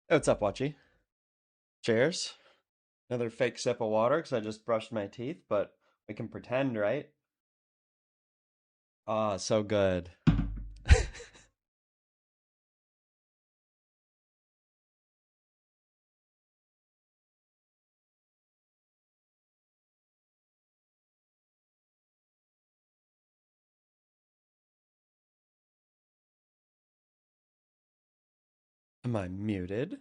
Hey, what's up, Watchy? Cheers. Another fake sip of water because I just brushed my teeth, but we can pretend, right? Oh, so good. Am I muted?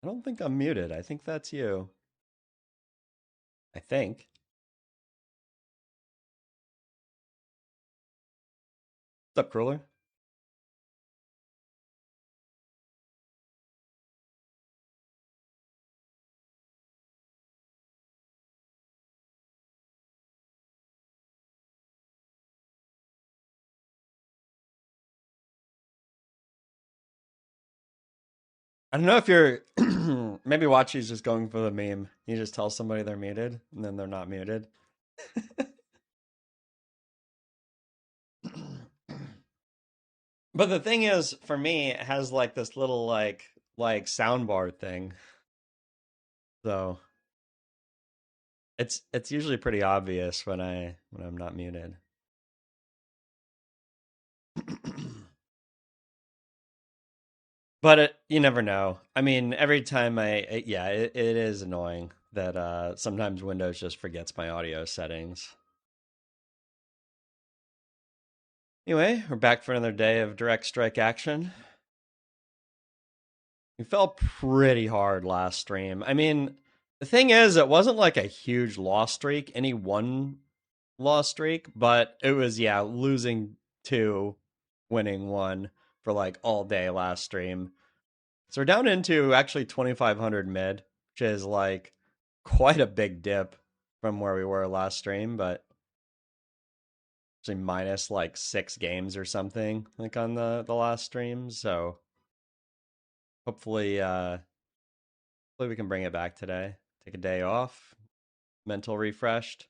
I don't think I'm muted. I think that's you. I think. What's up, Crueler? I don't know if you're. Maybe Watchy's just going for the meme. You just tell somebody they're muted, and then they're not muted. But the thing is, for me, it has like this little like soundbar thing. So it's usually pretty obvious when I'm not muted. But you never know. I mean, every time yeah, it is annoying that sometimes Windows just forgets my audio settings. Anyway, we're back for another day of direct strike action. We fell pretty hard last stream. I mean, the thing is, it wasn't like a huge loss streak, any one loss streak, but it was, yeah, losing two, winning one for like all day last stream. So we're down into actually 2,500 mid, which is like quite a big dip from where we were last stream, but actually minus like 6 games or something like on the last stream. So hopefully hopefully we can bring it back today. Take a day off, mental refreshed.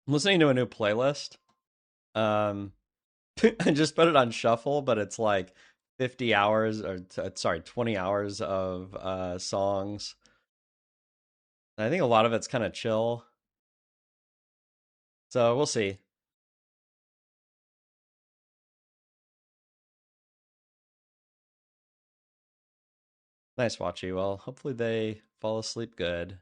I'm listening to a new playlist. Um I just put it on shuffle, but it's like 50 hours or sorry, 20 hours of songs. And I think a lot of it's kind of chill. So we'll see. Nice, Watchy. Well, hopefully they fall asleep good.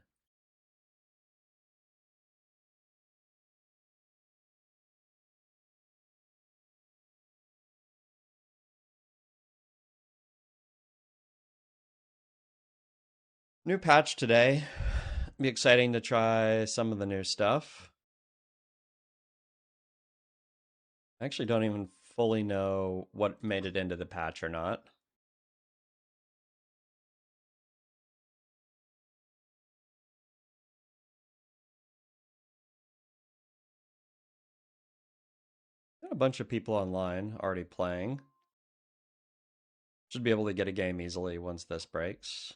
New patch today. Be exciting to try some of the new stuff. I actually don't even fully know what made it into the patch or not. Got a bunch of people online already playing. Should be able to get a game easily once this breaks.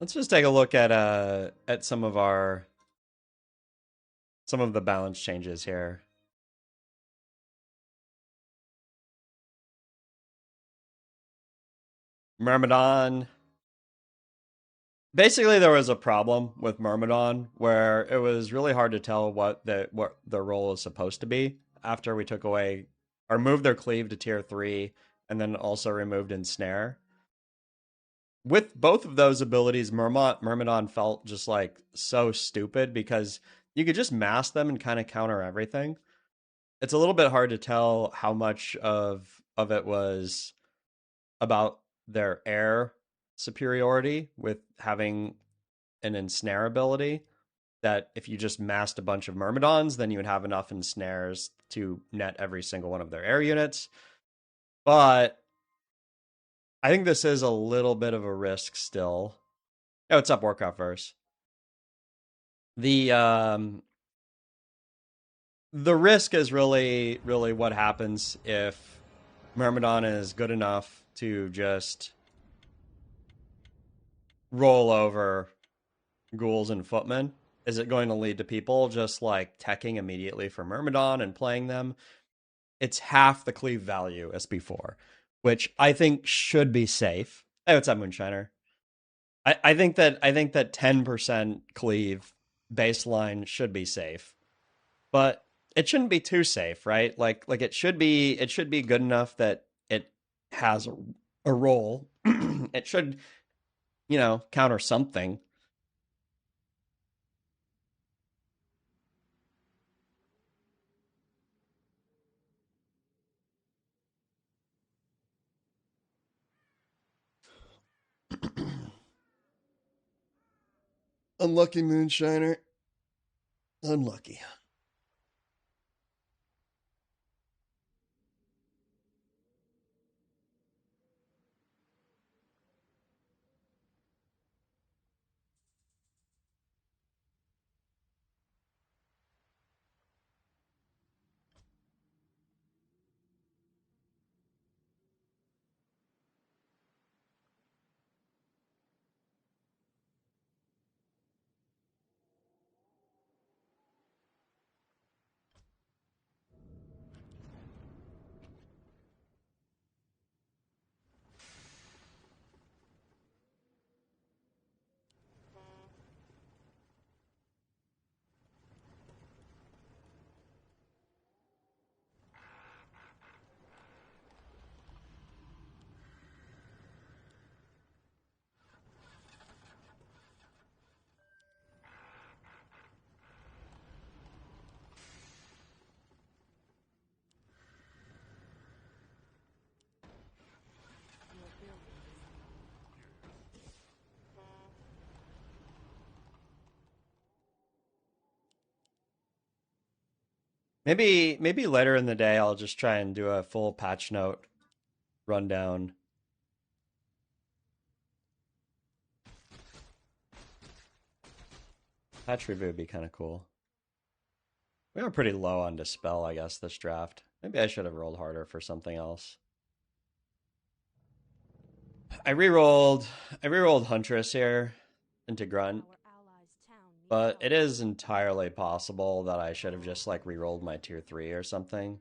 Let's just take a look at some of the balance changes here. Myrmidon. Basically, there was a problem with Myrmidon where it was really hard to tell what the role is supposed to be after we took away or moved their cleave to tier 3 and then also removed ensnare. With both of those abilities, Myrmidon felt just like so stupid because you could just mask them and kind of counter everything. It's a little bit hard to tell how much of it was about their air superiority with having an ensnare ability. That if you just massed a bunch of Myrmidons, then you would have enough ensnares to net every single one of their air units. But I think this is a little bit of a risk still. Oh, what's up, Warcraft verse? The the risk is really what happens if Myrmidon is good enough to just roll over ghouls and footmen. Is it going to lead to people just like teching immediately for Myrmidon and playing them? It's half the cleave value as before, which I think should be safe. Hey, what's up, Moonshiner? I think that 10% cleave baseline should be safe, but it shouldn't be too safe, right? Like it should be good enough that it has a role. It should, counter something. Unlucky Moonshiner. Unlucky. Maybe later in the day I'll just try and do a full patch note rundown. Patch review would be kind of cool. We were pretty low on Dispel, I guess, this draft. Maybe I should have rolled harder for something else. I rerolled Huntress here into Grunt, but it is entirely possible that I should have just like rerolled my tier 3 or something.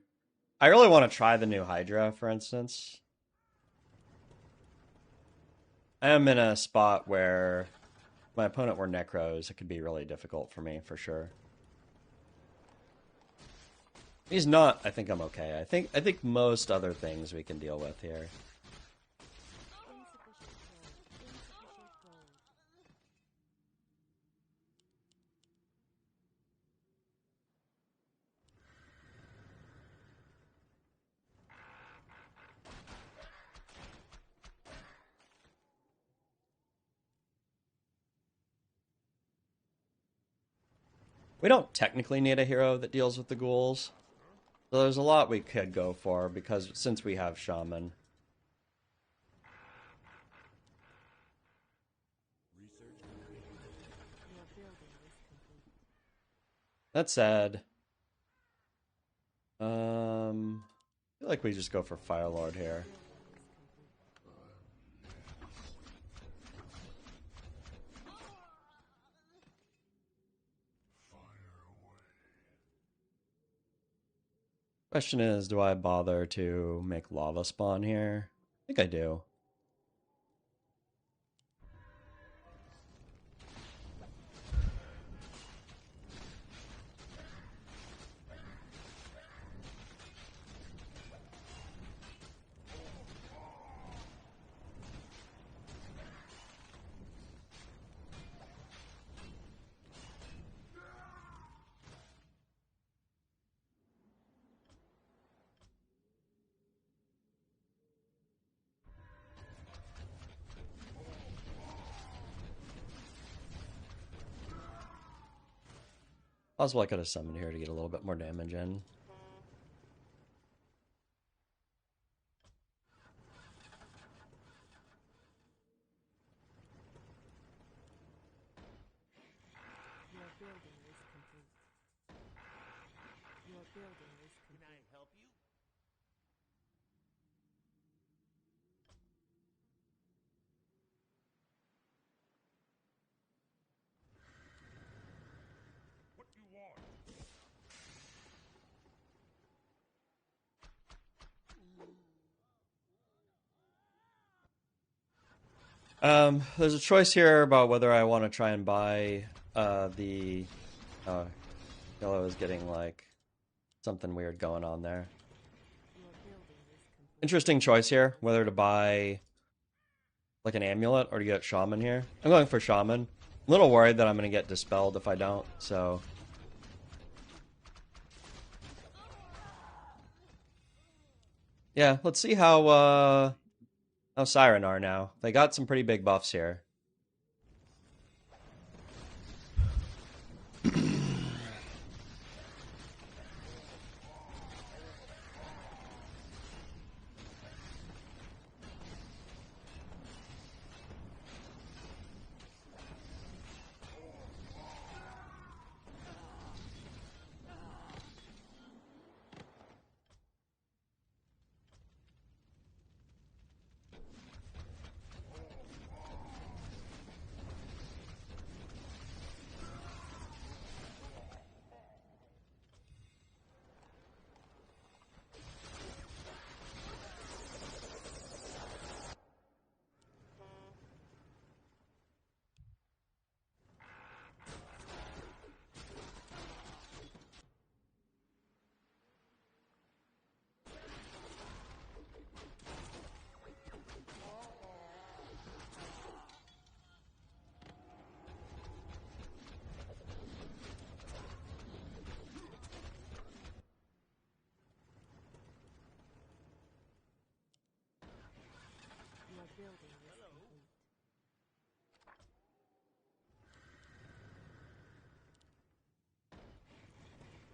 I really want to try the new Hydra, for instance. I am in a spot where if my opponent were Necros, it could be really difficult for me, for sure. He's not. I think I'm okay. I think most other things we can deal with here. We don't technically need a hero that deals with the ghouls. So there's a lot we could go for because since we have Shaman. That said, I feel like we just go for Firelord here. Question is, do I bother to make lava spawn here? I think I do. Possible I could have summoned here to get a little bit more damage in. Your building is complete. Your building is complete. Can I help you? What you want? There's a choice here about whether I want to try and buy the Yellow is getting like something weird going on there. Your building is complete. Interesting choice here, whether to buy like an amulet or to get shaman here. I'm going for shaman. I'm a little worried that I'm going to get dispelled if I don't, so yeah, let's see how Siren are now. They got some pretty big buffs here. Your building is complete.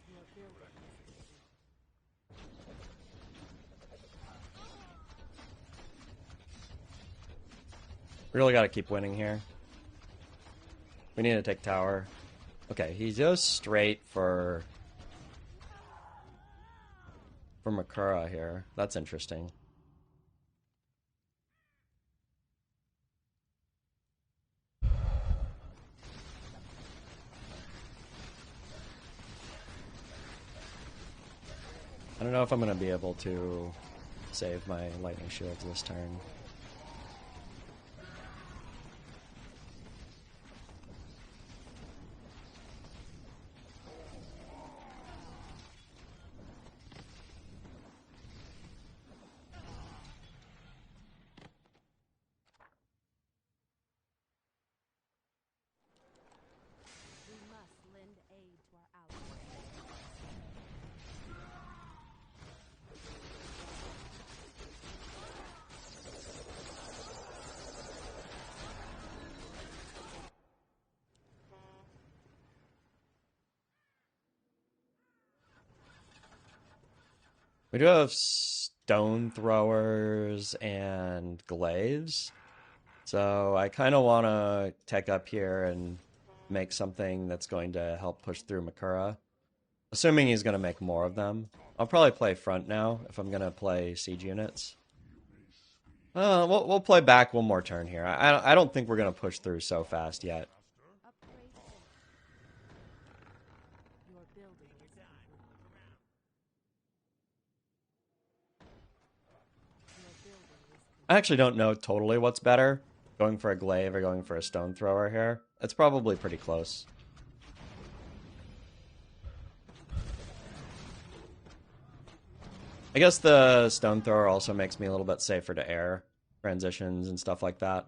Your building is complete. Really got to keep winning here. We need to take tower. Okay, he goes straight for Makura here. That's interesting. I don't know if I'm going to be able to save my lightning shields this turn. We must lend aid to our allies. We do have stone throwers and glaives. So I kind of want to tech up here and make something that's going to help push through Makura. Assuming he's going to make more of them. I'll probably play front now if I'm going to play siege units. We'll play back one more turn here. I don't think we're going to push through so fast yet. Upgrade finished. Your building is complete. Your building is complete. I actually don't know totally what's better, going for a glaive or going for a stone thrower here. It's probably pretty close. I guess the stone thrower also makes me a little bit safer to air transitions and stuff like that.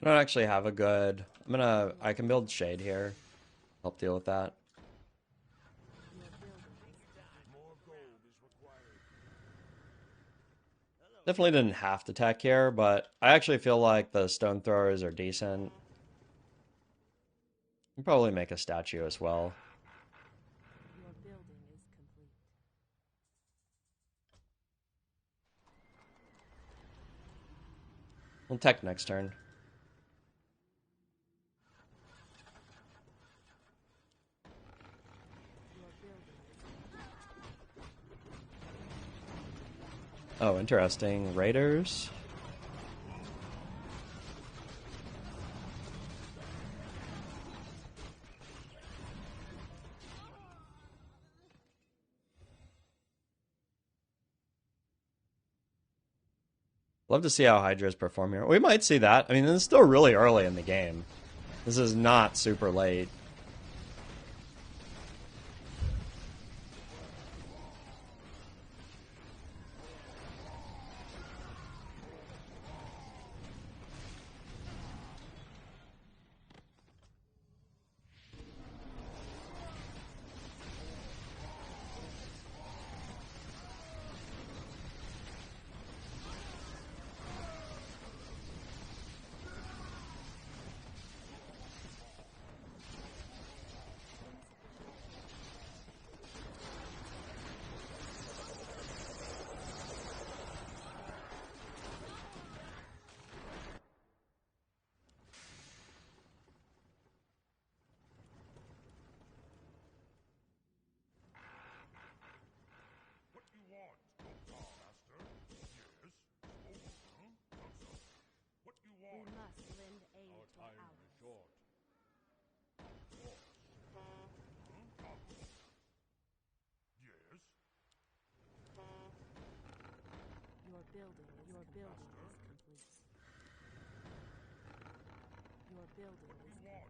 I don't actually have a good. I can build shade here. Help deal with that. Definitely didn't have to tech here, but I actually feel like the stone throwers are decent. I'll probably make a statue as well. Your building is complete. We'll tech next turn. Your building is Oh, interesting. Raiders. Love to see how Hydras perform here. We might see that. I mean, this is still really early in the game. This is not super late. What you want? Master? Yes? What you we want? must lend aid Our to our time is allies. short. Yes? Your building is complete. Your building is complete.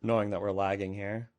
Knowing that we're lagging here.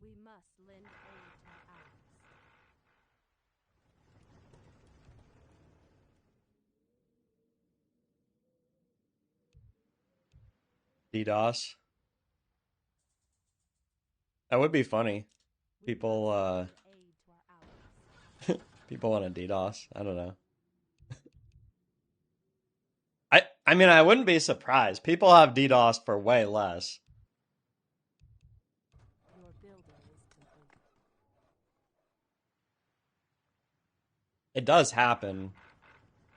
We must lend aid to our allies. DDoS. That would be funny. We People, must lend aid to our allies. people want to DDoS. I don't know. I mean, I wouldn't be surprised. People have DDoS for way less. Your building is complete. It does happen.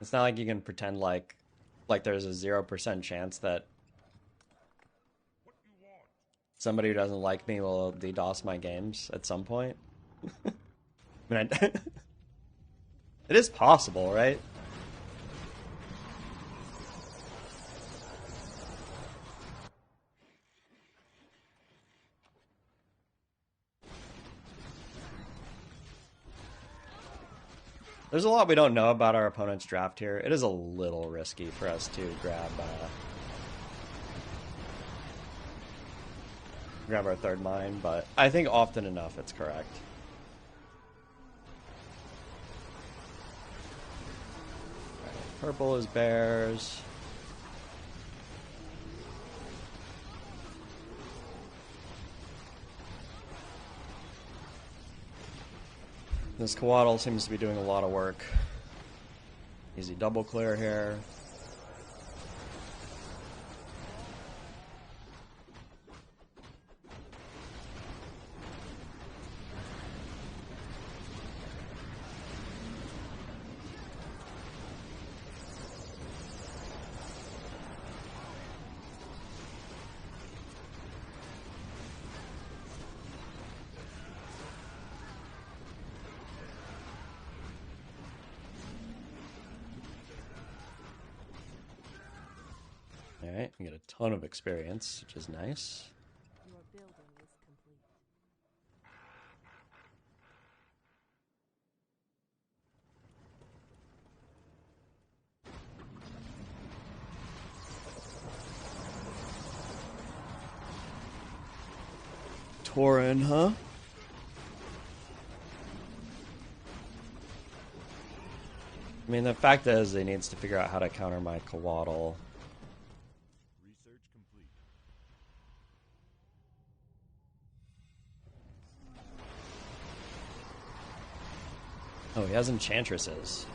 It's not like you can pretend like there's a 0% chance that somebody who doesn't like me will DDoS my games at some point. I mean, it is possible, right? There's a lot we don't know about our opponent's draft here. It is a little risky for us to grab our third mine, but I think often enough it's correct. Right, purple is bears. This Coatl seems to be doing a lot of work. Easy double clear here. Alright, we get a ton of experience, which is nice. Your building is complete. Tauren, huh? I mean, the fact is, he needs to figure out how to counter my Coatl. Research complete. Oh, he has enchantresses.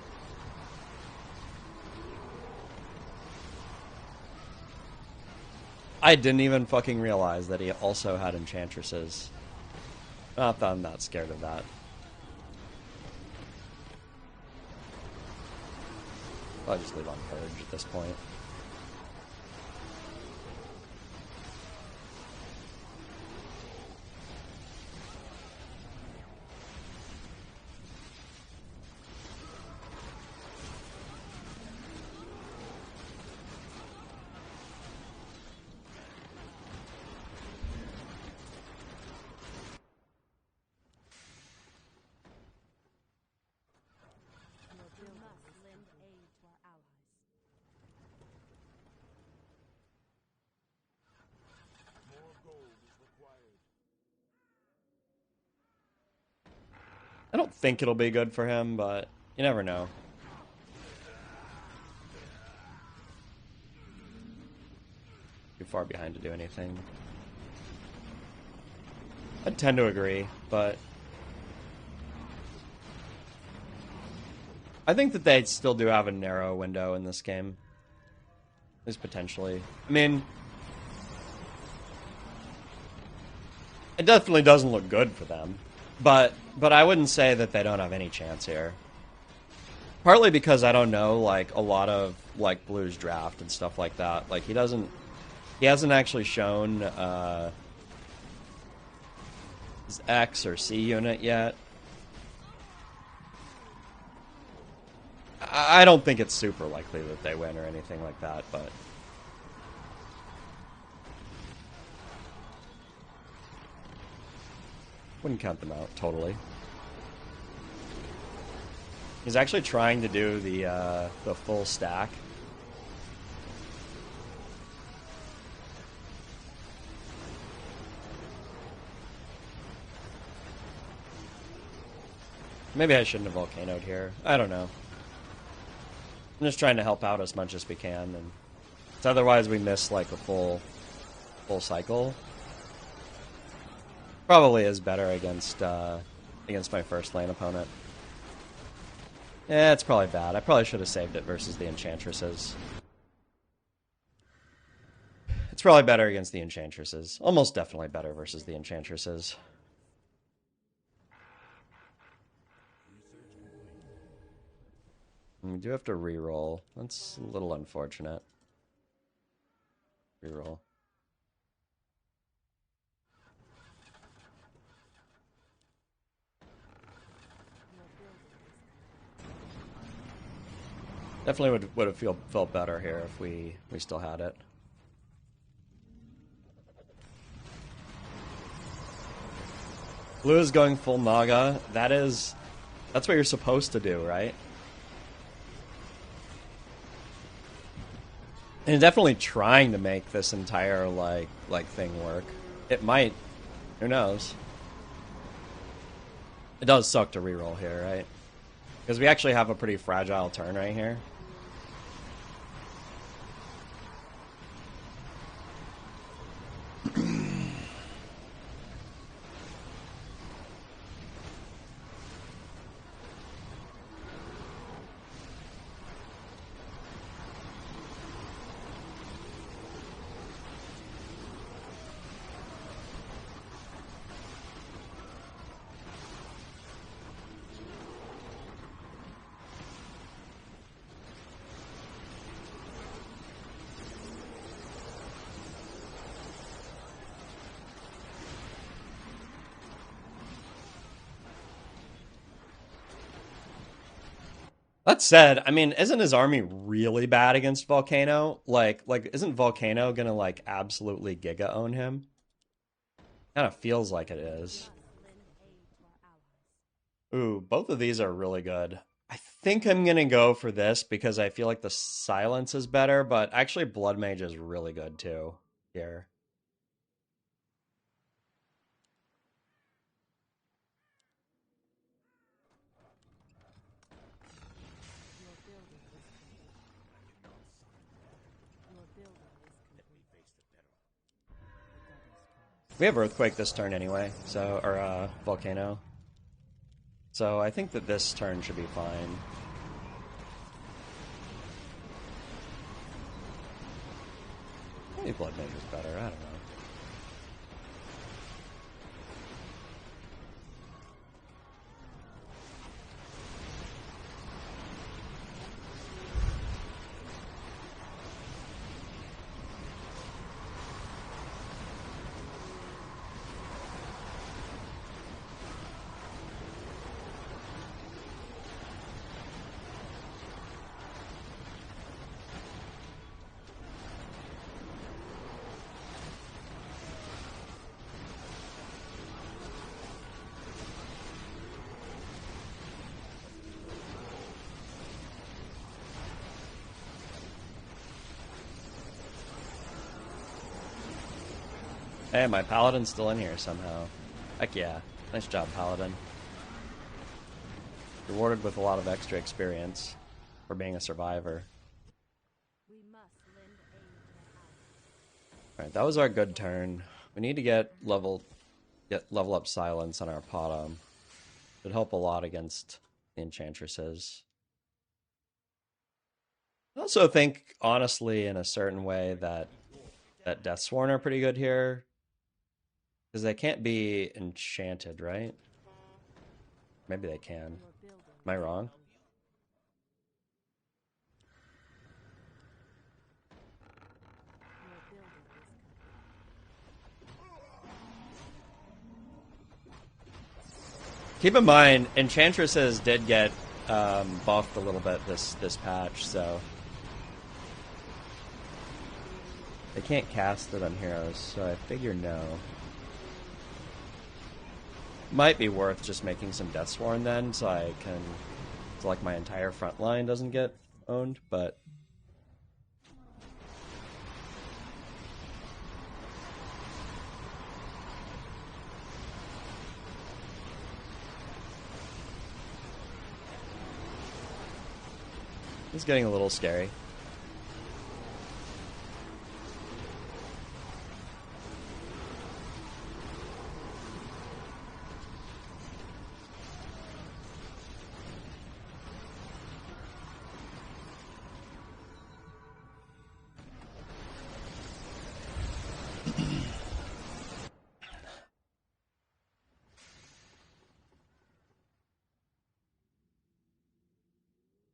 I didn't even fucking realize that he also had enchantresses. Not that I'm not scared of that. I'll just leave on Purge at this point. You must lend aid to our allies. More gold is required. I don't think it'll be good for him, but you never know. Too far behind to do anything. I tend to agree, but I think that they still do have a narrow window in this game. At least potentially. I mean, it definitely doesn't look good for them, but I wouldn't say that they don't have any chance here. Partly because I don't know, like, a lot of, like, Blue's draft and stuff like that. Like, he hasn't actually shown his X or C unit yet. I don't think it's super likely that they win or anything like that, but wouldn't count them out totally. He's actually trying to do the full stack. Maybe I shouldn't have volcanoed here. I don't know. I'm just trying to help out as much as we can, and otherwise we miss like a full cycle. Probably is better against my first lane opponent. Yeah, it's probably bad. I probably should have saved it versus the enchantresses. It's probably better against the enchantresses. Almost definitely better versus the enchantresses. We do have to reroll. That's a little unfortunate. Reroll. Definitely would have felt better here if we still had it. Blue is going full Naga. That's what you're supposed to do, right? And definitely trying to make this entire like thing work. It might. Who knows? It does suck to reroll here, right? Because we actually have a pretty fragile turn right here. That said, I mean, isn't his army really bad against Volcano? Like, isn't Volcano gonna like absolutely Giga own him? Kind of feels like it is. Ooh, both of these are really good. I think I'm gonna go for this because I feel like the silence is better, but actually Blood Mage is really good too here. We have Earthquake this turn anyway, so or Volcano. So I think that this turn should be fine. Maybe Blood Mage is better, I don't know. Hey, my Paladin's still in here somehow. Heck yeah. Nice job, Paladin. Rewarded with a lot of extra experience for being a survivor. Alright, that was our good turn. We need to get level up silence on our bottom. Should help a lot against the enchantresses. I also think, honestly, in a certain way, that Deathsworn are pretty good here. Because they can't be enchanted, right? Maybe they can. Am I wrong? Keep in mind, enchantresses did get buffed a little bit this patch, so they can't cast it on heroes. So I figure no. Might be worth just making some Deathsworn then, so I can, so like my entire front line doesn't get owned, but. It's getting a little scary.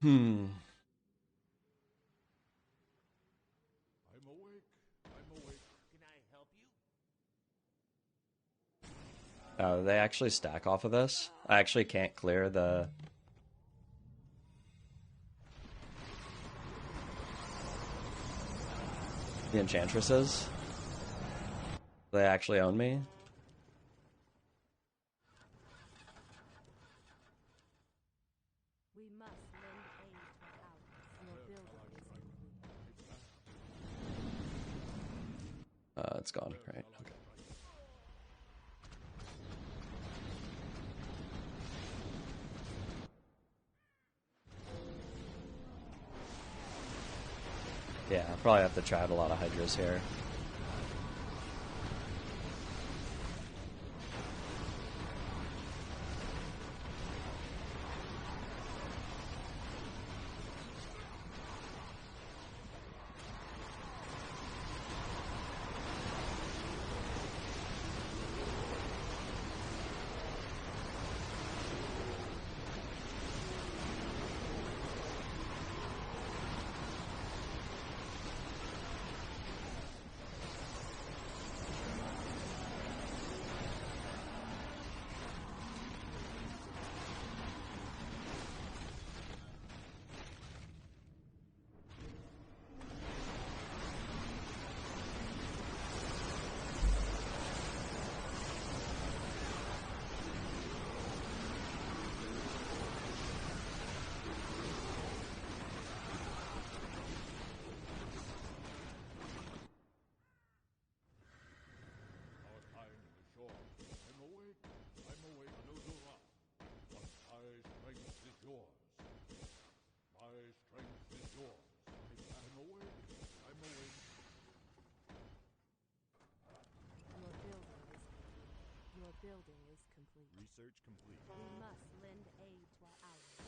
Hmm. I'm awake. I'm awake. Can I help you? Oh, they actually stack off of this? I actually can't clear the enchantresses. They actually own me. It's gone, right? Okay. Yeah, I'll probably have to try out a lot of Hydras here. Our time is short. I'm awake. I'm awake. No 𝕓𝕝𝕝. But my strength is yours. My strength is yours. I'm awake. I'm awake. Your building is complete. Your building is complete. Research complete. We must lend aid to our allies.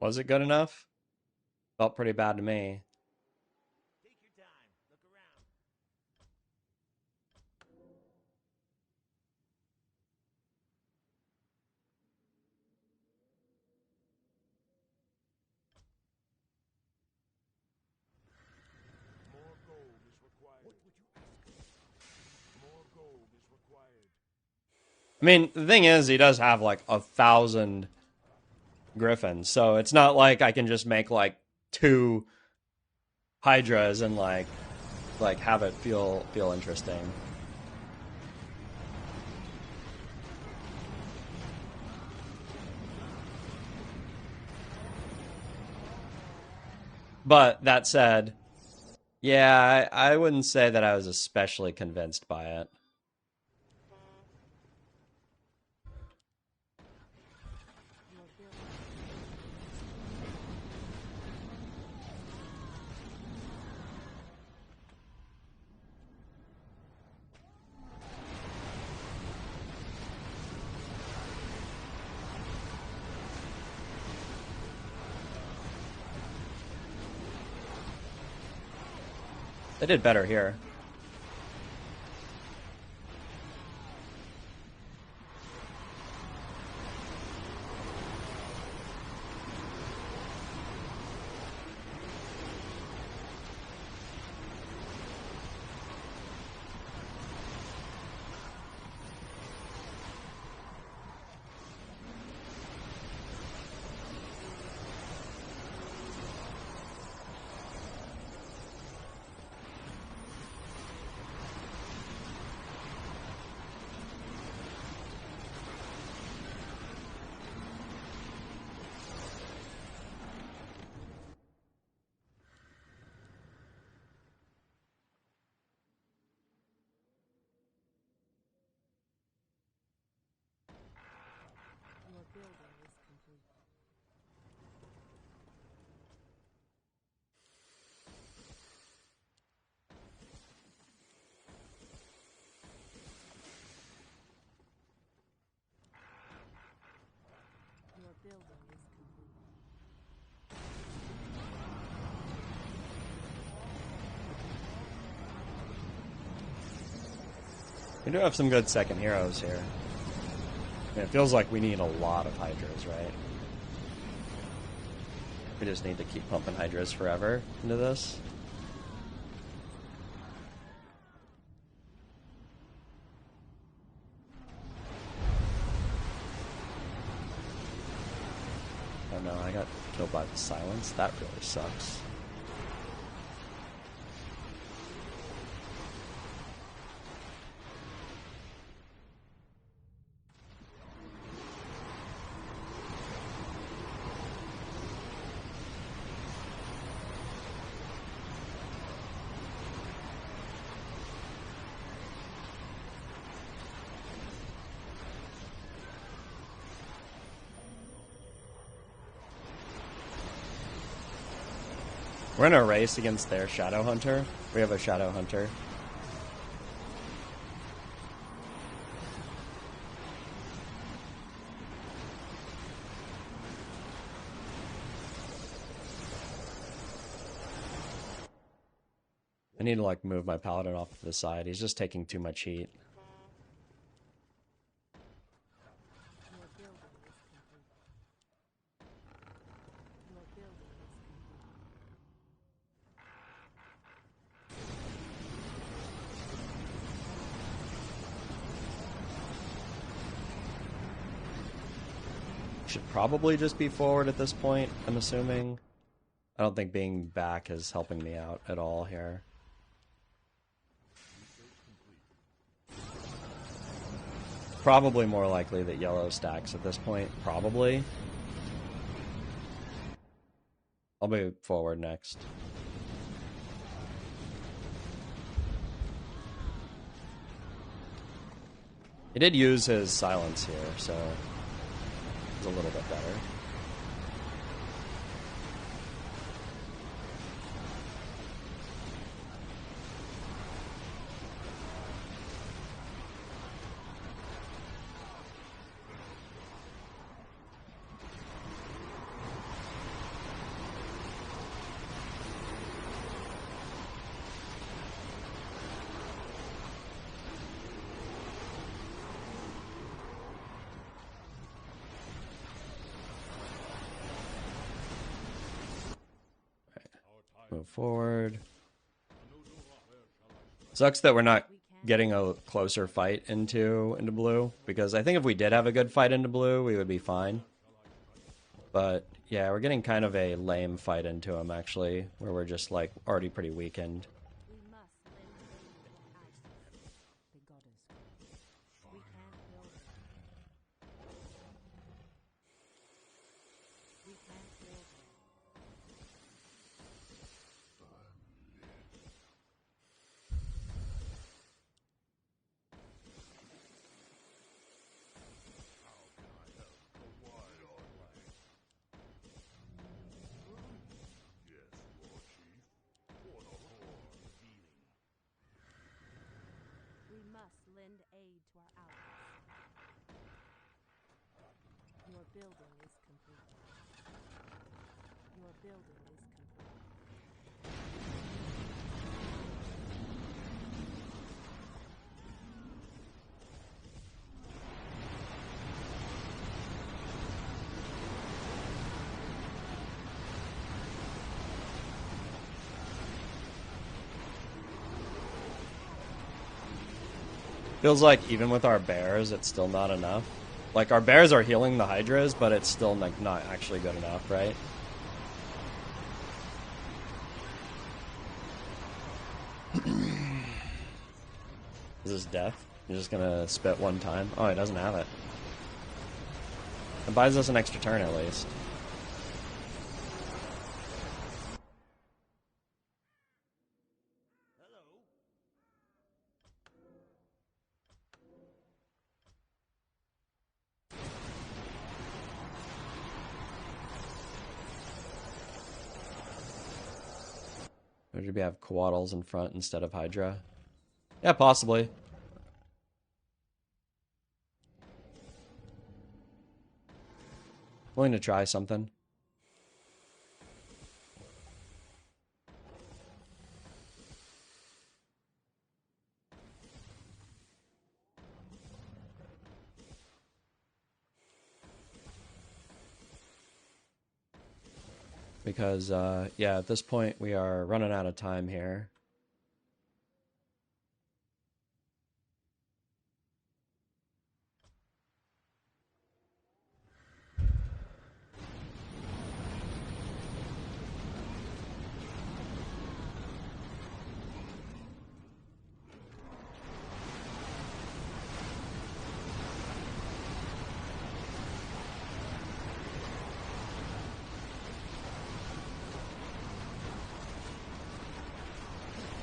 Was it good enough? Felt pretty bad to me. Take your time. Look around. More gold is required. What would you ask? More gold is required. I mean, the thing is, he does have like 1,000 griffins, so it's not like I can just make like 2 Hydras and like have it feel interesting. But that said, yeah, I wouldn't say that I was especially convinced by it. Your building. They did better here. building is complete. We do have some good second heroes here. I mean, it feels like we need a lot of hydras, right? We just need to keep pumping hydras forever into this. Oh no, I got killed by the silence. That really sucks. We're in a race against their Shadow Hunter. We have a Shadow Hunter. I need to like move my paladin off to the side. He's just taking too much heat. Your building is complete. Your building is complete. Should probably just be forward at this point, I'm assuming. I don't think being back is helping me out at all here. Probably more likely that yellow stacks at this point. Probably. I'll be forward next. He did use his silence here, so it's a little bit better. Move forward. Sucks that we're not getting a closer fight into blue, because I think if we did have a good fight into blue, we would be fine. But yeah, we're getting kind of a lame fight into him, actually, where we're just like already pretty weakened. We must lend aid to our allies. The goddess calls. We can't build it. We can't build it. We must lend aid to our allies. Your building is complete. Your building is complete. Feels like even with our bears, it's still not enough. Like, our bears are healing the hydras, but it's still like not actually good enough, right? Is this death? You're just gonna spit one time? Oh, he doesn't have it. It buys us an extra turn at least. Hello. Or should we have coatls in front instead of hydra? Yeah, possibly. Willing to try something. Because, yeah, at this point we are running out of time here.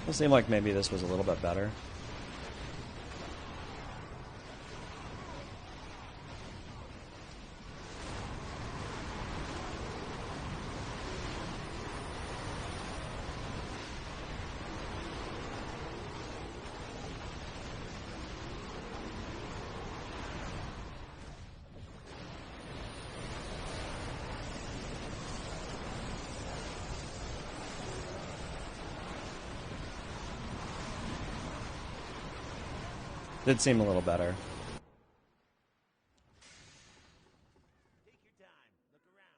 It seemed like maybe this was a little bit better. Did seem a little better. Take your time. Look around.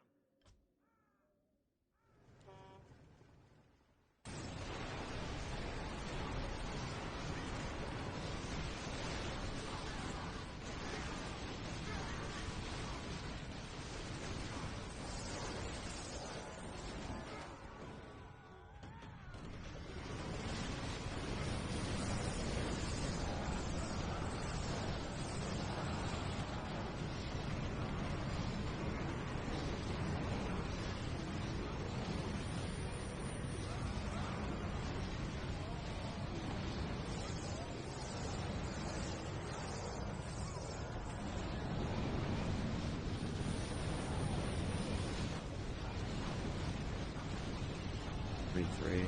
Three.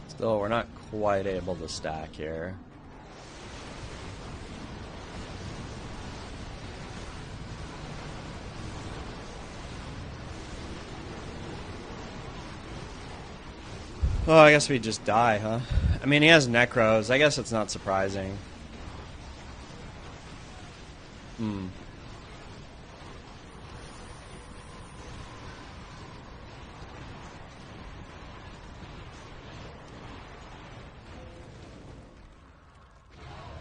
Still, we're not quite able to stack here. Oh, I guess we just die, huh? I mean, he has necros. I guess it's not surprising. Hmm.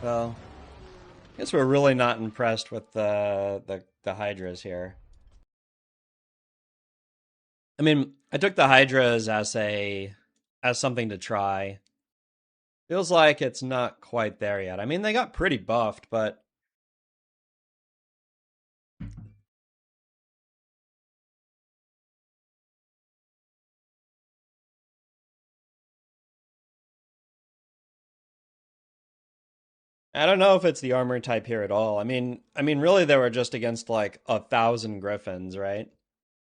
Well, I guess we're really not impressed with the hydras here. I mean, I took the hydras as something to try. Feels like it's not quite there yet. I mean, they got pretty buffed, but I don't know if it's the armor type here at all. I mean, really, they were just against like 1,000 griffins, right?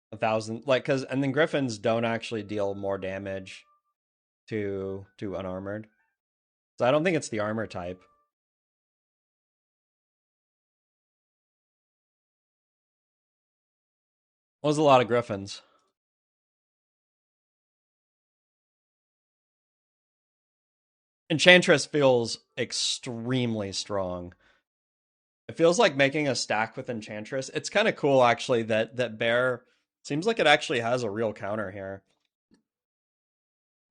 1,000, like, cause, and then griffins don't actually deal more damage to unarmored. So I don't think it's the armor type. It was a lot of griffins. Enchantress feels extremely strong. It feels like making a stack with Enchantress. It's kind of cool actually that Bear seems like it actually has a real counter here.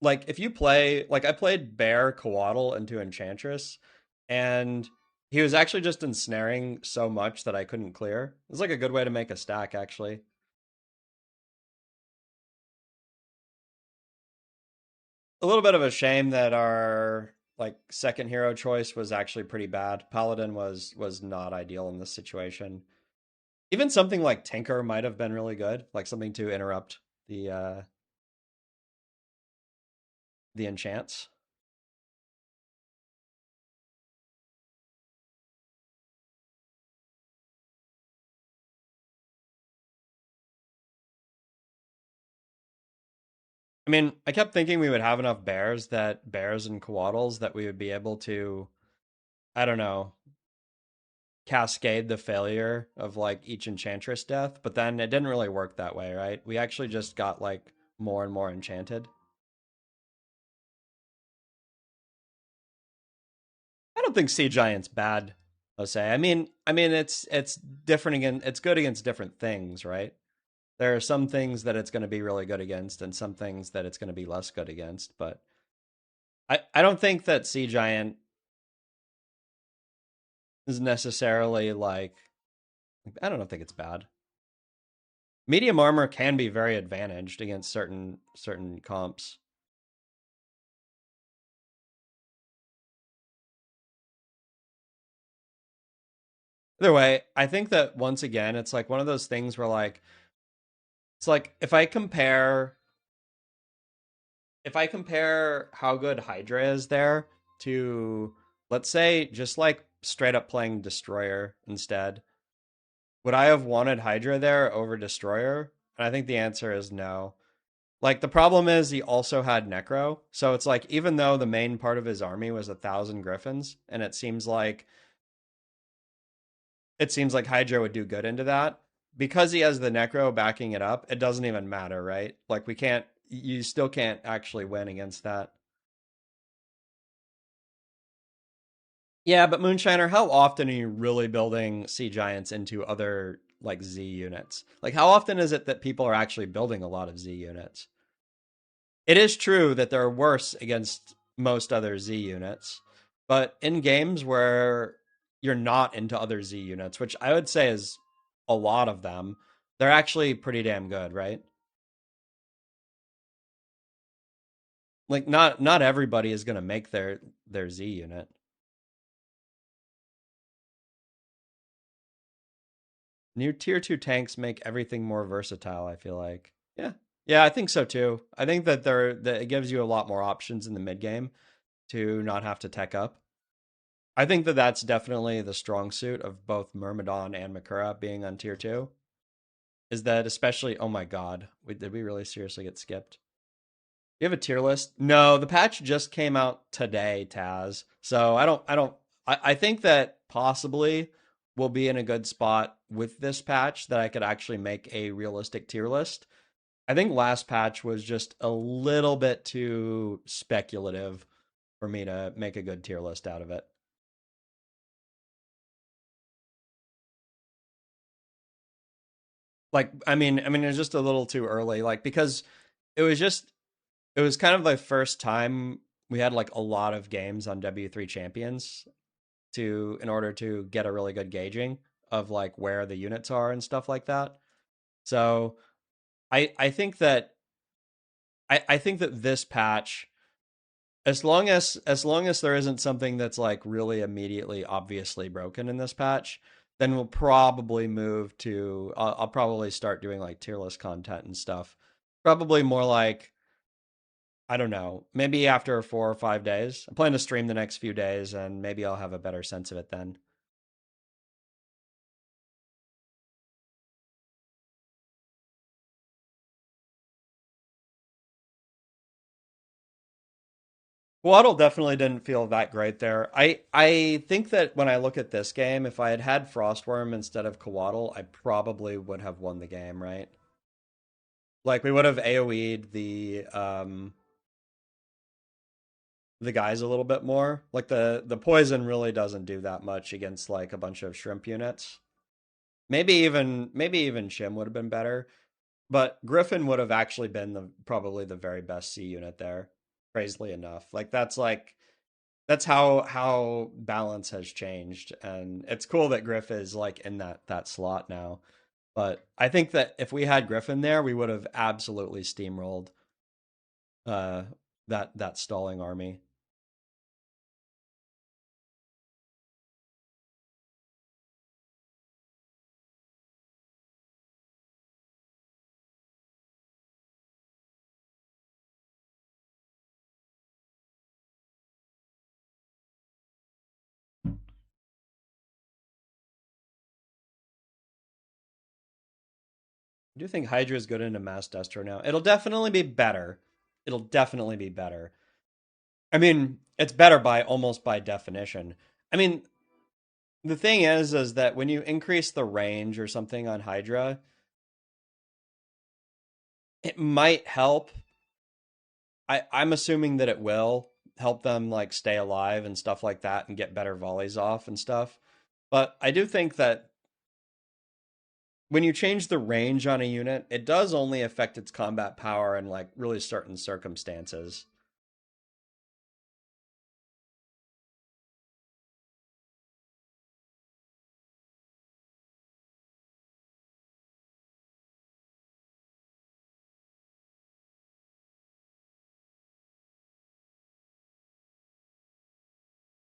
Like if you play like I played Bear Coatl into Enchantress and he was actually just ensnaring so much that I couldn't clear. It's like a good way to make a stack actually. A little bit of a shame that our like second hero choice was actually pretty bad. Paladin was not ideal in this situation. Even something like Tinker might have been really good, like something to interrupt the enchants. I mean, I kept thinking we would have enough bears and coatls that we would be able to, I don't know, cascade the failure of like each enchantress death, but then it didn't really work that way, right? We actually just got like more and more enchanted. I don't think Sea Giant's bad, Jose. I mean it's different again. It's good against different things, right? There are some things that it's going to be really good against, and some things that it's going to be less good against. But I don't think that Sea Giant is necessarily like I don't think it's bad. Medium armor can be very advantaged against certain comps. Either way, I think that once again, it's like one of those things where like it's like if I compare how good Hydra is there to let's say just like straight up playing Destroyer instead, would I have wanted Hydra there over Destroyer? And I think the answer is no. Like the problem is he also had Necro, so it's like even though the main part of his army was 1,000 Griffins, and it seems like Hydra would do good into that. Because he has the Necro backing it up, it doesn't even matter, right? Like you still can't actually win against that. Yeah, but Moonshiner, how often are you really building Sea Giants into other like Z units? Like how often is it that people are actually building a lot of Z units? It is true that they're worse against most other Z units, but in games where you're not into other Z units, which I would say is a lot of them, they're actually pretty damn good, right? Like not everybody is going to make their Z unit. New tier 2 tanks make everything more versatile, I feel like. Yeah. Yeah, I think so too. I think that it gives you a lot more options in the mid game to not have to tech up. I think that that's definitely the strong suit of both Myrmidon and Makura being on tier 2. Is that especially, oh my god, did we really seriously get skipped? You have a tier list? No, the patch just came out today, Taz. So I think that possibly we'll be in a good spot with this patch that I could actually make a realistic tier list. I think last patch was just a little bit too speculative for me to make a good tier list out of it. Like, I mean, it was just a little too early. Like, because it was just, it was kind of the first time we had like a lot of games on W3 Champions in order to get a really good gauging of like where the units are and stuff like that. So I think that I think that this patch, as long as there isn't something that's like really immediately obviously broken in this patch, then we'll probably move to I'll probably start doing like tier list content and stuff. Probably more like I don't know, maybe after 4 or 5 days. I plan to stream the next few days and maybe I'll have a better sense of it then. Waddle definitely didn't feel that great there. I think that when I look at this game, if I had had Frostworm instead of Coatl, I probably would have won the game, right? Like we would have AoE'd the guys a little bit more. Like the poison really doesn't do that much against like a bunch of shrimp units. Maybe even Shim would have been better, but Griffin would have actually been the probably the very best C unit there. Crazily enough, that's how balance has changed, and it's cool that Griff is like in that slot now. But I think that if we had Griffin there, we would have absolutely steamrolled uh that stalling army. I do think Hydra is good into Mass Destro now. It'll definitely be better. It'll definitely be better. I mean, it's better by almost by definition. I mean, The thing is that when you increase the range or something on Hydra, it might help. I'm assuming that it will help them like stay alive and stuff like that and get better volleys off and stuff. But I do think that when you change the range on a unit, it does only affect its combat power in like really certain circumstances.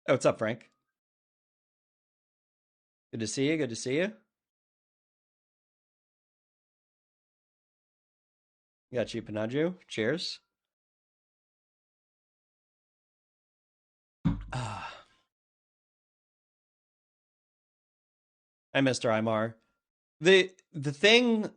Oh, what's up, Frank? Good to see you. Good to see you. Got you, Panaju. Cheers. Ah, hi, Mr. Imar. The thing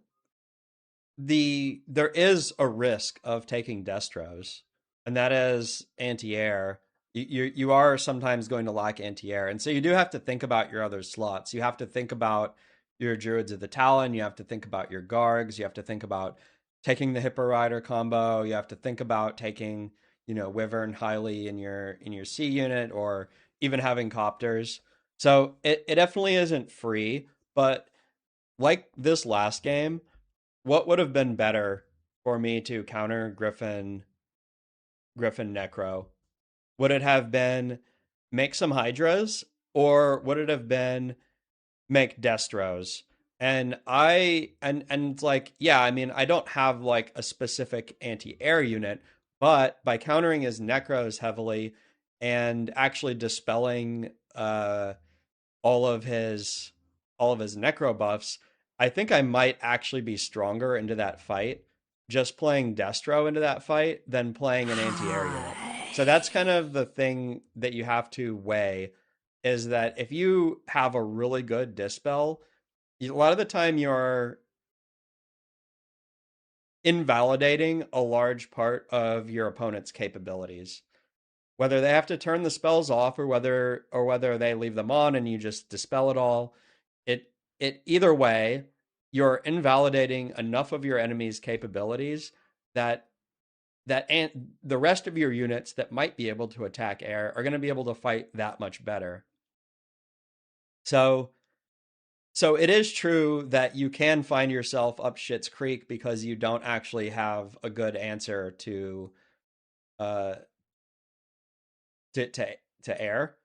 there is a risk of taking destros, and that is anti-air. You are sometimes going to lack anti-air, and so you do have to think about your other slots. You have to think about your Druids of the Talon. You have to think about your Gargs. You have to think about taking the Hippo Rider combo. You have to think about taking Wyvern highly in your C unit, or even having copters. So it definitely isn't free, but like this last game, what would have been better for me to counter Griffin Necro? Would it have been make some Hydras, or would it have been make Destros? And like, yeah, I mean, I don't have like a specific anti-air unit, but by countering his Necros heavily and actually dispelling all of his all of his necro buffs, I think I might actually be stronger into that fight just playing Destro into that fight than playing an anti-air unit. So that's kind of the thing that you have to weigh, is that if you have a really good dispel, a lot of the time you're invalidating a large part of your opponent's capabilities. Whether they have to turn the spells off, or whether they leave them on and you just dispel it all, it either way, you're invalidating enough of your enemy's capabilities that and the rest of your units that might be able to attack air are going to be able to fight that much better. So so it is true that you can find yourself up shit's creek because you don't actually have a good answer uh to to, to air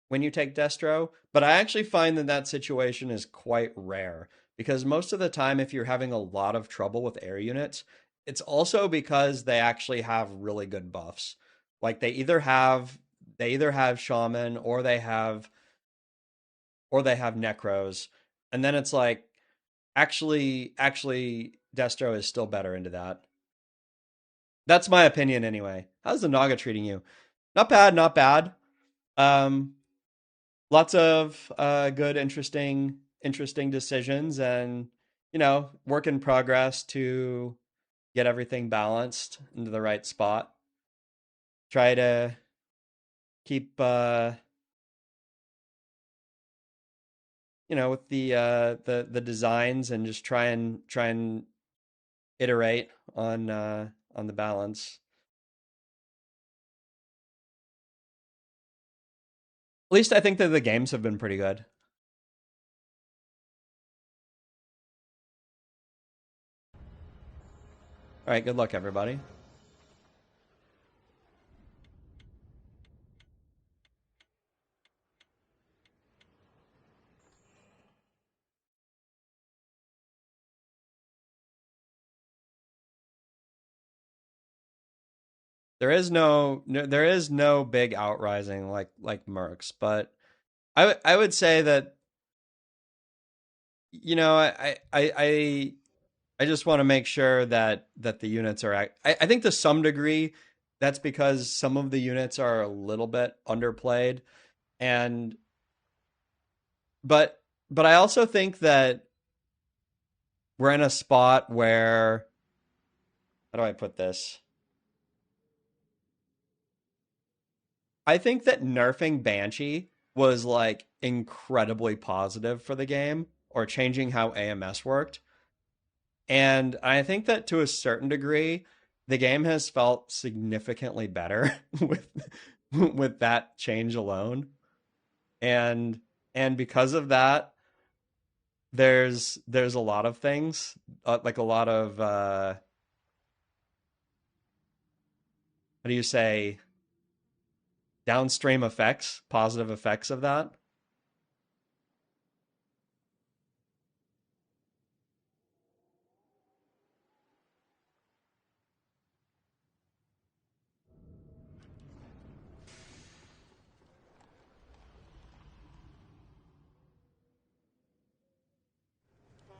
when you take Destro, but I actually find that that situation is quite rare because most of the time, if you're having a lot of trouble with air units, it's also because they actually have really good buffs. Like they either have Shaman, or they have Necros, and then it's like actually Destro is still better into that. That's my opinion anyway. How's the Naga treating you? Not bad, not bad. Um, Lots of good, interesting decisions, and work in progress to get everything balanced into the right spot. Try to keep with the designs, and just try and iterate on the balance. At least I think that the games have been pretty good. All right, good luck, everybody. There is no big outrising like Mercs, but I would say that I just want to make sure that the units are. I think to some degree, that's because some of the units are a little bit underplayed, and but but I also think that we're in a spot where, how do I put this? I think that nerfing Banshee was like incredibly positive for the game, or changing how AMS worked. And I think that to a certain degree, the game has felt significantly better with that change alone. And because of that, there's a lot of things, like a lot of how do you say, downstream effects, positive effects of that.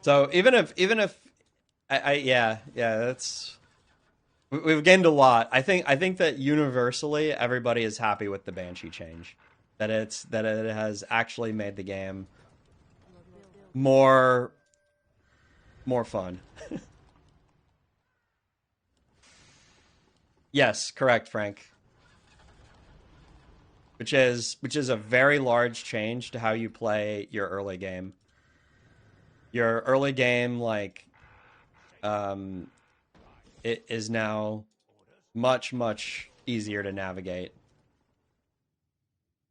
So even if I yeah, that's we've gained a lot. I think that universally everybody is happy with the Banshee change. That it has actually made the game more fun. Yes, correct, Frank. Which is a very large change to how you play your early game. Your early game, like, um it is now much easier to navigate.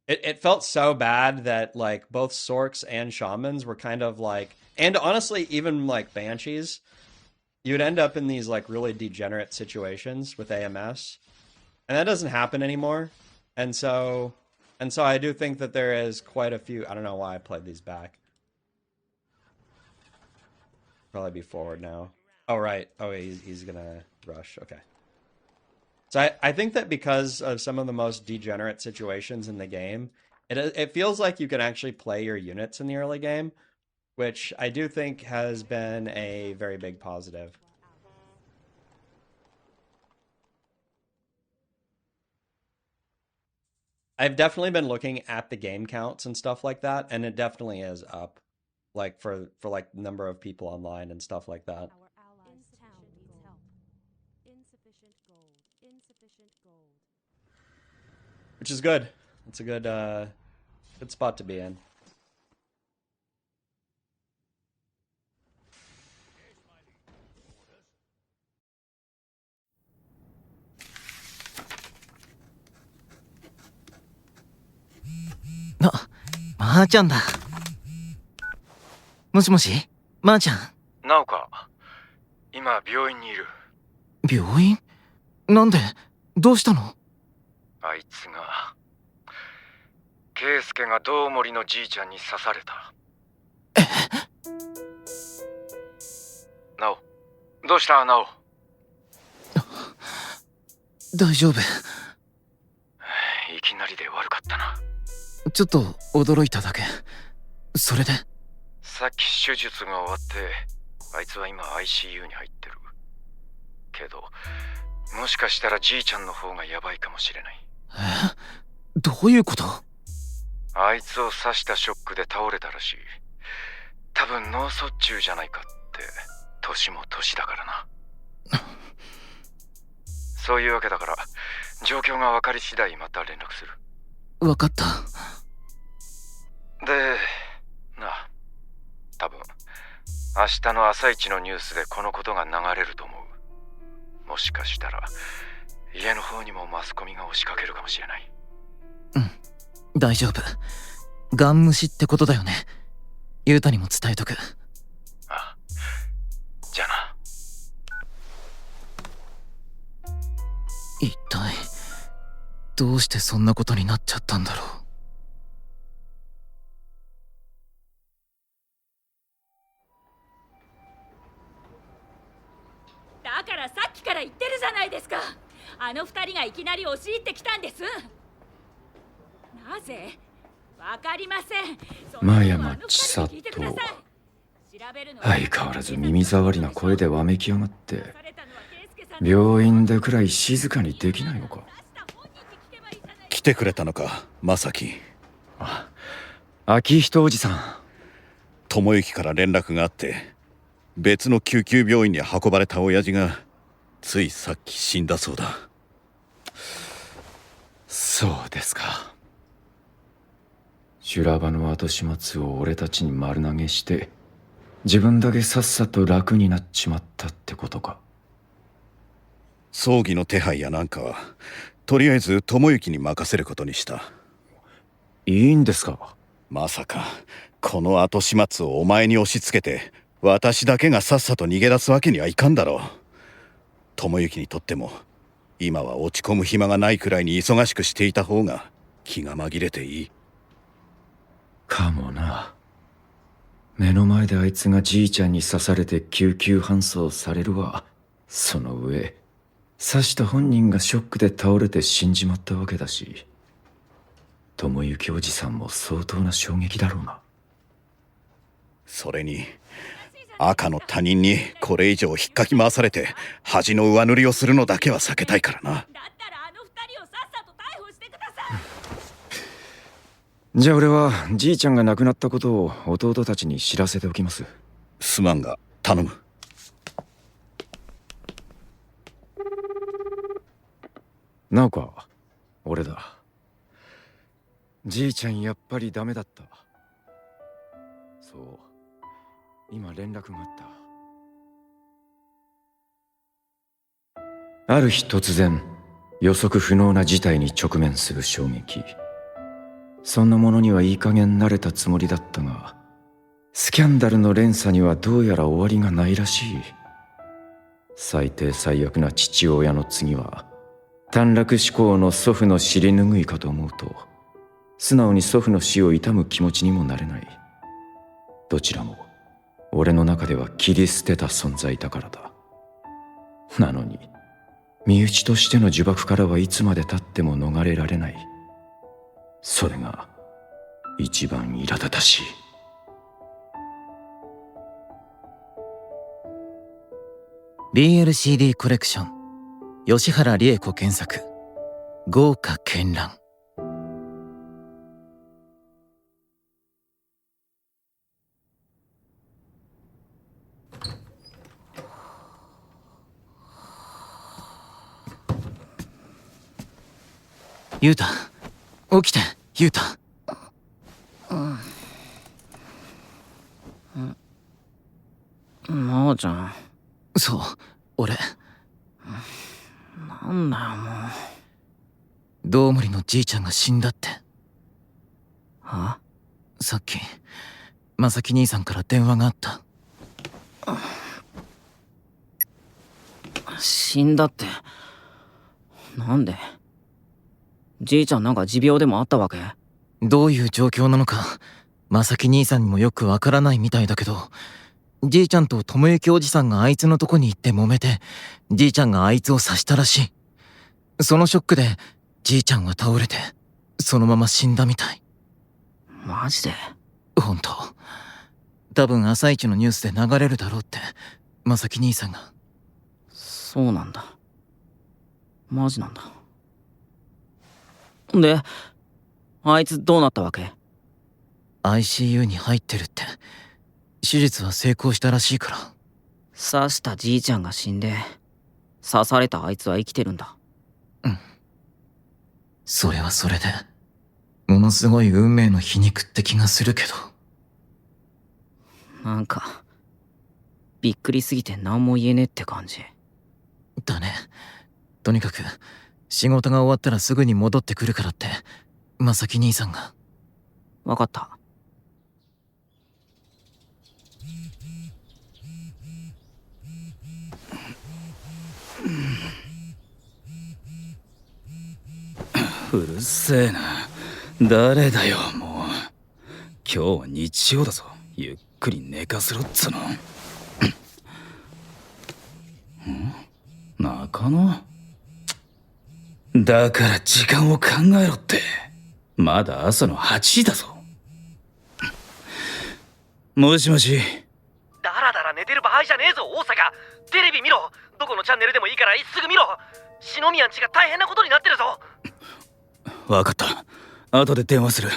It felt so bad that like both sorks and shamans were kind of like, and honestly even like banshees, you'd end up in these like really degenerate situations with AMS, and that doesn't happen anymore. And so I do think that there is quite a few. I don't know why I played these back. Probably be forward now. Oh right. Oh, he's gonna rush. Okay. So I think that because of some of the most degenerate situations in the game, it feels like you can actually play your units in the early game, which I do think has been a very big positive. I've definitely been looking at the game counts and stuff like that, and it definitely is up, like for like number of people online and stuff like that, Our allies' town needs help. Insufficient gold. Insufficient gold. which is good. It's a good spot to be in. Ah, まーちゃんだ。もしもし、まーちゃん。なおか、今病院にいる。病院？なんで？どうしたの？あいつが、圭介がどうもりのじいちゃんに刺された。なお、どうしたなお？大丈夫。いきなりで悪かったな。ちょっと驚いただけ。それで？さっき手術が終わって、あいつは今 ICU に入ってる。けど、もしかしたらじいちゃんの方がヤバいかもしれない。どういうこと？あいつを刺したショックで倒れたらしい。多分脳卒中じゃないかって。年も年だからな。そういうわけだから、状況が分かり次第また連絡する。わかった。で、な、多分明日の朝一のニュースでこのことが流れると思う。もしかしたら家の方にもマスコミが押しかけるかもしれない。うん、大丈夫。ガン虫ってことだよね。ユータにも伝えとく。ああ、じゃあな。一体どうしてそんなことになっちゃったんだろう。だからさっきから言ってるじゃないですか。あの二人がいきなり押し入ってきたんです。なぜ？わかりません。真山千里、相変わらず耳障りな声でわめきやがって。病院でくらい静かにできないのか。来てくれたのか、正樹。あ、秋人おじさん。友之から連絡があって、別の救急病院に運ばれた親父がついさっき死んだそうだ。そうですか。修羅場の後始末を俺たちに丸投げして、自分だけさっさと楽になっちまったってことか。葬儀の手配やなんかはとりあえず智之に任せることにした。いいんですか？まさかこの後始末をお前に押し付けて私だけがさっさと逃げ出すわけにはいかんだろう。智之にとっても今は落ち込む暇がないくらいに忙しくしていた方が気が紛れていい。かもな。目の前であいつがじいちゃんに刺されて救急搬送されるわ。その上刺した本人がショックで倒れて死んじまったわけだし、智之おじさんも相当な衝撃だろうな。それに赤の他人にこれ以上引っかき回されて恥の上塗りをするのだけは避けたいからな。だったらあの二人をさっさと逮捕してください。じゃあ俺はじいちゃんが亡くなったことを弟たちに知らせておきます。すまんが頼む。直子、俺だ。じいちゃんやっぱりダメだった。そう、今連絡があった。ある日突然予測不能な事態に直面する衝撃。そんなものにはいい加減慣れたつもりだったが、スキャンダルの連鎖にはどうやら終わりがないらしい。最低最悪な父親の次は短絡志向の祖父の尻拭いかと思うと、素直に祖父の死を悼む気持ちにもなれない。どちらも俺の中では切り捨てた存在だからだ。なのに身内としての呪縛からはいつまで経っても逃れられない。それが一番苛立たしい。BLCD コレクション、吉原理恵子原作、豪華絢爛。雄太、起きて、雄太。真央ちゃん。そう、俺。なんだよもう。どうもりのじいちゃんが死んだって。は？さっき正木兄さんから電話があった。死んだって。なんで？じいちゃんなんか持病でもあったわけ？どういう状況なのか正木兄さんにもよくわからないみたいだけど、じいちゃんと智之おじさんがあいつのとこに行って揉めて、じいちゃんがあいつを刺したらしい。そのショックでじいちゃんは倒れてそのまま死んだみたい。マジで？本当。多分朝一のニュースで流れるだろうって正木兄さんが。そうなんだ。マジなんだ。であいつどうなったわけ？ ICU に入ってるって。手術は成功したらしいから。刺したじいちゃんが死んで刺されたあいつは生きてるんだ。うん。それはそれでものすごい運命の皮肉って気がするけど。なんかびっくりすぎて何も言えねえって感じだね。とにかく仕事が終わったらすぐに戻ってくるからって正木兄さんが。分かった。うるせえな。誰だよもう。今日は日曜だぞ。ゆっくり寝かせろっつの。中野？だから時間を考えろって。まだ朝の8時だぞ。もしもし。だらだら寝てる場合じゃねえぞ大阪。テレビ見ろ。どこのチャンネルでもいいからすぐ見ろ。篠宮んちが大変なことになってるぞ。わかった。後で電話する。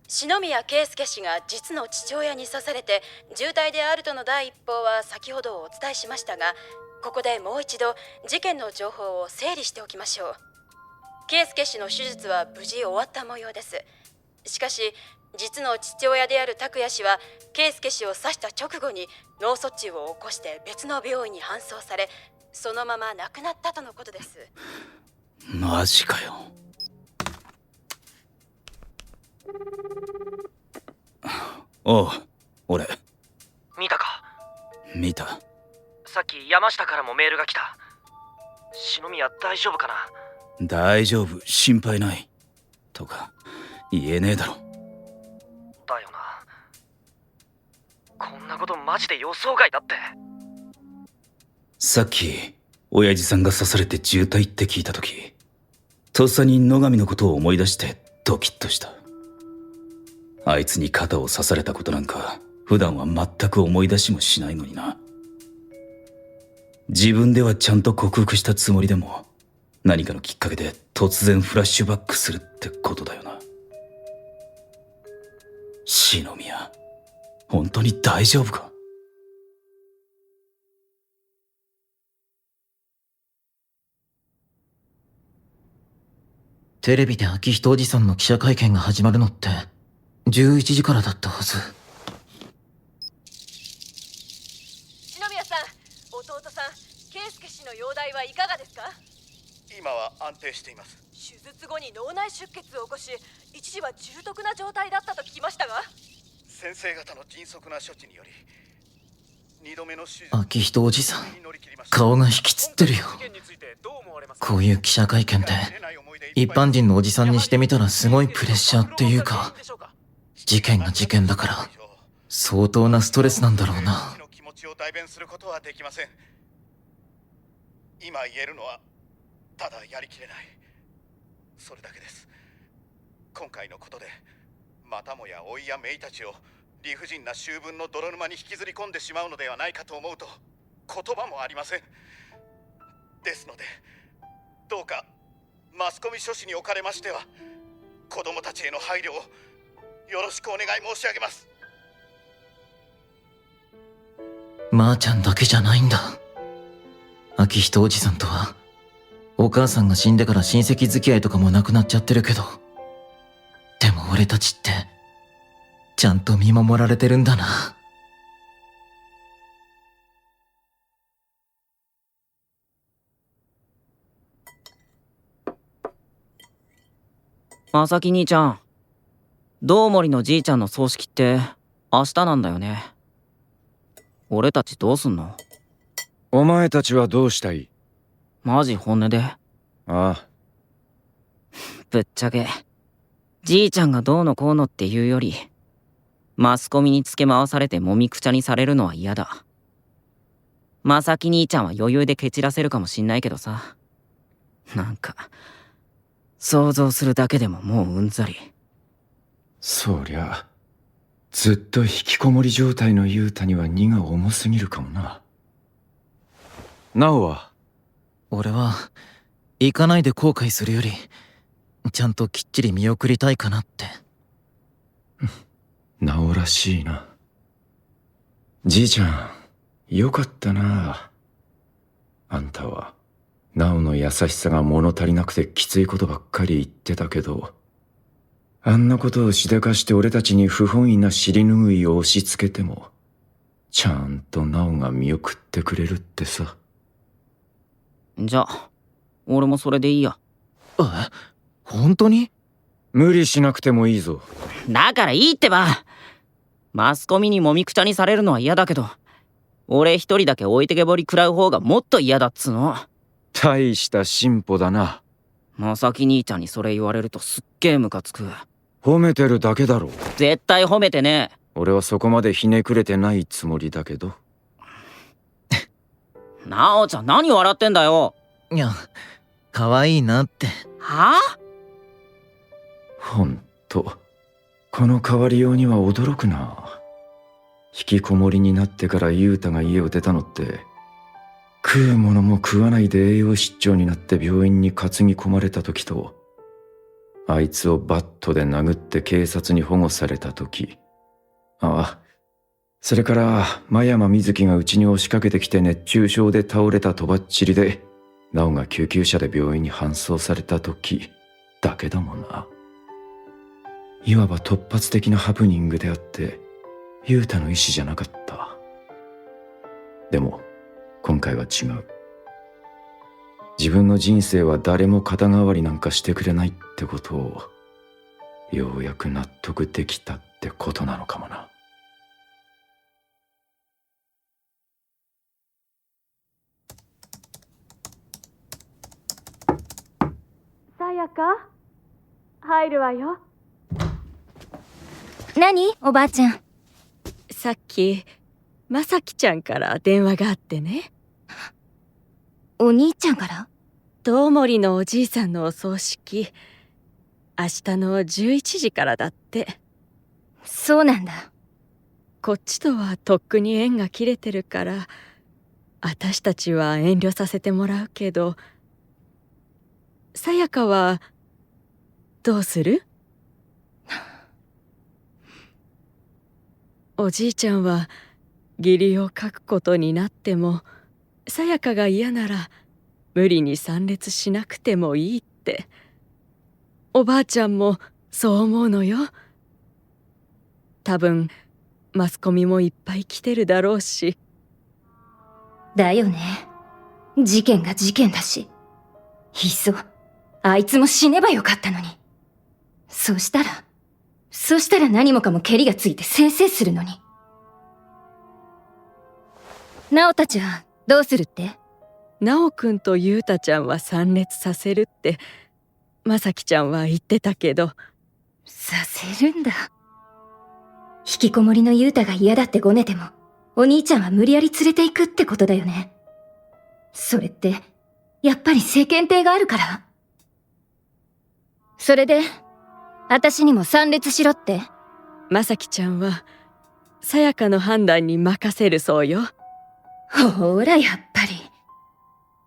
篠宮圭介氏が実の父親に刺されて重体であるとの第一報は先ほどお伝えしましたが、ここでもう一度事件の情報を整理しておきましょう。圭介氏の手術は無事終わった模様です。しかし実の父親である拓也氏は圭介氏を刺した直後に脳卒中を起こして別の病院に搬送され、そのまま亡くなったとのことです。マジかよ。おう、俺見たか？見た。さっき山下からもメールが来た。篠宮大丈夫かな？大丈夫、心配ないとか言えねえだろ。だよな。こんなことマジで予想外だって。さっき親父さんが刺されて重体って聞いた時、とっさに野上のことを思い出してドキッとした。あいつに肩を刺されたことなんか普段は全く思い出しもしないのにな。自分ではちゃんと克服したつもりでも、何かのきっかけで突然フラッシュバックするってことだよな。篠宮、本当に大丈夫か？テレビで昭仁おじさんの記者会見が始まるのって11時からだったはず。篠宮さん、弟さん、圭介氏の容体はいかがですか？今は安定しています。手術後に脳内出血を起こし、一時は重篤な状態だったと聞きましたが。先生方の迅速な処置により2度目の手術。昭仁おじさん、顔が引きつってるよ。こういう記者会見って一般人のおじさんにしてみたらすごいプレッシャーっていうか、事件が事件だから相当なストレスなんだろうな。気持ちを代弁することはできません。今言えるのはただやりきれない、それだけです。今回のことでまたもや甥や姪たちを理不尽な醜聞の泥沼に引きずり込んでしまうのではないかと思うと言葉もありません。ですのでどうかマスコミ諸紙におかれましては子供たちへの配慮をよろしくお願い申し上げます。まーちゃんだけじゃないんだ。昭仁おじさんとはお母さんが死んでから親戚付き合いとかもなくなっちゃってるけど、でも俺たちってちゃんと見守られてるんだな。まさき兄ちゃん、どうもりのじいちゃんの葬式って明日なんだよね。俺たちどうすんの？お前たちはどうしたい？マジ本音で。ああ。ぶっちゃけじいちゃんがどうのこうのっていうより、マスコミにつけ回されてもみくちゃにされるのは嫌だ。まさき兄ちゃんは余裕で蹴散らせるかもしんないけどさ、なんか想像するだけでももううんざり。そりゃずっと引きこもり状態の雄太には荷が重すぎるかもな。なおは？俺は行かないで後悔するよりちゃんときっちり見送りたいかなって。なおらしいな。じいちゃんよかったな。あんたはなおの優しさが物足りなくてきついことばっかり言ってたけど、あんなことをしでかして俺たちに不本意な尻拭いを押し付けてもちゃんとなおが見送ってくれるってさ。じゃあ俺もそれでいいや。え、本当に？無理しなくてもいいぞ。だからいいってば。マスコミにもみくちゃにされるのは嫌だけど、俺一人だけ置いてけぼり食らう方がもっと嫌だっつの。大した進歩だな。まさき兄ちゃんにそれ言われるとすっげえムカつく。褒めてるだけだろ。絶対褒めてねえ。俺はそこまでひねくれてないつもりだけど。なおちゃん何笑ってんだよ。いや、可愛いなって。はあ？ほんとこの変わりようには驚くな。引きこもりになってから雄太が家を出たのって、食うものも食わないで栄養失調になって病院に担ぎ込まれた時と、あいつをバットで殴って警察に保護された時、ああ、それから真山瑞希がうちに押しかけてきて熱中症で倒れたとばっちりで、なおが救急車で病院に搬送された時だけだもんな。いわば突発的なハプニングであって、雄太の意思じゃなかった。でも今回は違う。自分の人生は誰も肩代わりなんかしてくれないってことをようやく納得できたってことなのかもな。さやか、入るわよ。何おばあちゃん。さっきまさきちゃんから電話があってね。お兄ちゃんから？遠森のおじいさんのお葬式、明日の11時からだって。そうなんだ。こっちとはとっくに縁が切れてるから、私たちは遠慮させてもらうけど、さやかはどうする？おじいちゃんは義理を書くことになっても、さやかが嫌なら無理に参列しなくてもいいって。おばあちゃんもそう思うのよ。多分マスコミもいっぱい来てるだろうし。だよね。事件が事件だし、いっそあいつも死ねばよかったのに。そしたら何もかもケリがついてせいせいするのに。ナオたちはどうするって？ナオくんとユウタちゃんは参列させるってまさきちゃんは言ってたけど。させるんだ。引きこもりのユウタが嫌だってごねても、お兄ちゃんは無理やり連れて行くってことだよね。それってやっぱり世間体があるから？それで私にも参列しろって？まさきちゃんはさやかの判断に任せるそうよ。ほらやっぱり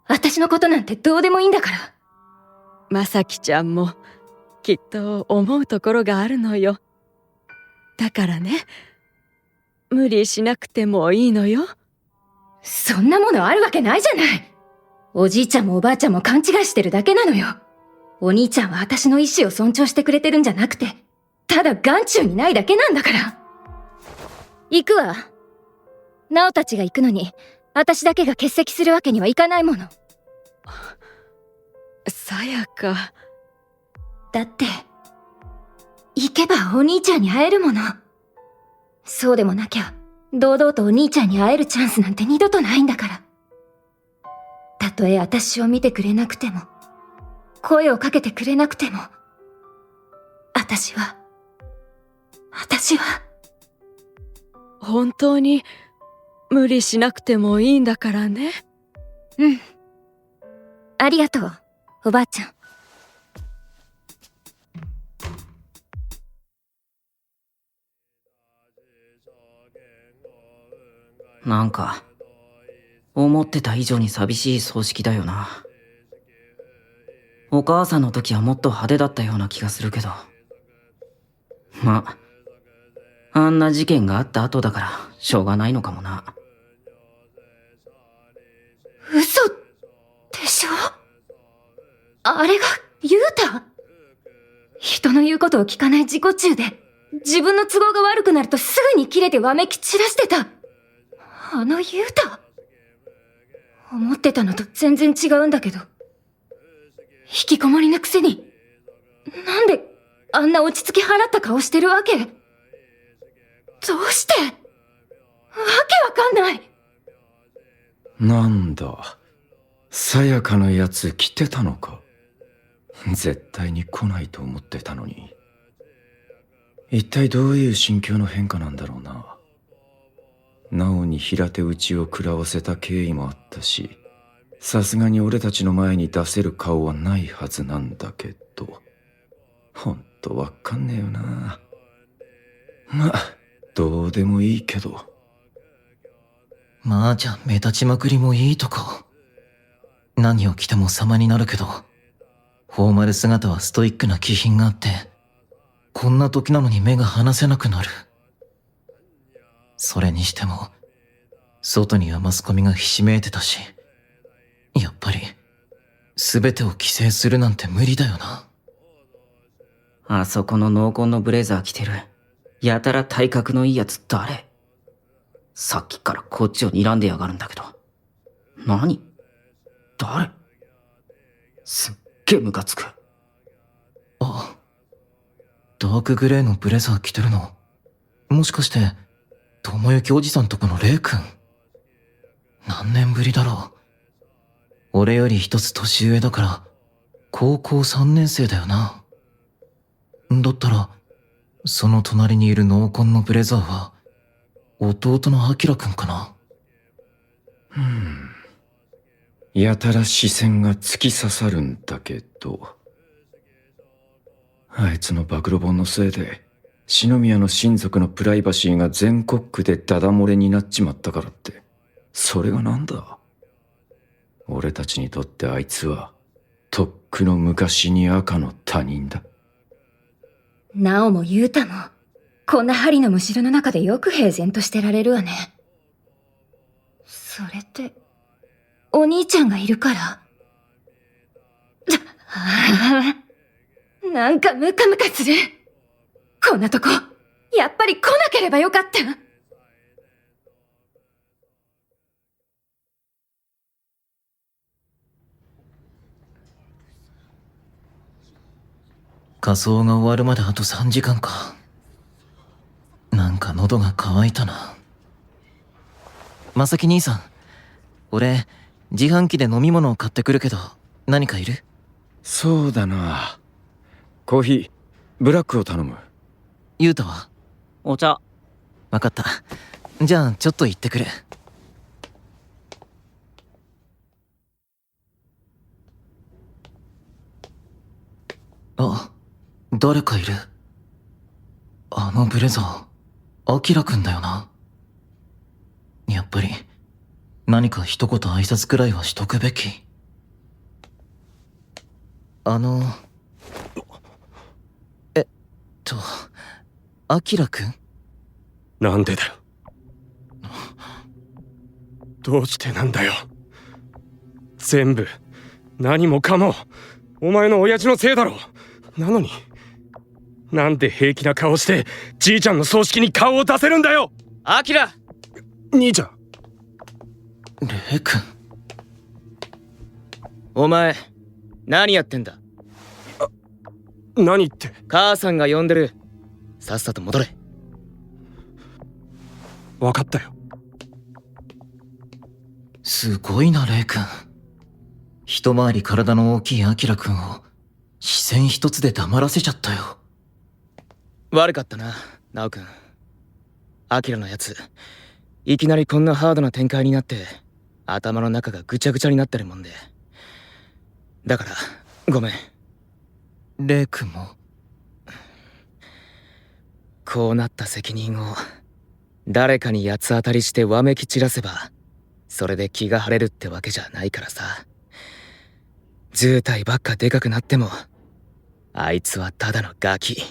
私のことなんてどうでもいいんだから。まさきちゃんもきっと思うところがあるのよ。だからね、無理しなくてもいいのよ。そんなものあるわけないじゃない。おじいちゃんもおばあちゃんも勘違いしてるだけなのよ。お兄ちゃんは私の意思を尊重してくれてるんじゃなくて、ただ眼中にないだけなんだから。行くわ。ナオたちが行くのに私だけが欠席するわけにはいかないもの。さやか。だって行けばお兄ちゃんに会えるもの。そうでもなきゃ堂々とお兄ちゃんに会えるチャンスなんて二度とないんだから。たとえ私を見てくれなくても、声をかけてくれなくても、私は本当に無理しなくてもいいんだからね。うん。ありがとう、おばあちゃん。なんか思ってた以上に寂しい葬式だよな。お母さんの時はもっと派手だったような気がするけど、まああんな事件があった後だからしょうがないのかもな。嘘でしょ？あれがユウタ？人の言うことを聞かない自己中で、自分の都合が悪くなるとすぐにキレてわめき散らしてたあのユウタ？思ってたのと全然違うんだけど、引きこもりのくせになんであんな落ち着き払った顔してるわけ？どうして？わけわかんない。なんだ、さやかのやつ来てたのか。絶対に来ないと思ってたのに。一体どういう心境の変化なんだろうな。なおに平手打ちを食らわせた経緯もあったし、さすがに俺たちの前に出せる顔はないはずなんだけど、ほんとわかんねえよな。まあどうでもいいけど。まあじゃあ目立ちまくりもいいとこ。何を着ても様になるけど、フォーマル姿はストイックな気品があって、こんな時なのに目が離せなくなる。それにしても、外にはマスコミがひしめいてたし、やっぱり、全てを規制するなんて無理だよな。あそこの濃紺のブレザー着てるやたら体格のいいやつ誰？さっきからこっちを睨んでやがるんだけど。何？誰？すっげえムカつく。あ、ダークグレーのブレザー着てるの、もしかして智之おじさんとこのレイ君？何年ぶりだろう。俺より一つ年上だから高校3年生だよな。だったらその隣にいる濃紺のブレザーは弟のアキラ君かな。やたら視線が突き刺さるんだけど、あいつの暴露本のせいで篠宮の親族のプライバシーが全国区でダダ漏れになっちまったからって、それがなんだ。俺たちにとってあいつはとっくの昔に赤の他人だ。なおもゆうたも、こんな針のむしろの中でよく平然としてられるわね。それって、お兄ちゃんがいるから？なんかムカムカする。こんなとこ、やっぱり来なければよかった。仮装が終わるまであと3時間か。なんか喉が渇いたな。まさき兄さん、俺自販機で飲み物を買ってくるけど何かいる？そうだな。コーヒーブラックを頼む。ゆうたは？お茶。わかった。じゃあちょっと行ってくる。あ、誰かいる。あのブレザー、アキラくんだよな。やっぱり何か一言挨拶くらいはしとくべき。アキラくん？なんでだよ。どうしてなんだよ。全部、何もかも、お前の親父のせいだろ。なのに、なんで平気な顔して、じいちゃんの葬式に顔を出せるんだよ。アキラ！兄ちゃん。レイ君。お前、何やってんだ？何って。母さんが呼んでる。さっさと戻れ。分かったよ。すごいな、レイ君。一回り体の大きいアキラ君を視線一つで黙らせちゃったよ。悪かったな、ナオ君。アキラのやつ、いきなりこんなハードな展開になって頭の中がぐちゃぐちゃになってるもんで。だからごめん。レイ君もこうなった責任を誰かに八つ当たりしてわめき散らせばそれで気が晴れるってわけじゃないからさ。図体ばっかでかくなってもあいつはただのガキ。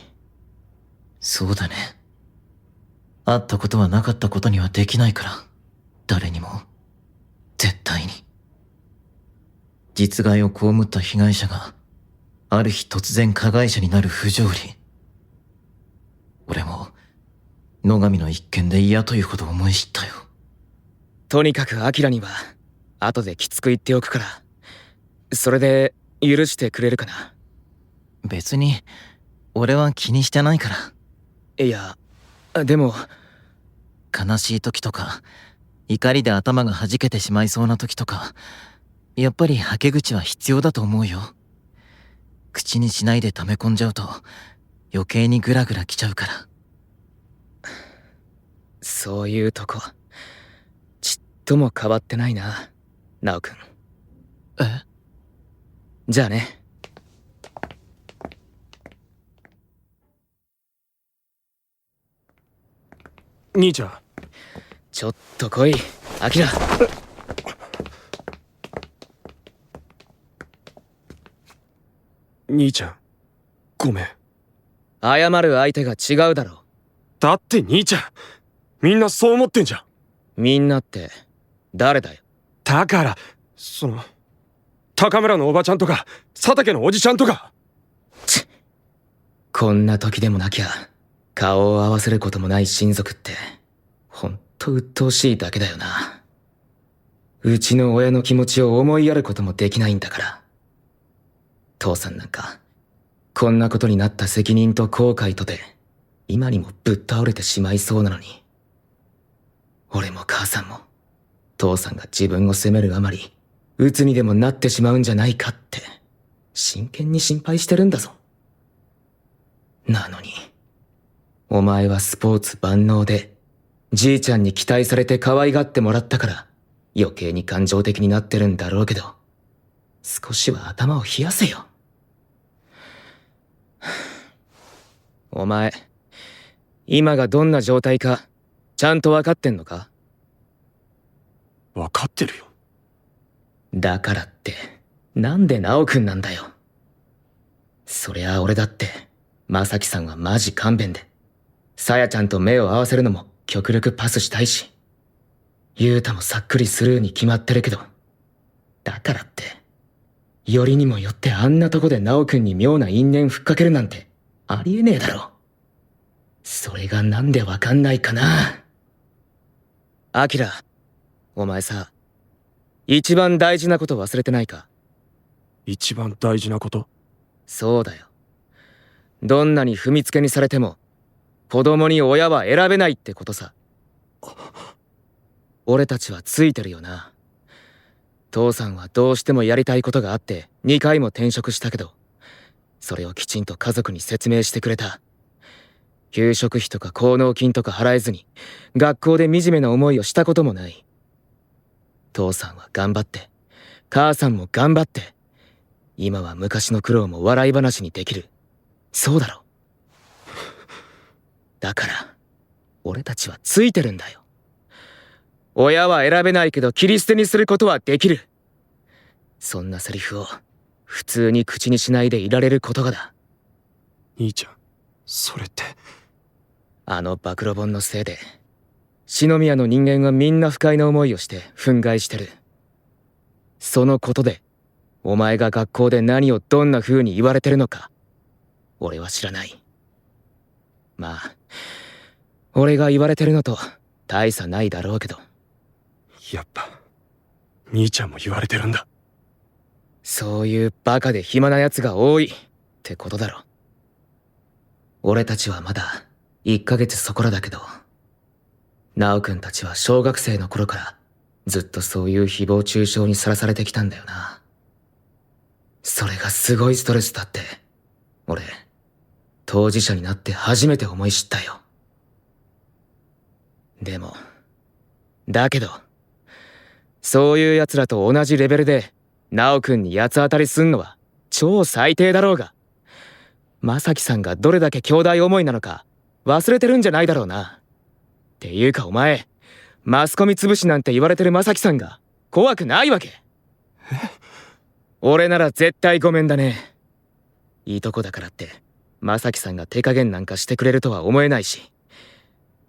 そうだね。あったことはなかったことにはできないから、誰にも絶対に。実害を被った被害者がある日突然加害者になる不条理。俺も野上の一件で嫌というほど思い知ったよ。とにかくアキラには後できつく言っておくから、それで許してくれるかな。別に俺は気にしてないから。いや、でも悲しい時とか怒りで頭が弾けてしまいそうな時とか、やっぱりはけ口は必要だと思うよ。口にしないで溜め込んじゃうと余計にグラグラきちゃうから。そういうとこちっとも変わってないな、ナオ君。え？じゃあね。兄ちゃん。ちょっと来い、アキラ。兄ちゃん、ごめん。謝る相手が違うだろ。だって兄ちゃん、みんなそう思ってんじゃん。みんなって誰だよ。だから高村のおばちゃんとか佐竹のおじちゃんとか。こんな時でもなきゃ顔を合わせることもない親族ってほんと鬱陶しいだけだよな。うちの親の気持ちを思いやることもできないんだから。父さんなんかこんなことになった責任と後悔とで今にもぶっ倒れてしまいそうなのに、俺も母さんも父さんが自分を責めるあまり鬱にでもなってしまうんじゃないかって真剣に心配してるんだぞ。なのにお前はスポーツ万能でじいちゃんに期待されて可愛がってもらったから余計に感情的になってるんだろうけど、少しは頭を冷やせよ。お前今がどんな状態かちゃんと分かってんのか？分かってるよ。だからってなんで直くんなんだよ。そりゃ俺だって正樹さんはマジ勘弁で、さやちゃんと目を合わせるのも極力パスしたいし、ゆうたもさっくりスルーに決まってるけど、だからってよりにもよってあんなとこで直くんに妙な因縁ふっかけるなんてありえねえだろ。それがなんでわかんないかな。アキラ、お前さ、一番大事なこと忘れてないか？一番大事なこと？そうだよ。どんなに踏みつけにされても子供に親は選べないってことさ。俺たちはついてるよな。父さんはどうしてもやりたいことがあって2回も転職したけど、それをきちんと家族に説明してくれた。給食費とか孝納金とか払えずに学校で惨めな思いをしたこともない。父さんは頑張って、母さんも頑張って、今は昔の苦労も笑い話にできる。そうだろ。だから俺たちはついてるんだよ。親は選べないけど切り捨てにすることはできる。そんなセリフを普通に口にしないでいられることがだ。兄ちゃん、それって。あの暴露本のせいで篠宮の人間はみんな不快な思いをして憤慨してる。そのことでお前が学校で何をどんな風に言われてるのか俺は知らない。まあ俺が言われてるのと大差ないだろうけど。やっぱ兄ちゃんも言われてるんだ。そういうバカで暇な奴が多いってことだろ。俺たちはまだ1ヶ月そこらだけど、直くんたちは小学生の頃からずっとそういう誹謗中傷にさらされてきたんだよな。それがすごいストレスだって俺当事者になって初めて思い知ったよ。でもだけどそういう奴らと同じレベルで直くんに八つ当たりすんのは超最低だろうが、正樹さんがどれだけ兄弟思いなのか忘れてるんじゃないだろうな。っていうかお前マスコミ潰しなんて言われてる正樹さんが怖くないわけ？俺なら絶対ごめんだね。いいとこだからって正樹さんが手加減なんかしてくれるとは思えないし、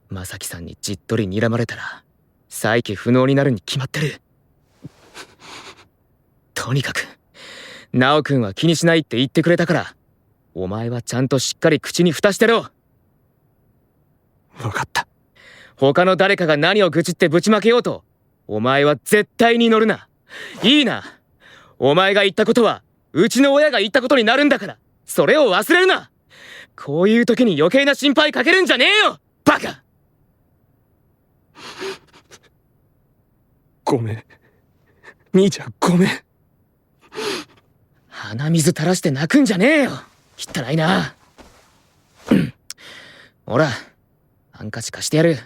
正樹さんにじっとり睨まれたら再起不能になるに決まってる。とにかく直くんは気にしないって言ってくれたから、お前はちゃんとしっかり口に蓋してろ。分かった。他の誰かが何を愚痴ってぶちまけようとお前は絶対に乗るな。いいな。お前が言ったことはうちの親が言ったことになるんだから、それを忘れるな。こういう時に余計な心配かけるんじゃねえよバカ。ごめん兄ちゃん、ごめん。鼻水垂らして泣くんじゃねえよ汚いな。ほらハンカチ貸してやる。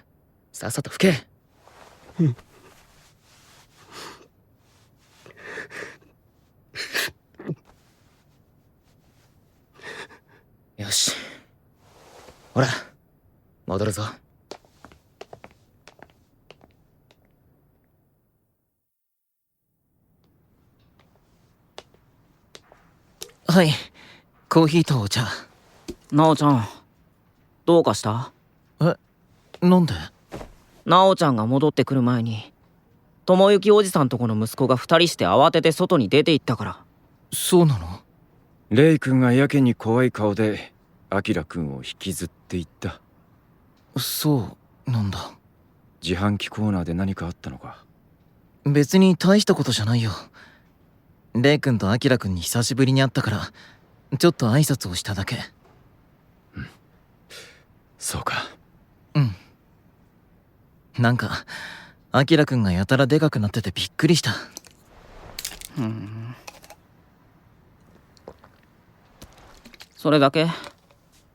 さっさと拭け。よし、ほら戻るぞ。はい、コーヒーとお茶。なおちゃんどうかした？え、なんで？なおちゃんが戻ってくる前に智之おじさんとこの息子が2人して慌てて外に出て行ったから。そうなの？レイ君がやけに怖い顔でアキラ君を引きずっていった。そうなんだ。自販機コーナーで何かあったのか？別に大したことじゃないよ。レイ君とアキラ君に久しぶりに会ったからちょっと挨拶をしただけ。そうか。なんかアキラ君がやたらでかくなっててびっくりした。それだけ？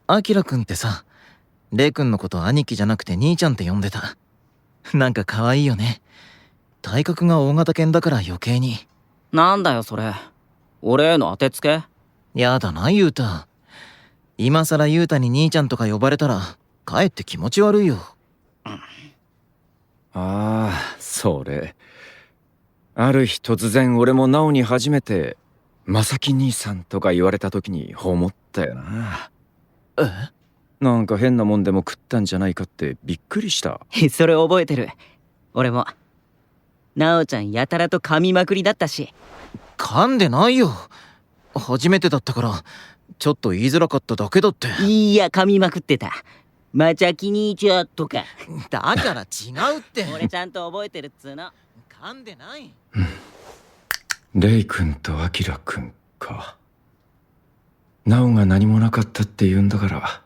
アキラ君ってさ、レイ君のこと兄貴じゃなくて兄ちゃんって呼んでた。なんか可愛いよね。体格が大型犬だから余計に。なんだよそれ、俺への当てつけ？やだなユウタ。今さらユウタに兄ちゃんとか呼ばれたらかえって気持ち悪いよ。ああ、それ。ある日突然俺もナオに初めてまさき兄さんとか言われた時に思ったよな。なんか変なもんでも食ったんじゃないかってびっくりした。それ覚えてる。俺も。なおちゃんやたらと噛みまくりだったし。噛んでないよ。初めてだったからちょっと言いづらかっただけだって。いや噛みまくってた。まちゃき兄ちゃんとか。だから違うって。俺ちゃんと覚えてるっつうの。噛んでない。レイ君とアキラ君か。ナオが何もなかったって言うんだから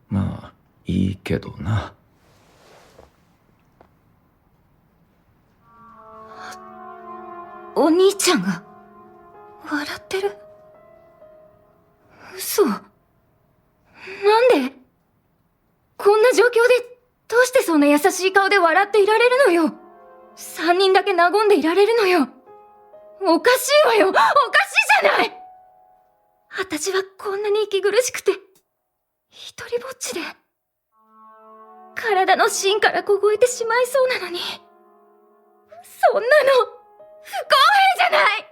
まあいいけどな。お兄ちゃんが笑ってる。嘘。なんで？こんな状況でどうしてそんな優しい顔で笑っていられるのよ。3人だけ和んでいられるのよ。おかしいわよ。おかしいじゃない。私はこんなに息苦しくて一人ぼっちで体の芯から凍えてしまいそうなのに、そんなの不公平じゃない。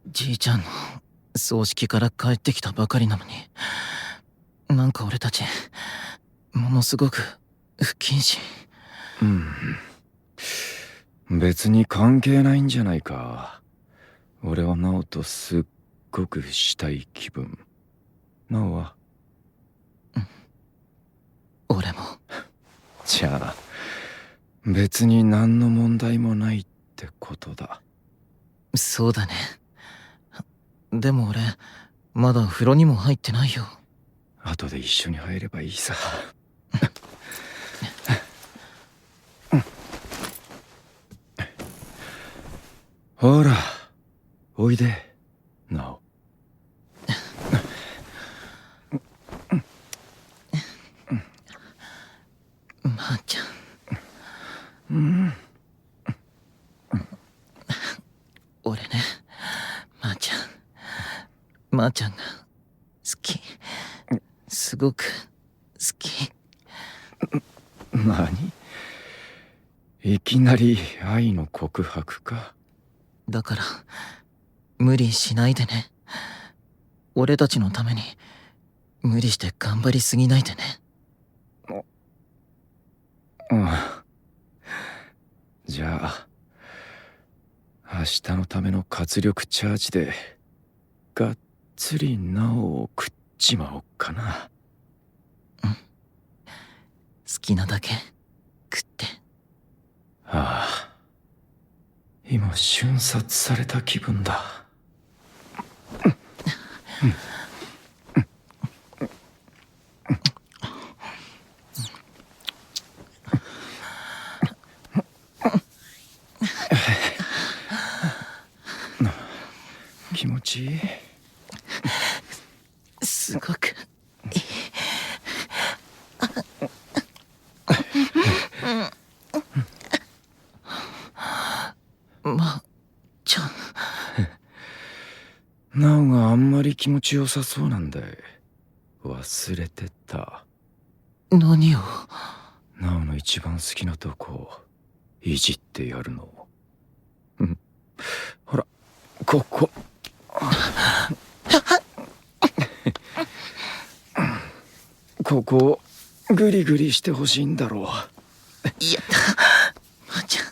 じいちゃんの葬式から帰ってきたばかりなのに、なんか俺たちものすごく不謹慎。別に関係ないんじゃないか。俺はナオとすっごくしたい気分。ナオは？俺も。じゃあ別に何の問題もないってことだ。そうだね。でも俺まだ風呂にも入ってないよ。後で一緒に入ればいいさ。ほらおいでナオ。まーちゃん。俺ね、まーちゃん。まーちゃんが好き。すごく好き。何？いきなり愛の告白か？だから無理しないでね。俺たちのために無理して頑張りすぎないでね。じゃあ明日のための活力チャージでがっつりナオを食っちまおっかな。好きなだけ食って。ああ、今瞬殺された気分だ。気持ちいい。すごくいい。まあちゃん。ナオがあんまり気持ちよさそうなんだい。忘れてた。何を？ナオの一番好きなとこいじってやるの。ほら、ここ。ここをグリグリしてほしいんだろう。いやだ。じゃ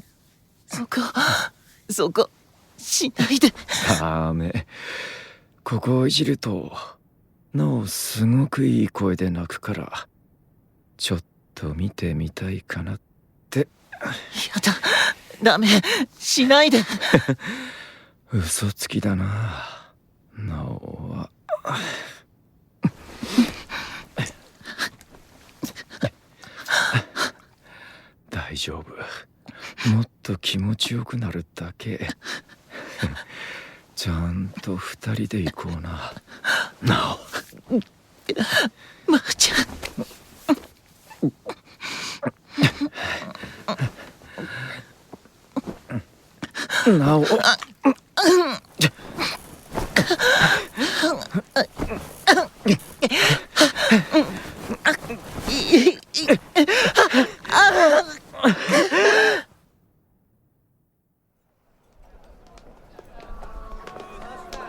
そこしないで。ダメ。ここをいじるとナオすごくいい声で泣くから、ちょっと見てみたいかなって。やだ、ダメ、しないで。嘘つきだな、ナオは。大丈夫。もっと気持ちよくなるだけ。ちゃんと二人で行こうな、ナオ。まーちゃん。ナオ。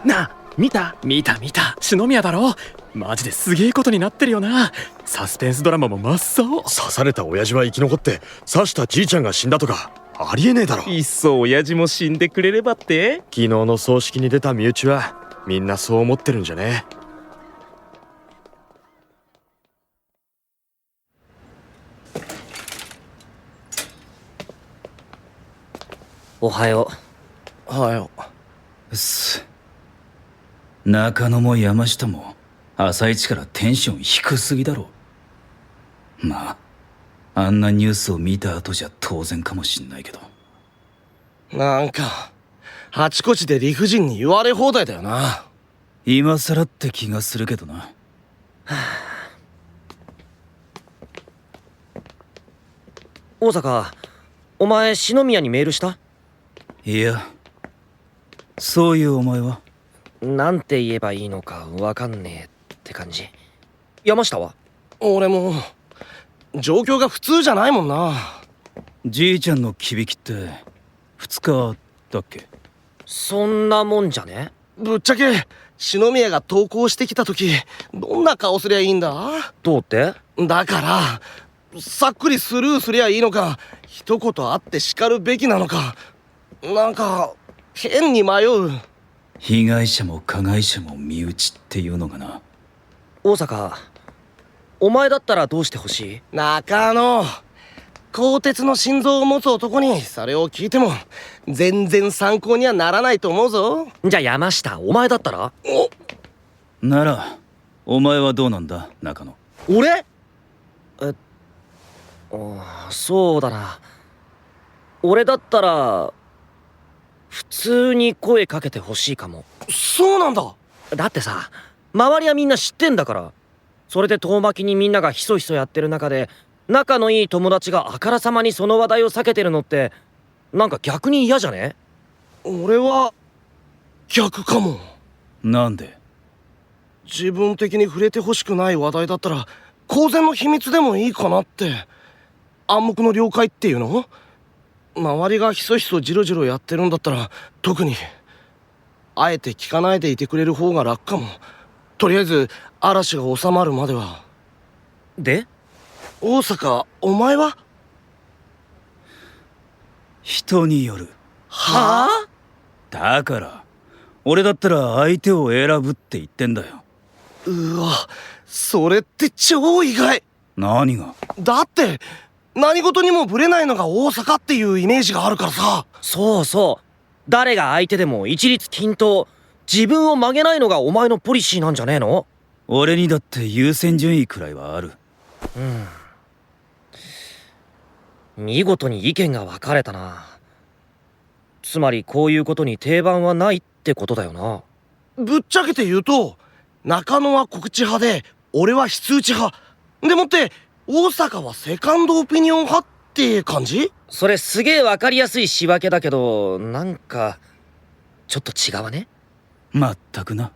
なあ、見た篠宮だろ。マジですげえことになってるよな。サスペンスドラマも真っ青。刺された親父は生き残って刺したじいちゃんが死んだとかありえねえだろ。いっそ親父も死んでくれればって。昨日の葬式に出た身内はみんなそう思ってるんじゃね。おはよう。はようっす。中野も山下も朝一からテンション低すぎだろ。まああんなニュースを見た後じゃ当然かもしんないけど。なんかあちこちで理不尽に言われ放題だよな。今更って気がするけどな。大坂、お前篠宮にメールした？いや、そういうお前はなんて言えばいいのかわかんねえって感じ。山下は？俺も状況が普通じゃないもんな。じいちゃんのきびきって2日だっけ？そんなもんじゃね？ぶっちゃけ篠宮が投稿してきた時どんな顔すりゃいいんだ？どうって？だからさっくりスルーすりゃいいのか、一言あって叱るべきなのか、なんか変に迷う。被害者も加害者も身内っていうのがな。大坂、お前だったらどうしてほしい？中野、鋼鉄の心臓を持つ男にそれを聞いても全然参考にはならないと思うぞ。じゃあ山下、お前だったら？ならお前はどうなんだ中野？俺？そうだな。俺だったら普通に声かけてほしいかも。そうなんだ。だってさ、周りはみんな知ってんだから。それで遠巻きにみんながひそひそやってる中で、仲のいい友達があからさまにその話題を避けてるのってなんか逆に嫌じゃね？俺は逆かも。なんで？自分的に触れてほしくない話題だったら公然の秘密でもいいかなって。暗黙の了解っていうの？周りがひそひそジロジロやってるんだったら特にあえて聞かないでいてくれる方が楽かも。とりあえず嵐が収まるまでは。で、大坂、お前は？人による。はあ？だから俺だったら相手を選ぶって言ってんだよ。うわ、それって超意外。何が？だって何事にもブレないのが大阪っていうイメージがあるからさ。そうそう、誰が相手でも一律均等、自分を曲げないのがお前のポリシーなんじゃねえの？俺にだって優先順位くらいはある。見事に意見が分かれたな。つまりこういうことに定番はないってことだよな。ぶっちゃけて言うと中野は告知派で俺は非通知派でもって大阪はセカンドオピニオン派って感じ？それすげえ分かりやすい仕分けだけど、なんかちょっと違わね？まったくな。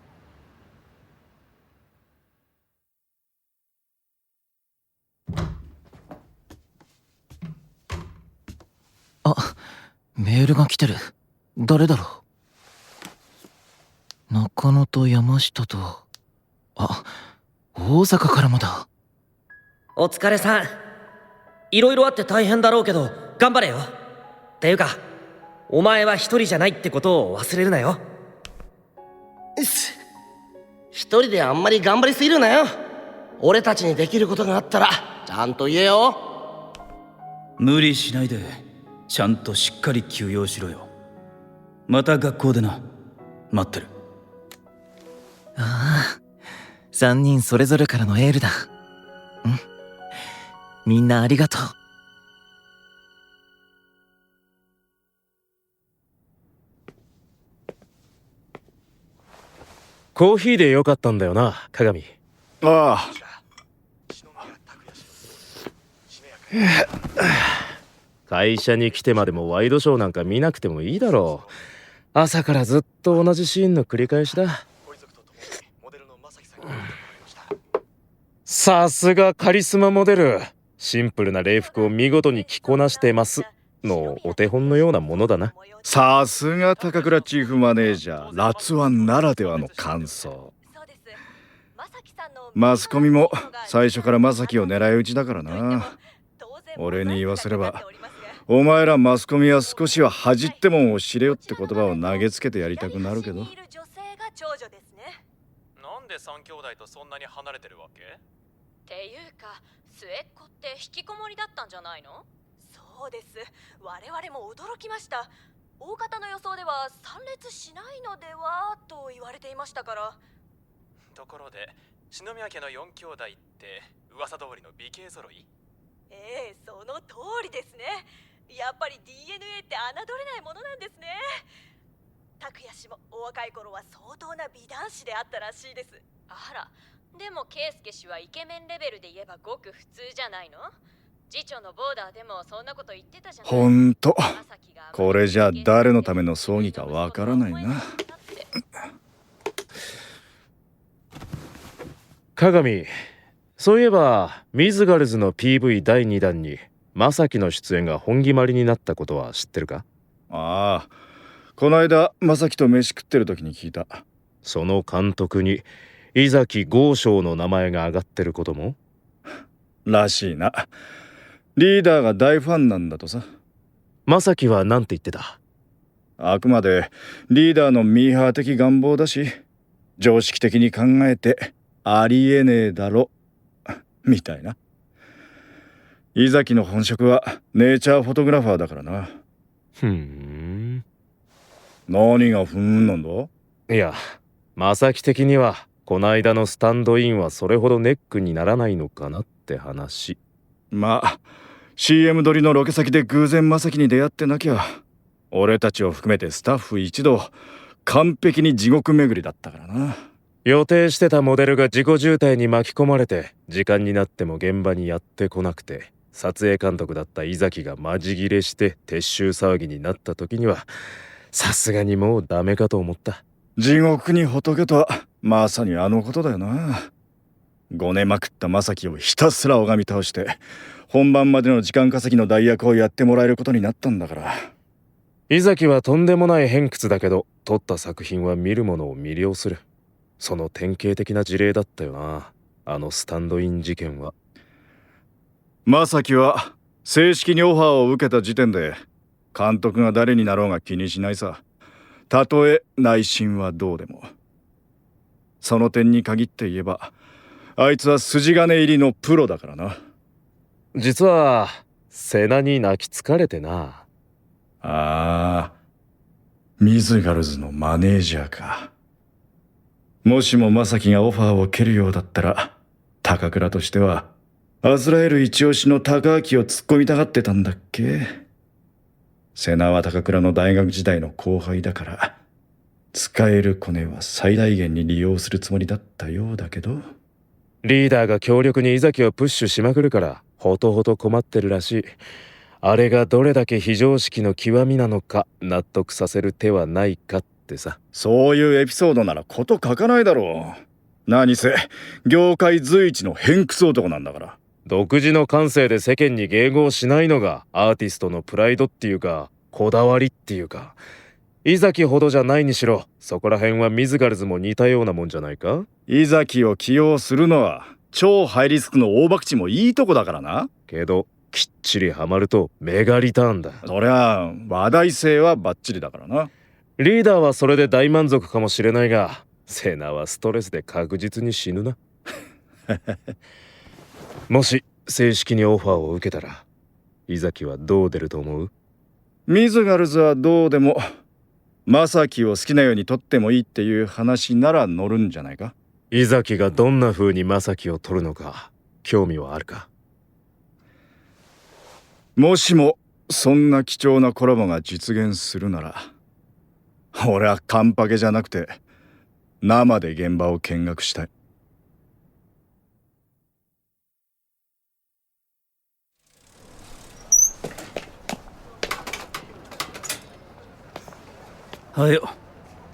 メールが来てる。誰だろう。中野と山下と、あ、大阪からもだ。お疲れさん。いろいろあって大変だろうけど頑張れよ。っていうかお前は一人じゃないってことを忘れるなよ。一人であんまり頑張りすぎるなよ。俺たちにできることがあったらちゃんと言えよ。無理しないでちゃんとしっかり休養しろよ。また学校でな。待ってる。ああ、3人それぞれからのエールだ。みんなありがとう。コーヒーでよかったんだよな、鏡。ああ。会社に来てまでもワイドショーなんか見なくてもいいだろう。朝からずっと同じシーンの繰り返しだ。さすがカリスマモデル。シンプルな礼服を見事に着こなしてますのお手本のようなものだな。さすが高倉チーフマネージャー、ラツワンならではの感想。マスコミも最初から正樹を狙い撃ちだからな。俺に言わせれば、お前らマスコミは少しは恥ってもんを知れよって言葉を投げつけてやりたくなるけど。なんで3兄弟とそんなに離れてるわけ？っていうか末っ子って引きこもりだったんじゃないの？そうです。我々も驚きました。大方の予想では参列しないのではと言われていましたから。ところで篠宮家の4兄弟って噂通りの美形揃い？ええ、その通りですね。やっぱり DNA って侮れないものなんですね。拓也氏もお若い頃は相当な美男子であったらしいです。あら、でも圭介氏はイケメンレベルで言えばごく普通じゃないの？次長のボーダーでもそんなこと言ってたじゃない。ほんと、これじゃ誰のための葬儀かわからないな。鏡、そういえばミズガルズの PV 第2弾に正樹の出演が本決まりになったことは知ってるか？ああ、こないだ正樹と飯食ってる時に聞いた。その監督に井崎豪昌の名前が挙がってることもらしいな。リーダーが大ファンなんだとさ。正樹は何て言ってた？あくまでリーダーのミーハー的願望だし、常識的に考えてありえねえだろみたいな。井崎の本職はネイチャーフォトグラファーだからな。ふーん。何がふーんなんだ？いや、正樹的にはこないだのスタンドインはそれほどネックにならないのかなって話。まあ CM 撮りのロケ先で偶然正樹に出会ってなきゃ、俺たちを含めてスタッフ一同完璧に地獄巡りだったからな。予定してたモデルが事故渋滞に巻き込まれて時間になっても現場にやってこなくて、撮影監督だった井崎がマジギレして撤収騒ぎになった時にはさすがにもうダメかと思った。地獄に仏とはまさにあのことだよな。ごねまくった正樹をひたすら拝み倒して本番までの時間稼ぎの代役をやってもらえることになったんだから。井崎はとんでもない偏屈だけど撮った作品は見る者を魅了する。その典型的な事例だったよな、あのスタンドイン事件は。正樹は正式にオファーを受けた時点で監督が誰になろうが気にしないさ。たとえ内心はどうでも。その点に限って言えばあいつは筋金入りのプロだからな。実は瀬名に泣きつかれてな。ああ、ミズガルズのマネージャーか。もしも正樹がオファーを蹴るようだったら、高倉としてはアズラエル一押しの高明を突っ込みたがってたんだっけ。瀬名は高倉の大学時代の後輩だから、使えるコネは最大限に利用するつもりだったようだけど。リーダーが強力に井崎をプッシュしまくるからほとほと困ってるらしい。あれがどれだけ非常識の極みなのか納得させる手はないかってさ。そういうエピソードならこと書かないだろう。何せ業界随一の偏屈男なんだから。独自の感性で世間に迎合しないのがアーティストのプライドっていうかこだわりっていうか、伊崎ほどじゃないにしろ、そこら辺はミズガルズも似たようなもんじゃないか。伊崎を起用するのは超ハイリスクの大博打もいいとこだからな。けどきっちりハマるとメガリターンだ。そりゃ話題性はバッチリだからな。リーダーはそれで大満足かもしれないが、セナはストレスで確実に死ぬな。もし正式にオファーを受けたら、伊崎はどう出ると思う？ミズガルズはどうでも、正樹を好きなように取ってもいいっていう話なら乗るんじゃないか。伊崎がどんな風に正樹を取るのか興味はあるか？もしもそんな貴重なコラボが実現するなら、俺はカンパケじゃなくて生で現場を見学したい。おはよ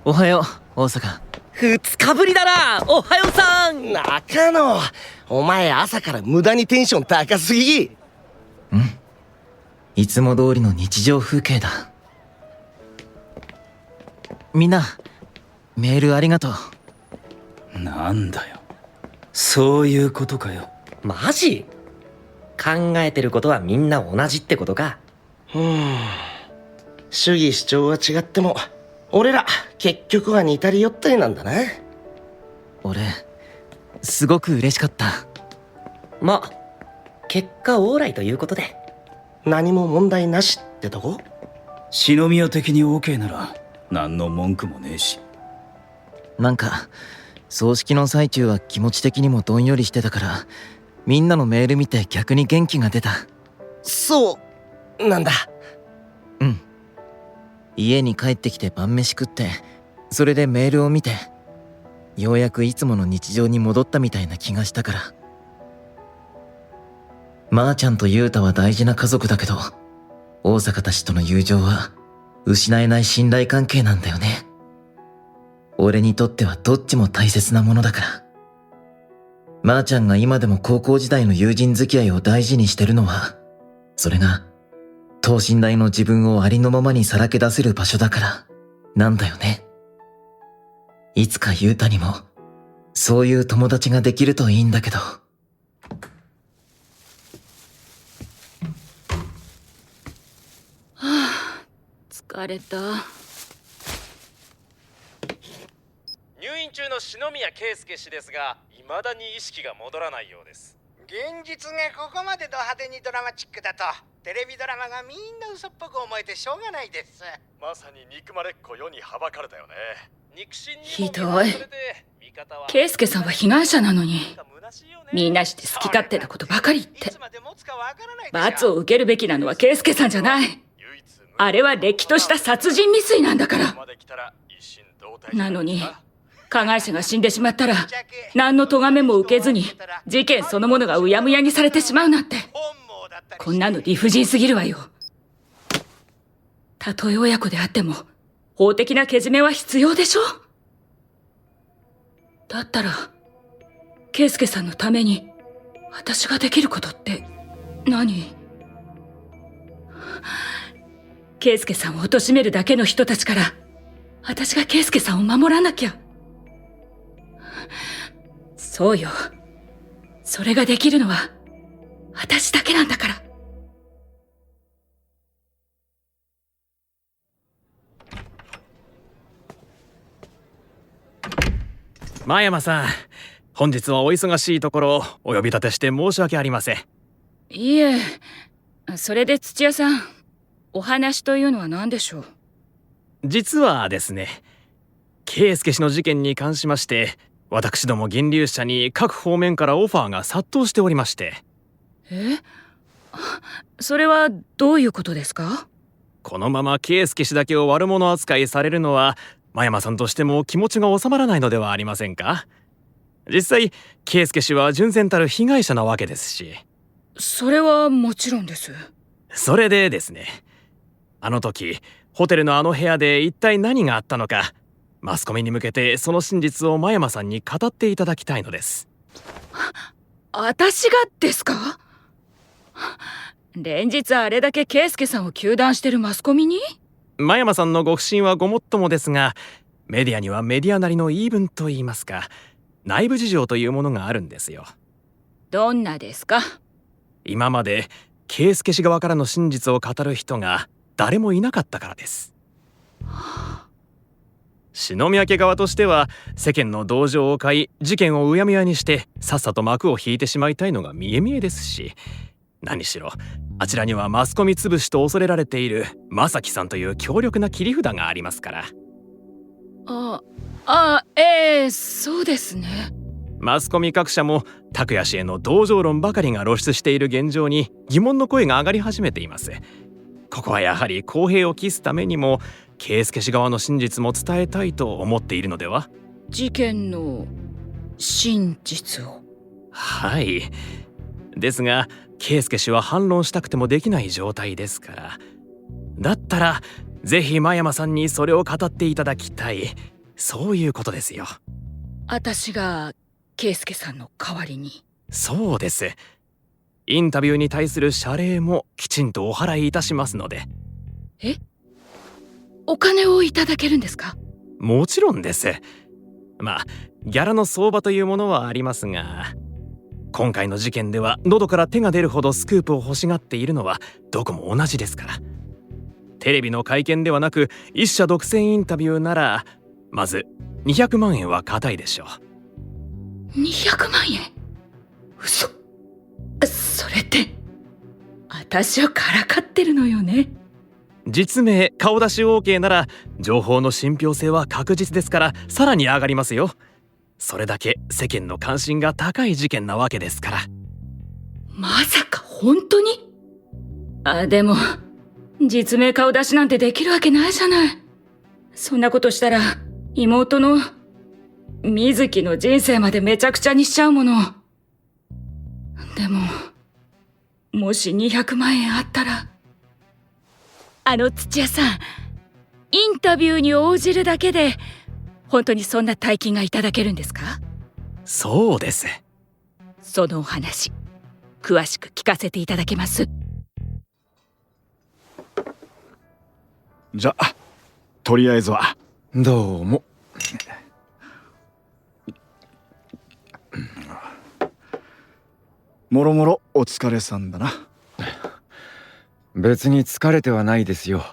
う。おはよう、大阪。2日ぶりだな。おはようさん。中野、お前朝から無駄にテンション高すぎ。いつも通りの日常風景だ。みんな、メールありがとう。なんだよ、そういうことかよ。マジ？考えてることはみんな同じってことか。主義主張は違っても俺ら結局は似たり寄ったりなんだな。俺すごく嬉しかった。まあ結果オーライということで何も問題なしってとこ？篠宮的に OK なら何の文句もねえし。なんか葬式の最中は気持ち的にもどんよりしてたから、みんなのメール見て逆に元気が出た。そうなんだ。家に帰ってきて晩飯食って、それでメールを見て、ようやくいつもの日常に戻ったみたいな気がしたから。まーちゃんとゆうたは大事な家族だけど、大阪たちとの友情は失えない信頼関係なんだよね。俺にとってはどっちも大切なものだから。まーちゃんが今でも高校時代の友人付き合いを大事にしてるのは、それが等身大の自分をありのままにさらけ出せる場所だからなんだよね。いつかゆうたにもそういう友達ができるといいんだけど。はあ、疲れた。入院中の篠宮圭介氏ですが、未だに意識が戻らないようです。現実がここまでド派手にドラマチックだとテレビドラマがみんな嘘っぽく思えてしょうがないです。まさに憎まれっ子世にはばかれたよね。肉親にひどい。圭介さんは被害者なのに、みんなして好き勝手なことばかり言って。罰を受けるべきなのは圭介さんじゃない。あれはれっきとした殺人未遂なんだから。なのに加害者が死んでしまったら何の咎めも受けずに事件そのものがうやむやにされてしまうなんて、こんなの理不尽すぎるわよ。たとえ親子であっても法的なけじめは必要でしょ。だったら圭介さんのために私ができることって何？圭介さんを貶めるだけの人たちから私が圭介さんを守らなきゃ。そうよ。それができるのは私だけなんだから。真山さん、本日はお忙しいところお呼び立てして申し訳ありません。いえ、それで土屋さん、お話というのは何でしょう？実はですね、圭介氏の事件に関しまして私ども銀龍社に各方面からオファーが殺到しておりまして。え？それはどういうことですか？このまま圭介氏だけを悪者扱いされるのは真山さんとしても気持ちが収まらないのではありませんか？実際圭介氏は純然たる被害者なわけですし。それはもちろんです。それでですね、あの時ホテルのあの部屋で一体何があったのか、マスコミに向けてその真実を真山さんに語っていただきたいのです。私がですか？連日あれだけ圭介さんを糾弾してるマスコミに？真山さんのご不審はごもっともですが、メディアにはメディアなりの言い分といいますか、内部事情というものがあるんですよ。どんなですか？今まで圭介氏側からの真実を語る人が誰もいなかったからです。篠宮家側としては世間の同情を買い、事件をうやむやにしてさっさと幕を引いてしまいたいのが見え見えですし、何しろあちらにはマスコミ潰しと恐れられている正樹さんという強力な切り札がありますから。そうですね。マスコミ各社も拓也氏への同情論ばかりが露出している現状に疑問の声が上がり始めています。ここはやはり公平を期すためにも圭介氏側の真実も伝えたいと思っているのでは？事件の真実を。はい。ですが圭介氏は反論したくてもできない状態ですから、だったらぜひ真山さんにそれを語っていただきたい、そういうことですよ。私が圭介さんの代わりに？そうです。インタビューに対する謝礼もきちんとお払いいたしますので。え？お金をいただけるんですか？もちろんです。まあギャラの相場というものはありますが、今回の事件では喉から手が出るほどスクープを欲しがっているのはどこも同じですから。テレビの会見ではなく一社独占インタビューならまず200万円は固いでしょう。200万円？嘘。それって私をからかってるのよね。実名顔出し OK なら情報の信憑性は確実ですから、さらに上がりますよ。それだけ世間の関心が高い事件なわけですから。まさか本当に？でも実名顔出しなんてできるわけないじゃない。そんなことしたら妹の水木の人生までめちゃくちゃにしちゃうもの。でももし200万円あったら。土屋さん、インタビューに応じるだけで本当にそんな大金がいただけるんですか？そうです。そのお話詳しく聞かせていただけます？じゃあとりあえずは。どうも。もろもろお疲れさんだな。別に疲れてはないですよ。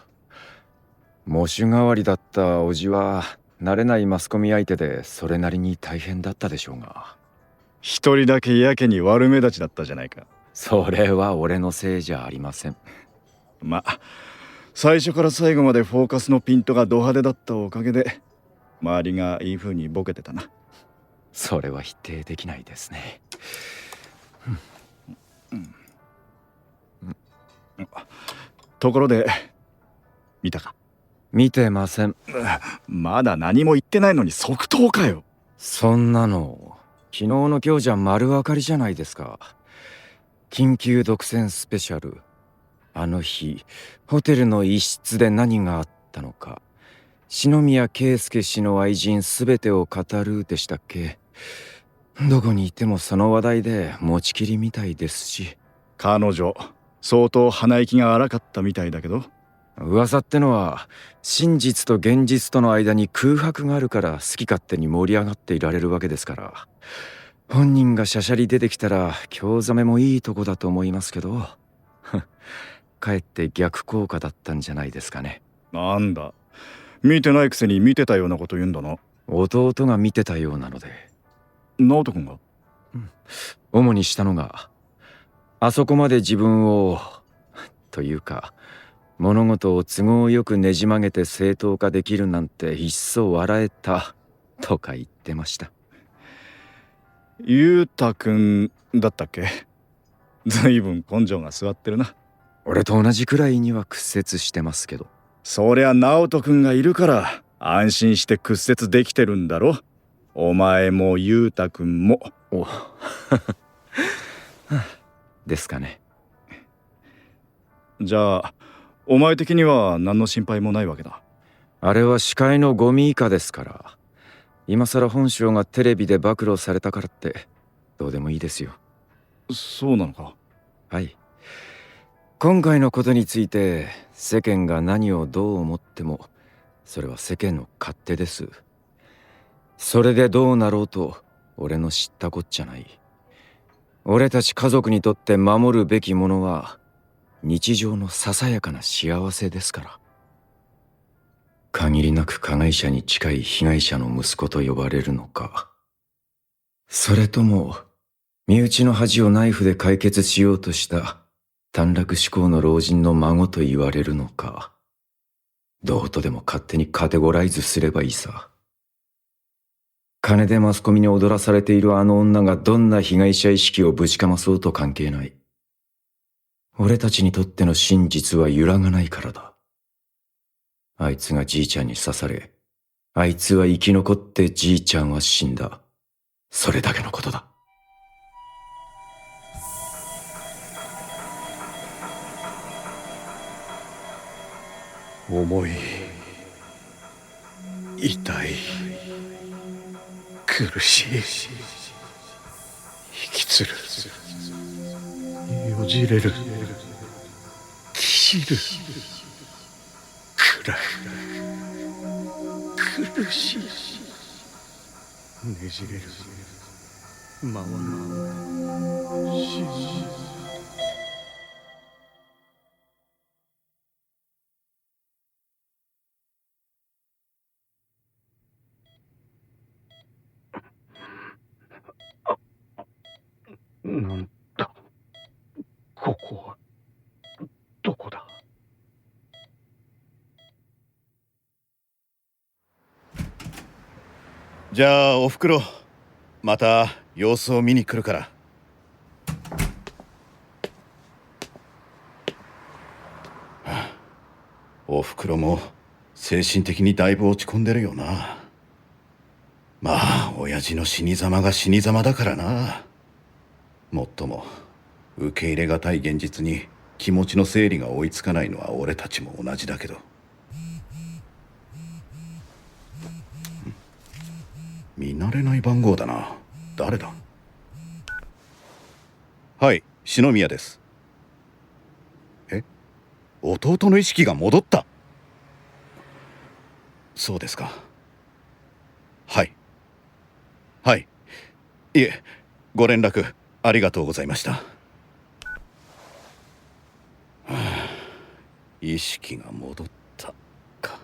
喪主代わりだった叔父は慣れないマスコミ相手でそれなりに大変だったでしょうが。一人だけやけに悪目立ちだったじゃないか。それは俺のせいじゃありません。まあ最初から最後までフォーカスのピントがド派手だったおかげで周りがいい風にボケてたな。それは否定できないですね。ところで見たか？見てません。まだ何も言ってないのに即答かよ。そんなの昨日の今日じゃ丸分かりじゃないですか。緊急独占スペシャル。あの日ホテルの一室で何があったのか、篠宮圭介氏の愛人すべてを語るでしたっけ。どこにいてもその話題で持ちきりみたいですし。彼女相当鼻息が荒かったみたいだけど。噂ってのは真実と現実との間に空白があるから好き勝手に盛り上がっていられるわけですから、本人がしゃしゃり出てきたら興ざめもいいとこだと思いますけどかえって逆効果だったんじゃないですかね。なんだ、見てないくせに見てたようなこと言うんだな。弟が見てたようなので。直人君が？主にしたのがあそこまで自分をというか物事を都合よくねじ曲げて正当化できるなんて一層笑えたとか言ってました。裕太君だったっけ？ずいぶん根性が座ってるな。俺と同じくらいには屈折してますけど。そりゃ直人君がいるから安心して屈折できてるんだろ。お前も裕太君も。おですかね。じゃあお前的には何の心配もないわけだ。あれは視界のゴミ以下ですから。今さら本性がテレビで暴露されたからってどうでもいいですよ。そうなのか？はい。今回のことについて世間が何をどう思ってもそれは世間の勝手です。それでどうなろうと俺の知ったこっちゃない。俺たち家族にとって守るべきものは日常のささやかな幸せですから。限りなく加害者に近い被害者の息子と呼ばれるのか、それとも身内の恥をナイフで解決しようとした短絡思考の老人の孫と言われるのか、どうとでも勝手にカテゴライズすればいいさ。金でマスコミに踊らされているあの女がどんな被害者意識をぶちかまそうと関係ない。俺たちにとっての真実は揺らがないからだ。あいつがじいちゃんに刺され、あいつは生き残ってじいちゃんは死んだ。それだけのことだ。重い、痛い、苦しい、引きつる、よじれる、切る、暗い、苦しい、ねじれる、回る、死ぬ。なんだ、ここはどこだ。じゃあおふくろ、また様子を見に来るから。おふくろも精神的にだいぶ落ち込んでるよな。まあ親父の死に様が死に様だからな。もっとも受け入れがたい現実に気持ちの整理が追いつかないのは俺たちも同じだけど。見慣れない番号だな。誰だ。はい、篠宮です。え、弟の意識が戻った。そうですか。はいはい、いえ、ご連絡ありがとうございました。はあ、意識が戻ったか。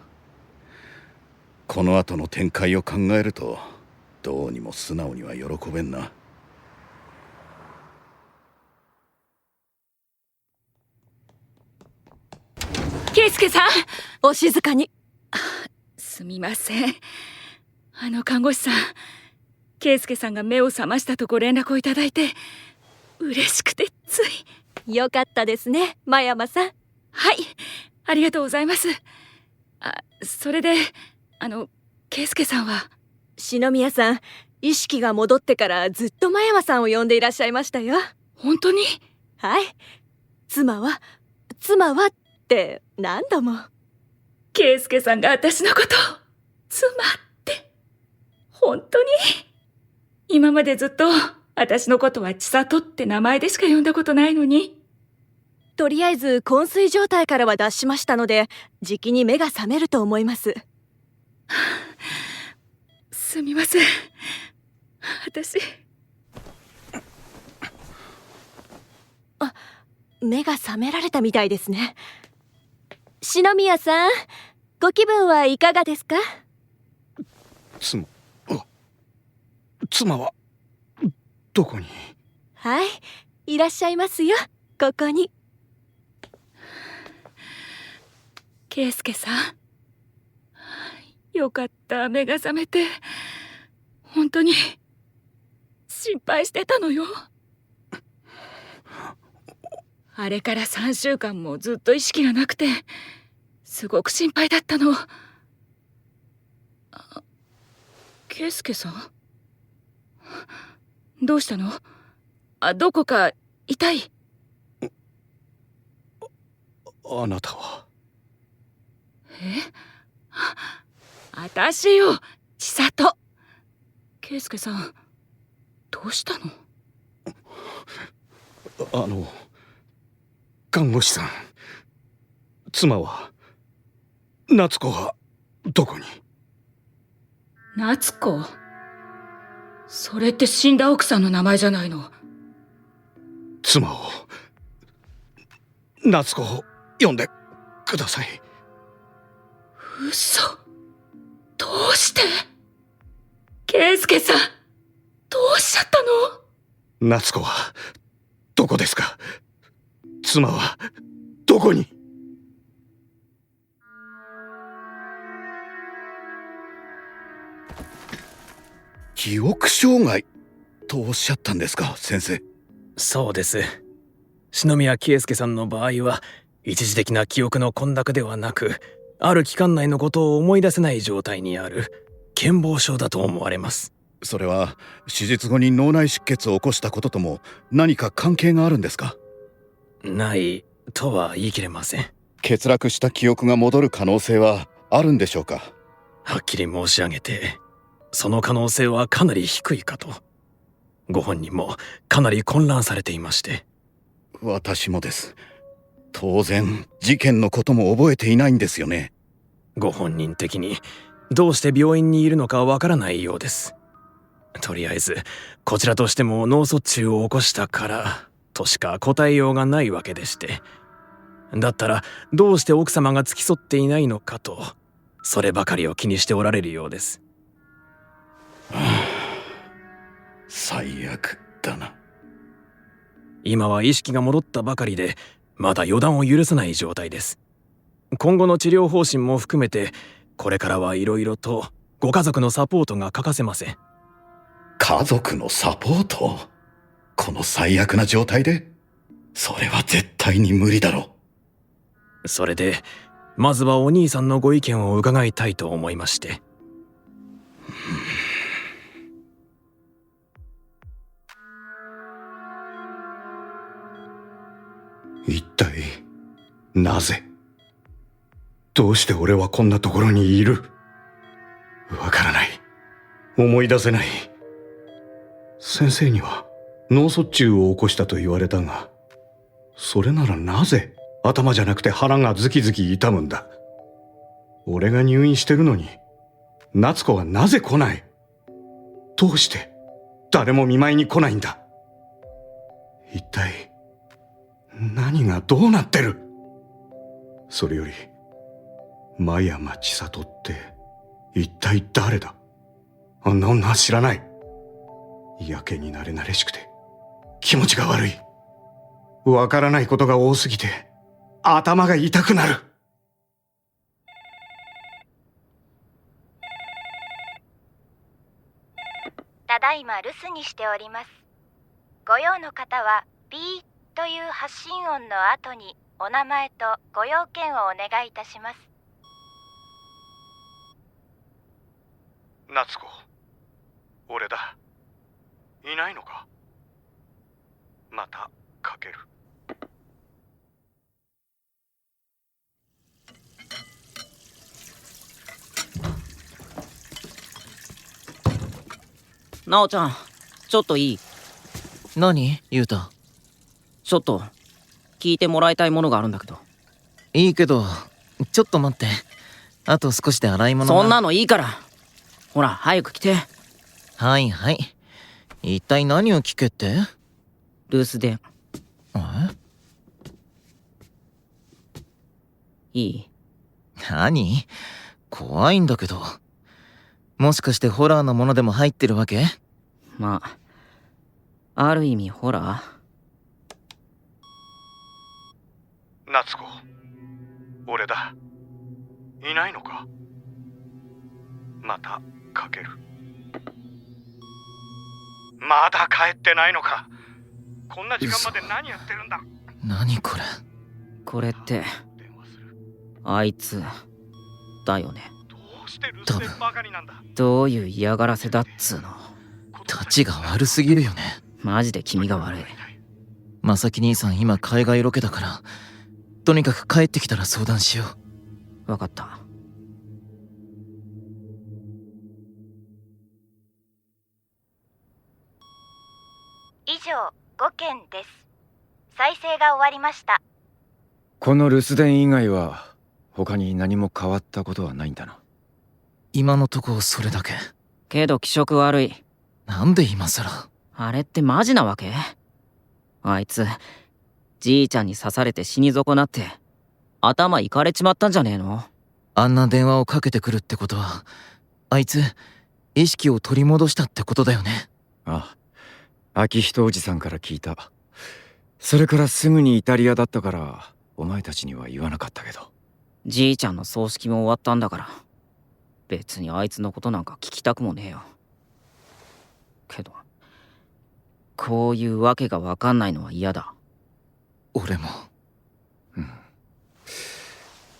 この後の展開を考えるとどうにも素直には喜べんな。圭介さん、お静かに。すみません。看護師さん、圭介さんが目を覚ましたとご連絡をいただいて嬉しくてつい。よかったですね、真山さん。はい、ありがとうございます。それで圭介さんは。篠宮さん、意識が戻ってからずっと真山さんを呼んでいらっしゃいましたよ。本当に？はい。妻はって何度も。圭介さんが私のことを妻って本当に？今までずっと私のことは千里って名前でしか呼んだことないのに。とりあえず昏睡状態からは脱しましたので、じきに目が覚めると思います。すみません。私。目が覚められたみたいですね。篠宮さん、ご気分はいかがですか？妻はどこに？はい、いらっしゃいますよ、ここに。圭介さん、よかった、目が覚めて。本当に心配してたのよ。あれから3週間もずっと意識がなくてすごく心配だったの。圭介さん、どうしたの？どこか痛い？あなたは？私よ、千里。圭介さん、どうしたの？看護師さん、妻は夏子はどこに？夏子？それって死んだ奥さんの名前じゃないの。妻を、夏子を呼んでください。嘘。どうして？圭介さん、どうしちゃったの？夏子はどこですか？妻はどこに？記憶障害とおっしゃったんですか、先生。そうです。篠宮圭介さんの場合は一時的な記憶の混濁ではなく、ある期間内のことを思い出せない状態にある健忘症だと思われます。それは手術後に脳内出血を起こしたこととも何か関係があるんですか？ないとは言い切れません。欠落した記憶が戻る可能性はあるんでしょうか？はっきり申し上げて、その可能性はかなり低いかと。ご本人もかなり混乱されていまして。私もです。当然事件のことも覚えていないんですよね。ご本人的にどうして病院にいるのかわからないようです。とりあえずこちらとしても脳卒中を起こしたからとしか答えようがないわけでして、だったらどうして奥様が付き添っていないのかと、そればかりを気にしておられるようです。最悪だな。今は意識が戻ったばかりで、まだ予断を許さない状態です。今後の治療方針も含めて、これからはいろいろとご家族のサポートが欠かせません。家族のサポート？この最悪な状態で？それは絶対に無理だろう。それでまずはお兄さんのご意見を伺いたいと思いまして。一体なぜ？どうして俺はこんなところにいる？わからない。思い出せない。先生には脳卒中を起こしたと言われたが、それならなぜ頭じゃなくて腹がズキズキ痛むんだ？俺が入院してるのに夏子はなぜ来ない？どうして誰も見舞いに来ないんだ？一体何がどうなってる？それより真山千里って一体誰だ？あんな女は知らない。やけに慣れ慣れしくて気持ちが悪い。わからないことが多すぎて頭が痛くなる。ただいま留守にしております。ご用の方は B という発信音の後にお名前とご用件をお願いいたします。夏子、俺だ。いないのか？またかける。なおちゃん、ちょっといい？何？ゆうた。ちょっと聞いてもらいたいものがあるんだけど。いいけど、ちょっと待って。あと少しで洗い物が。そんなのいいから。ほら早く来て。はいはい。一体何を聞けって？留守電。いい？何？怖いんだけど。もしかしてホラーのものでも入ってるわけ？まあ、ある意味ホラー。夏子、俺だ。いないのか？またかける。まだ帰ってないのか？こんな時間まで何やってるんだ？何これ？これってあいつだよね。多分どういう嫌がらせだっつうの。たちが悪すぎるよね。マジで君が悪い。まさき兄さん今海外ロケだから、とにかく帰ってきたら相談しよう。わかった。以上5件です。再生が終わりました。この留守電以外は他に何も変わったことはないんだな。今のとこそれだけ。けど気色悪い。なんで今さら。あれってマジなわけ？あいつじいちゃんに刺されて死に損なって頭いかれちまったんじゃねえの？あんな電話をかけてくるってことは、あいつ意識を取り戻したってことだよね。ああ、秋人おじさんから聞いた。それからすぐにイタリアだったからお前たちには言わなかったけど。じいちゃんの葬式も終わったんだから別にあいつのことなんか聞きたくもねえよ。けどこういうわけがわかんないのは嫌だ。俺も。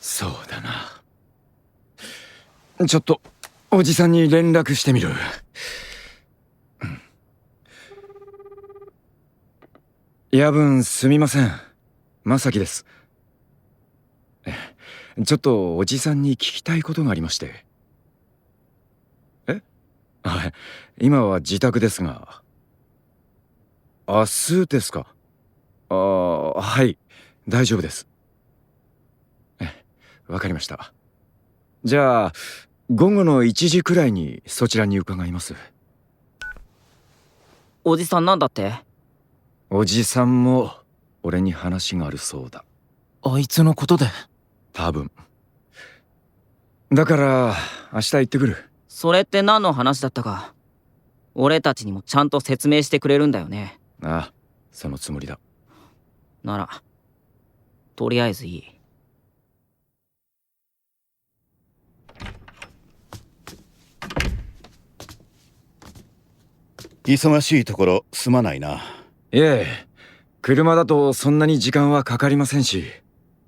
そうだな。ちょっとおじさんに連絡してみる。夜分すみません。まさきです。ちょっとおじさんに聞きたいことがありまして。はい、今は自宅ですが。明日ですか？はい、大丈夫です。わかりました。じゃあ午後の1時くらいにそちらに伺います。おじさんなんだって？おじさんも俺に話があるそうだ。あいつのことで？多分。だから明日行ってくる。それって何の話だったか俺たちにもちゃんと説明してくれるんだよね？ああ、そのつもりだ。ならとりあえずいい。忙しいところすまないな。いえ、車だとそんなに時間はかかりませんし。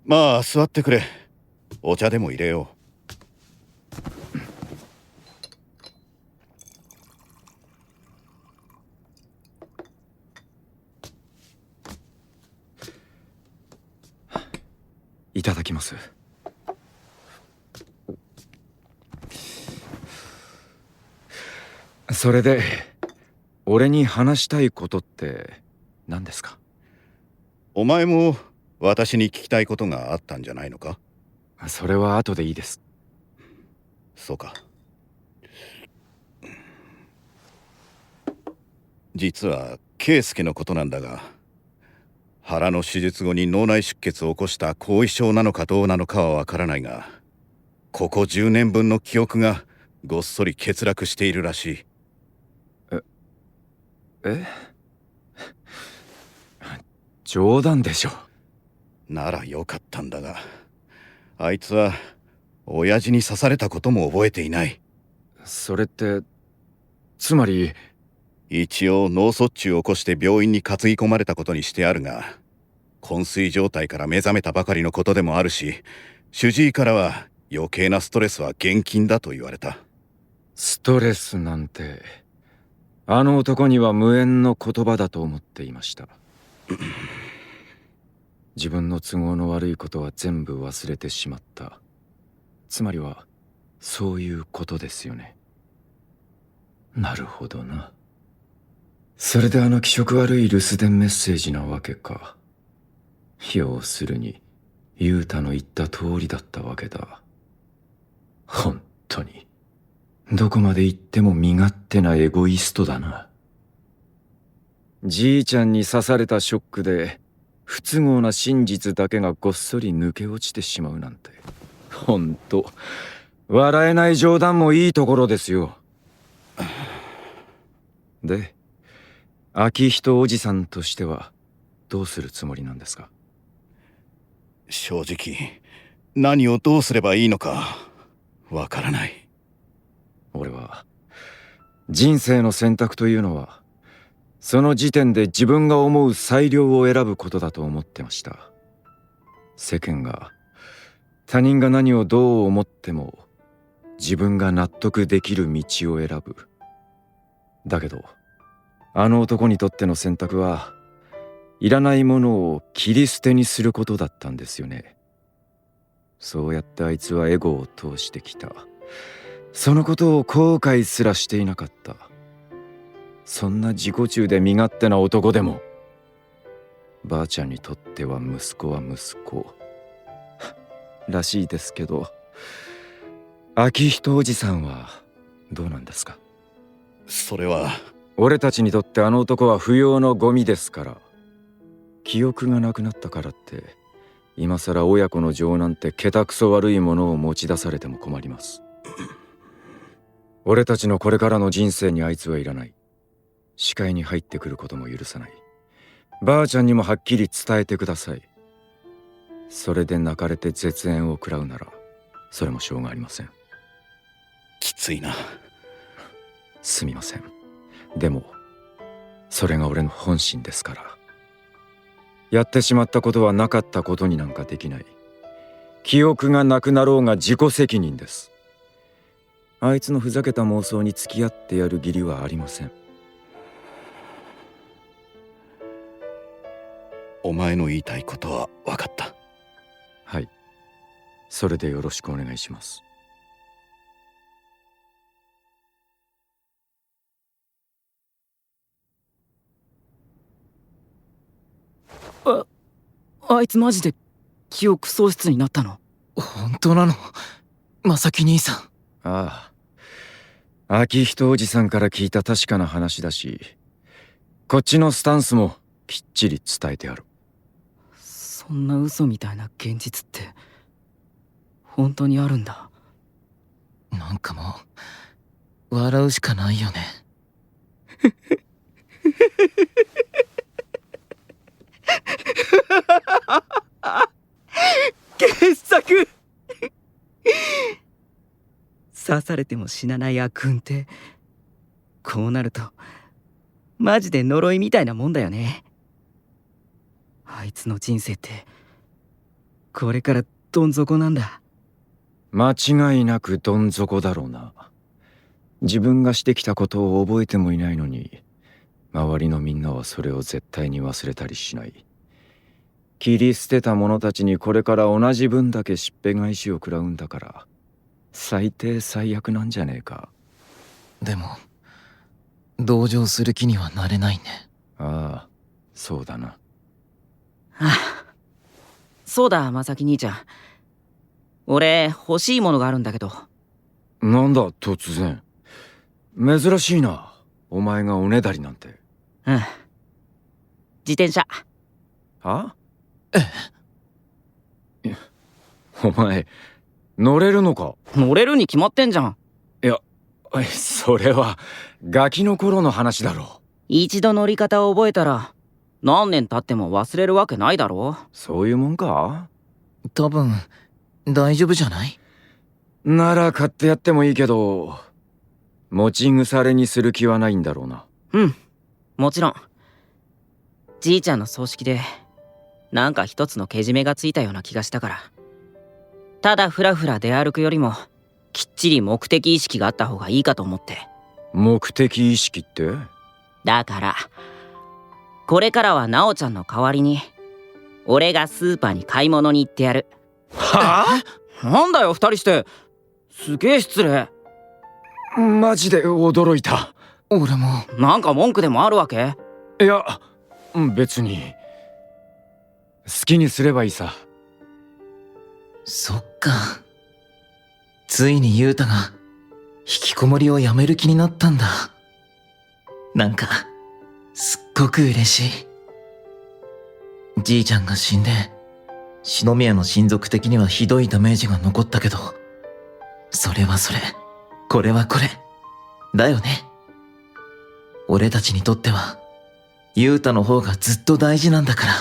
まあ座ってくれ。お茶でも入れよう。いただきます。それで俺に話したいことって何ですか？お前も私に聞きたいことがあったんじゃないのか？それは後でいいです。そうか。実は圭介のことなんだが、腹の手術後に脳内出血を起こした後遺症なのかどうなのかはわからないが、ここ10年分の記憶がごっそり欠落しているらしい。冗談でしょ。ならよかったんだが、あいつは親父に刺されたことも覚えていない。それってつまり。一応脳卒中を起こして病院に担ぎ込まれたことにしてあるが、昏睡状態から目覚めたばかりのことでもあるし、主治医からは余計なストレスは厳禁だと言われた。ストレスなんてあの男には無縁の言葉だと思っていました。自分の都合の悪いことは全部忘れてしまった。つまりはそういうことですよね。なるほどな。それであの気色悪い留守電メッセージなわけか。要するにユウタの言った通りだったわけだ。本当にどこまで行っても身勝手なエゴイストだな。じいちゃんに刺されたショックで不都合な真実だけがごっそり抜け落ちてしまうなんて、ほんと笑えない冗談もいいところですよ。で、秋人おじさんとしてはどうするつもりなんですか？正直何をどうすればいいのかわからない。俺は人生の選択というのはその時点で自分が思う最良を選ぶことだと思ってました。世間が他人が何をどう思っても自分が納得できる道を選ぶ。だけどあの男にとっての選択はいらないものを切り捨てにすることだったんですよね。そうやってあいつはエゴを通してきた。そのことを後悔すらしていなかった。そんな自己中で身勝手な男でもばあちゃんにとっては息子は息子、らしいですけど、秋人おじさんはどうなんですか？それは俺たちにとってあの男は不要のゴミですから。記憶がなくなったからって今さら親子の情なんてけたくそ悪いものを持ち出されても困ります。俺たちのこれからの人生にあいつはいらない。視界に入ってくることも許さない。ばあちゃんにもはっきり伝えてください。それで泣かれて絶縁を食らうならそれもしょうがありません。きついな。すみません。でもそれが俺の本心ですから。やってしまったことはなかったことになんかできない。記憶がなくなろうが自己責任です。あいつのふざけた妄想に付き合ってやる義理はありません。お前の言いたいことは分かった。はい、それでよろしくお願いします。あいつマジで記憶喪失になったの？本当なの？正木兄さん。ああ、秋人おじさんから聞いた確かな話だし、こっちのスタンスもきっちり伝えてやる。そんな嘘みたいな現実って本当にあるんだ。なんかもう笑うしかないよね。傑作刺されても死なない悪運ってこうなるとマジで呪いみたいなもんだよね。あいつの人生ってこれからどん底なんだ。間違いなくどん底だろうな。自分がしてきたことを覚えてもいないのに周りのみんなはそれを絶対に忘れたりしない。切り捨てた者たちにこれから同じ分だけしっぺ返しを食らうんだから最低最悪なんじゃねえか。でも同情する気にはなれないね。ああ、そうだな。そうだ正木兄ちゃん、俺欲しいものがあるんだけど。なんだ突然。珍しいな、お前がおねだりなんて。うん、自転車。は？お前乗れるのか？乗れるに決まってんじゃん。いや、それはガキの頃の話だろ。一度乗り方を覚えたら何年経っても忘れるわけないだろ。そういうもんか？多分大丈夫じゃない？なら買ってやってもいいけど持ち腐れにする気はないんだろうな。うん、もちろん。じいちゃんの葬式でなんか一つのけじめがついたような気がしたから。ただフラフラ出歩くよりもきっちり目的意識があった方がいいかと思って。目的意識って？だからこれからはなおちゃんの代わりに俺がスーパーに買い物に行ってやる。はあ？なんだよ二人して。すげえ失礼。マジで驚いた。俺も。なんか文句でもあるわけ？いや別に。好きにすればいいさ。そっか。ついにユウタが引きこもりをやめる気になったんだ。なんかすっごく嬉しい。じいちゃんが死んで篠宮の親族的にはひどいダメージが残ったけど、それはそれ、これはこれだよね。俺たちにとってはユウタの方がずっと大事なんだから。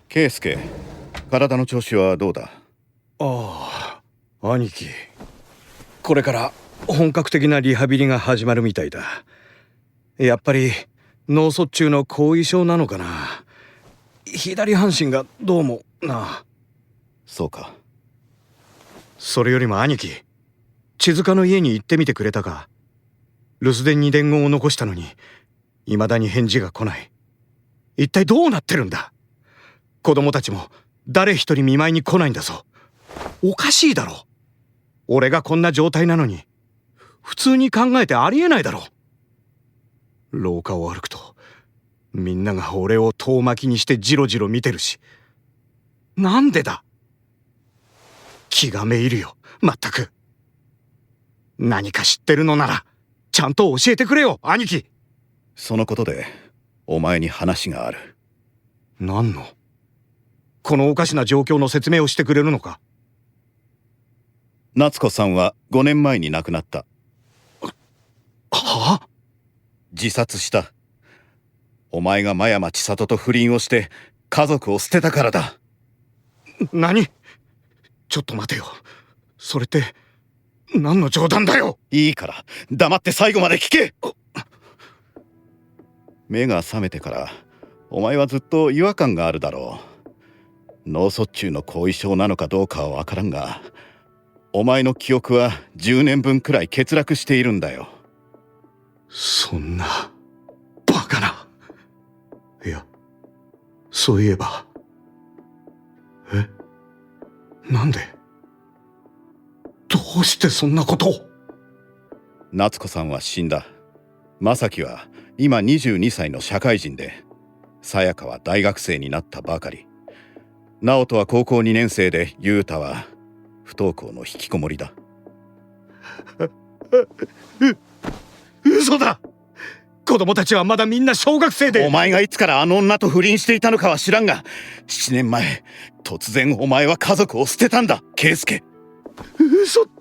圭介、体の調子はどうだ？ああ、兄貴。これから本格的なリハビリが始まるみたいだ。やっぱり脳卒中の後遺症なのかな。左半身がどうもな。そうか。それよりも兄貴、千塚の家に行ってみてくれたか？留守電に伝言を残したのに未だに返事が来ない。一体どうなってるんだ？子供たちも誰一人見舞いに来ないんだぞ。おかしいだろ。俺がこんな状態なのに普通に考えてありえないだろ。廊下を歩くとみんなが俺を遠巻きにしてジロジロ見てるし、なんでだ。気がめいるよ、まったく。何か知ってるのならちゃんと教えてくれよ、兄貴。そのことでお前に話がある。何の？このおかしな状況の説明をしてくれるのか？夏子さんは5年前に亡くなった。はあ？自殺した。お前が真山千里と不倫をして家族を捨てたからだ。何？ちょっと待てよ。それって何の冗談だよ。いいから黙って最後まで聞け。目が覚めてからお前はずっと違和感があるだろう。脳卒中の後遺症なのかどうかは分からんが、お前の記憶は10年分くらい欠落しているんだよ。そんなバカな。いや、そういえば。なんで？どうしてそんなことを？夏子さんは死んだ。正樹は今22歳の社会人で、さやかは大学生になったばかり。直人は高校2年生で、雄太は不登校の引きこもりだ。嘘だ。子供たちはまだみんな小学生で。お前がいつからあの女と不倫していたのかは知らんが、7年前突然お前は家族を捨てたんだ、圭介。嘘だ。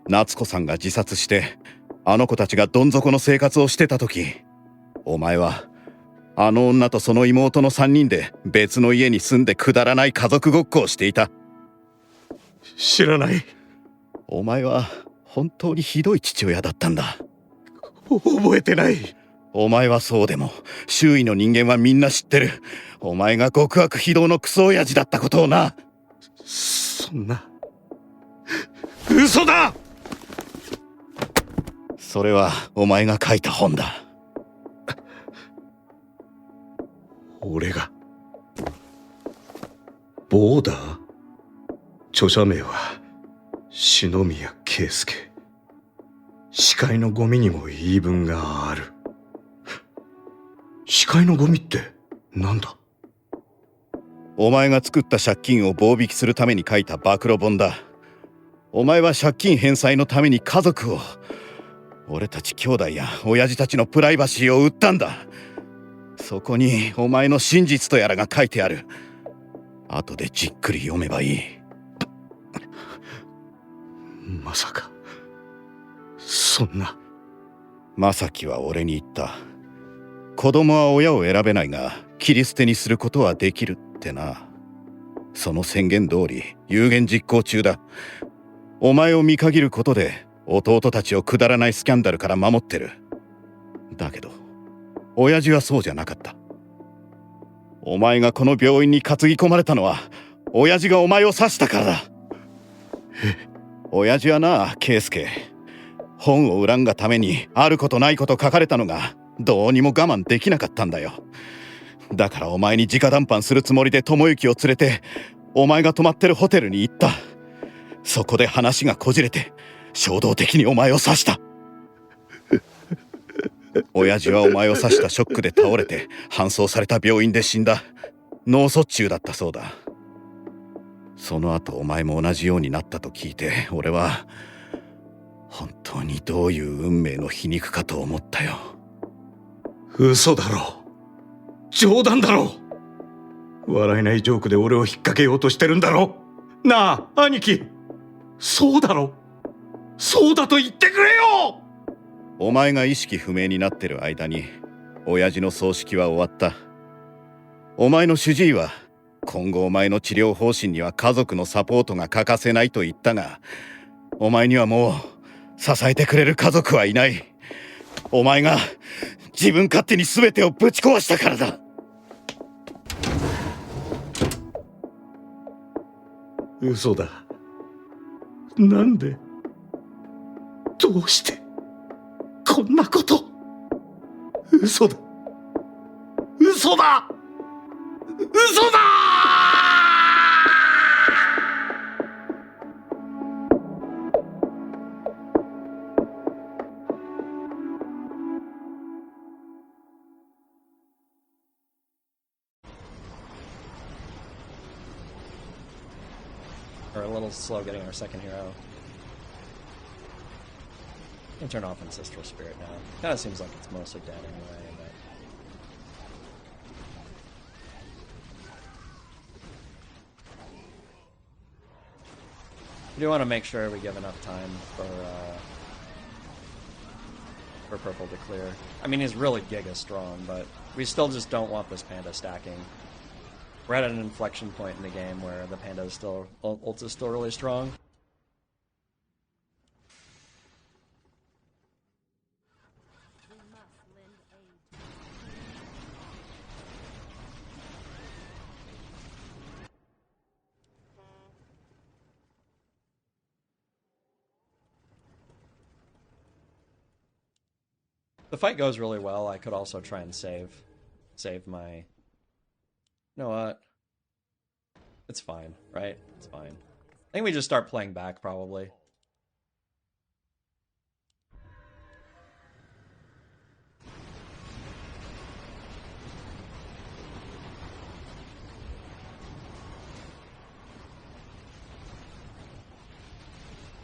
夏子さんが自殺してあの子たちがどん底の生活をしてた時、お前はあの女とその妹の3人で別の家に住んでくだらない家族ごっこをしていた。知らない。お前は本当にひどい父親だったんだ。覚えてない。お前はそうでも周囲の人間はみんな知ってる。お前が極悪非道のクソ親父だったことをな。そんな嘘だ。それはお前が書いた本だ。俺がボーダー？著者名は篠宮圭介。視界のゴミにも言い分がある。視界のゴミってなんだ？お前が作った借金を棒引きするために書いた暴露本だ。お前は借金返済のために家族を、俺たち兄弟や親父たちのプライバシーを売ったんだ。そこにお前の真実とやらが書いてある。後でじっくり読めばいい。まさかそんな。正樹は俺に言った。子供は親を選べないが切り捨てにすることはできるってな。その宣言通り有言実行中だ。お前を見限ることで弟たちをくだらないスキャンダルから守ってる。だけど親父はそうじゃなかった。お前がこの病院に担ぎ込まれたのは親父がお前を刺したからだ。親父はな、圭介、本を売らんがためにあることないこと書かれたのがどうにも我慢できなかったんだよ。だからお前に直談判するつもりで智之を連れてお前が泊まってるホテルに行った。そこで話がこじれて衝動的にお前を刺した。親父はお前を刺したショックで倒れて搬送された病院で死んだ。脳卒中だったそうだ。その後お前も同じようになったと聞いて、俺は本当にどういう運命の皮肉かと思ったよ。嘘だろ。冗談だろ。笑えないジョークで俺を引っ掛けようとしてるんだろ。なあ兄貴、そうだろ。そうだと言ってくれよ。お前が意識不明になってる間に親父の葬式は終わった。お前の主治医は今後お前の治療方針には家族のサポートが欠かせないと言ったが、お前にはもう支えてくれる家族はいない。お前が自分勝手に全てをぶち壊したからだ。嘘だ。なんで？どうしてこんなこと？嘘だ。嘘だ。嘘だ。little slow getting our second hero. And turn off Ancestral Spirit now. Kinda seems like it's mostly dead anyway, but... we do want to make sure we give enough time for purple to clear. I mean, he's really giga strong, but we still just don't want this panda stacking. We're at an inflection point in the game where the panda is still, ult is still really strong. The fight goes really well. I could also try and save my... You know what? It's fine, right? It's fine. I think we just start playing back, probably.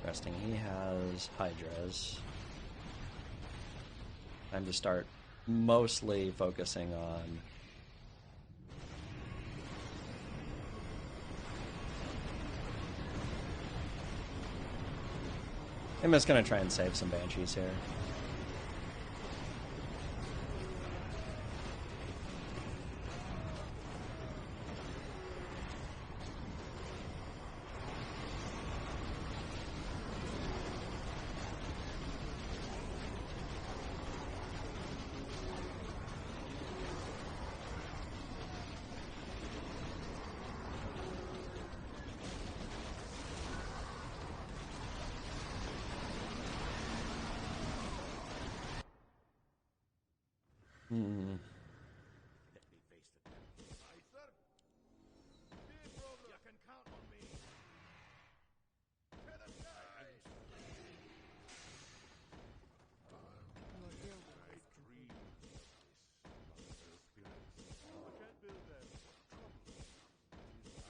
Resting, he has Hydras. Time to start mostly focusing on I'm just gonna try and save some Banshees here.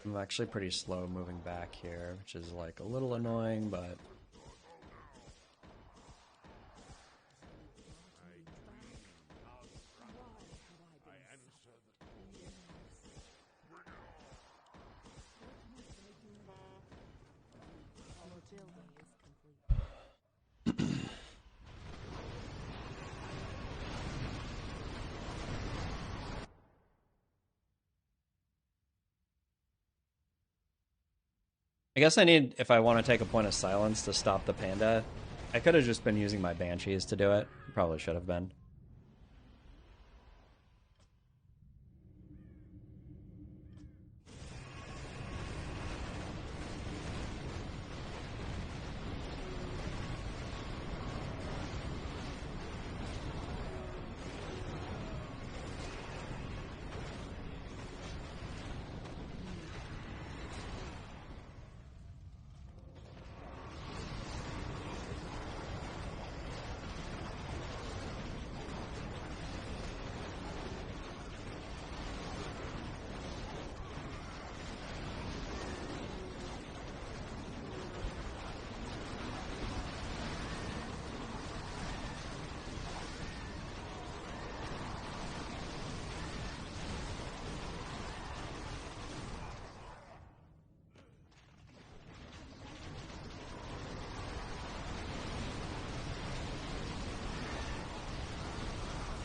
I'm actually pretty slow moving back here, which is like a little annoying, but I guess I need, if I want to take a point of silence to stop the panda, I could have just been using my Banshees to do it. Probably should have been.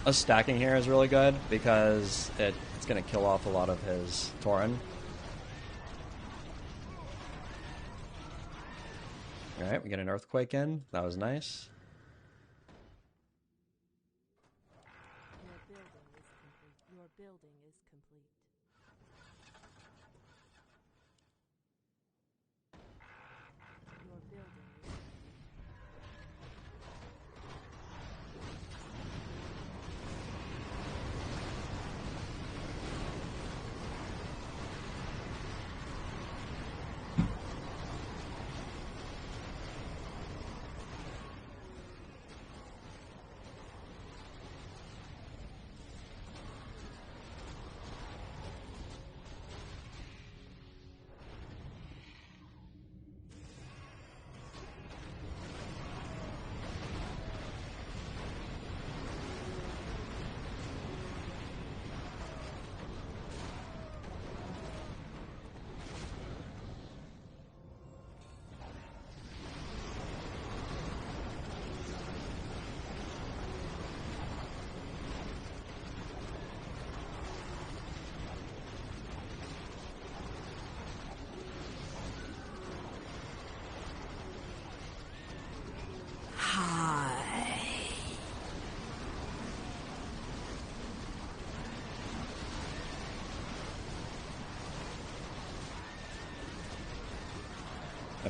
Us stacking here is really good because it's going to kill off a lot of his Tauren. Alright, we get an Earthquake in. That was nice. Your building is complete. Your building is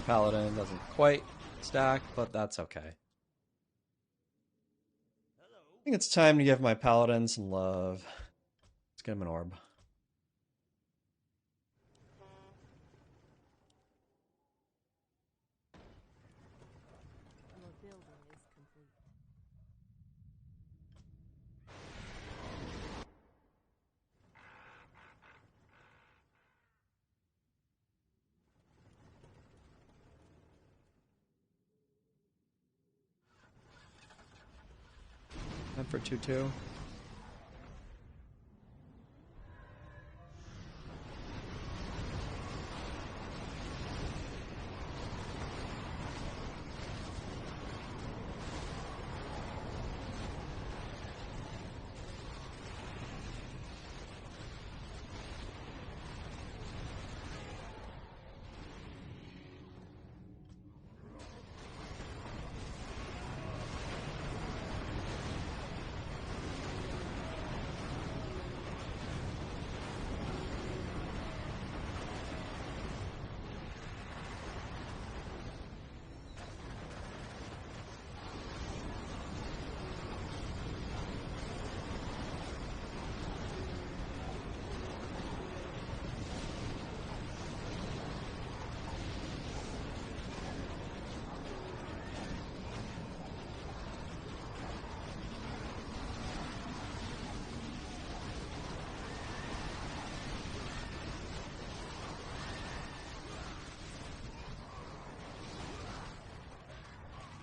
paladin doesn't quite stack, but that's okay. I think it's time to give my paladin some love. Let's get him an orb. Your building is complete. And for 2/2.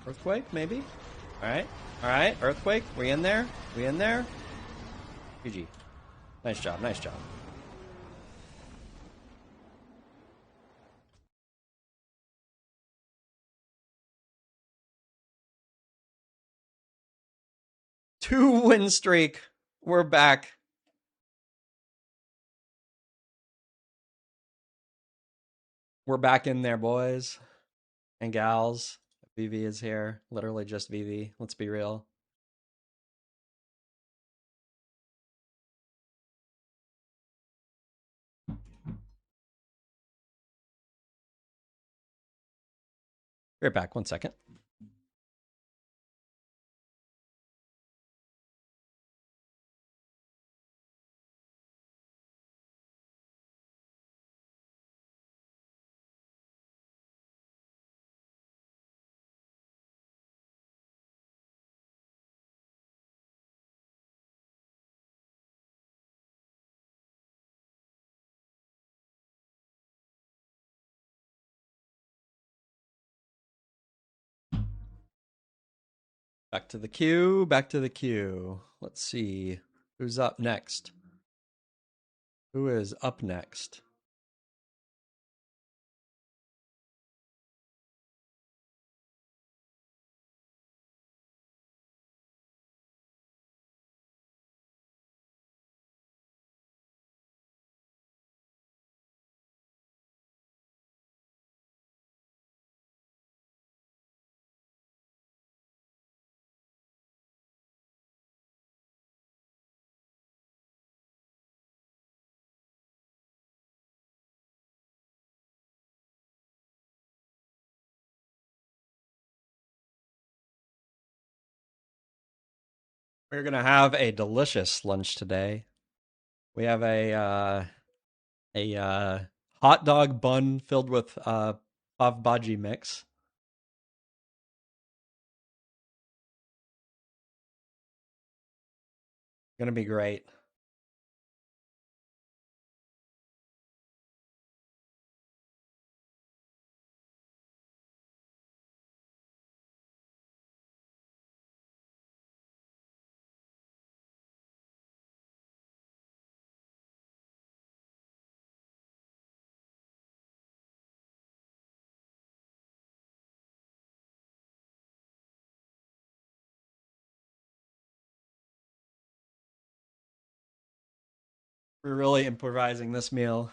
Earthquake, maybe? Alright. Alright, Earthquake, we in there? We in there? GG. Nice job, nice job. Two win streak. We're back. We're back in there, boys and gals. VV is here. Literally just VV. Let's be real. Right back. 1 second. Back to the queue, back to the queue. Let's see who's up next. Who is up next? We're gonna have a delicious lunch today. We have a hot dog bun filled with pav bhaji mix. Gonna be great. We're really improvising this meal.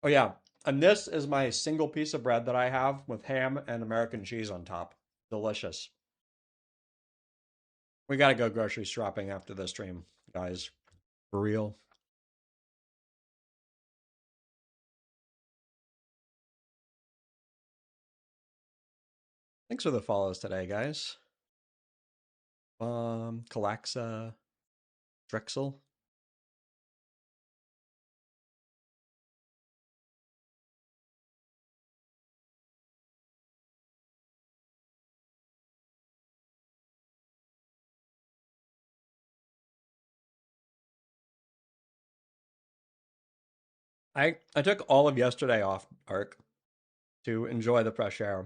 Oh yeah, and this is my single piece of bread that I have with ham and American cheese on top. Delicious. We gotta go grocery shopping after the stream, guys. For real. Thanks for the follows today, guys. Calaxa, Drexel. I took all of yesterday off, Ark, to enjoy the fresh air.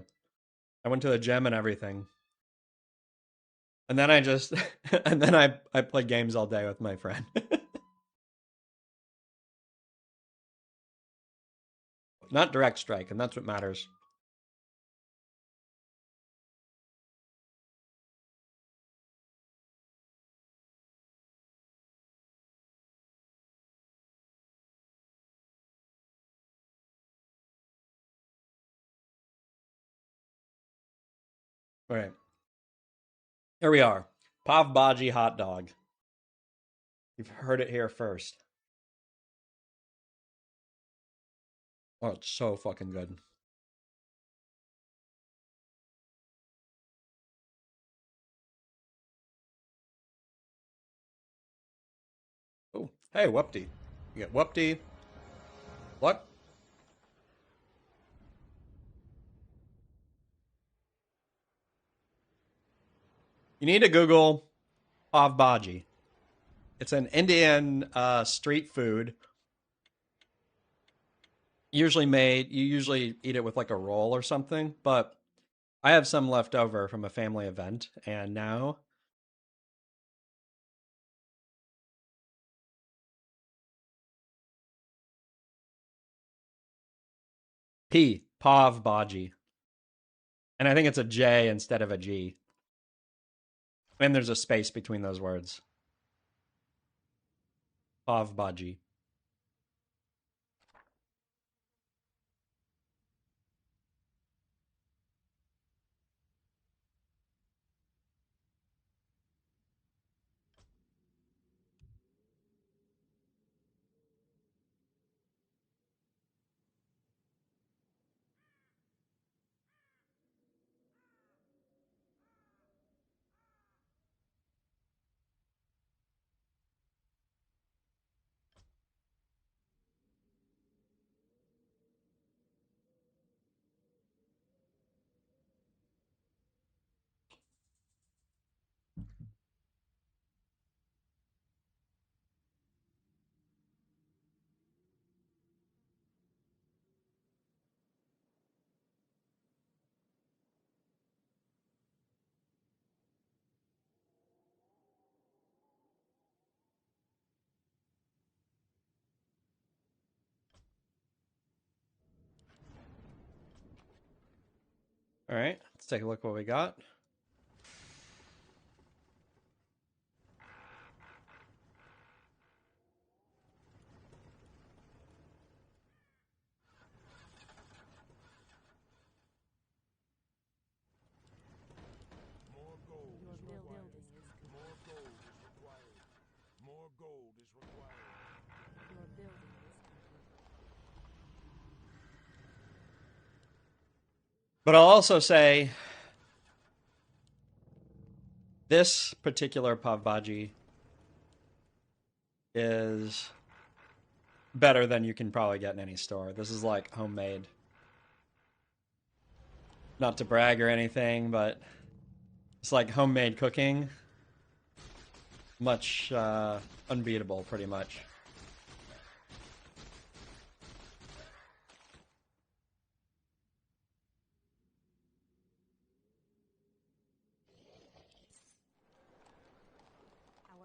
I went to the gym and everything. And then I just and then I played games all day with my friend. Not direct strike, and that's what matters. All right. Here we are. Pav Bhaji hot dog. You've heard it here first. Oh, it's so fucking good. Oh, hey, Whoopty. You get Whoopty. What? You need to Google Pav Bhaji. It's an Indian street food. Usually made, you usually eat it with like a roll or something, but I have some left over from a family event, and now Pav Bhaji. And I think it's a J instead of a G. And there's a space between those words. Pav Bhaji. All right, let's take a look what we got. But I'll also say this particular Pav Bhaji is better than you can probably get in any store. This is like homemade. Not to brag or anything, but it's like homemade cooking. Much unbeatable, pretty much.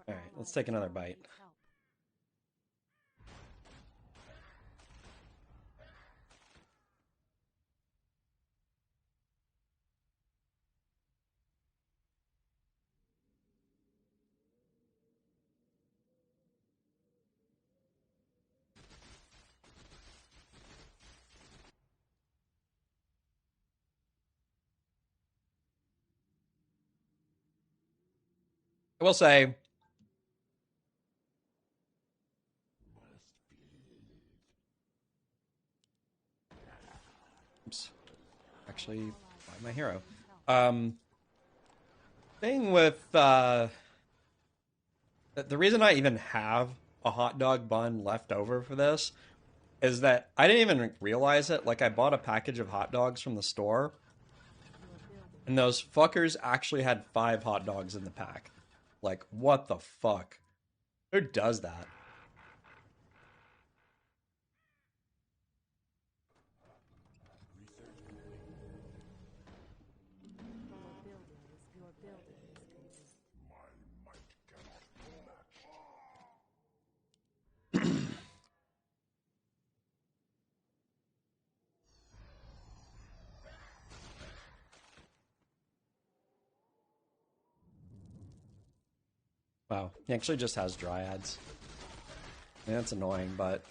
All right, let's take another bite. I will say, oops, actually, why my hero? Thing with the reason I even have a hot dog bun left over for this is that I didn't even realize it. Like, I bought a package of hot dogs from the store, and those fuckers actually had 5 hot dogs in the pack. Like, what the fuck? Who does that? Wow, he actually just has dryads. I mean, that's annoying, but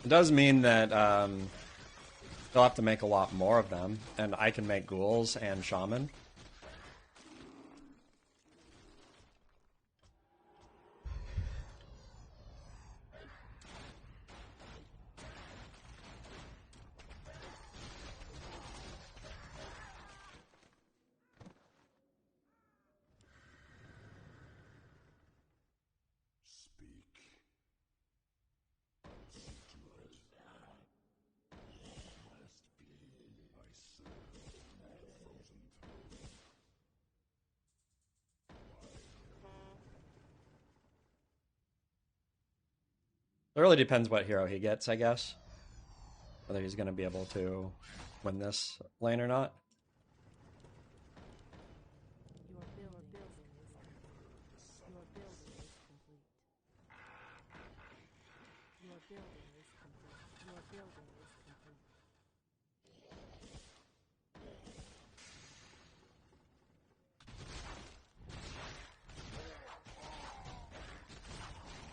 it does mean that they'll have to make a lot more of them, and I can make ghouls and shaman. It really depends what hero he gets, I guess. Whether he's going to be able to win this lane or not.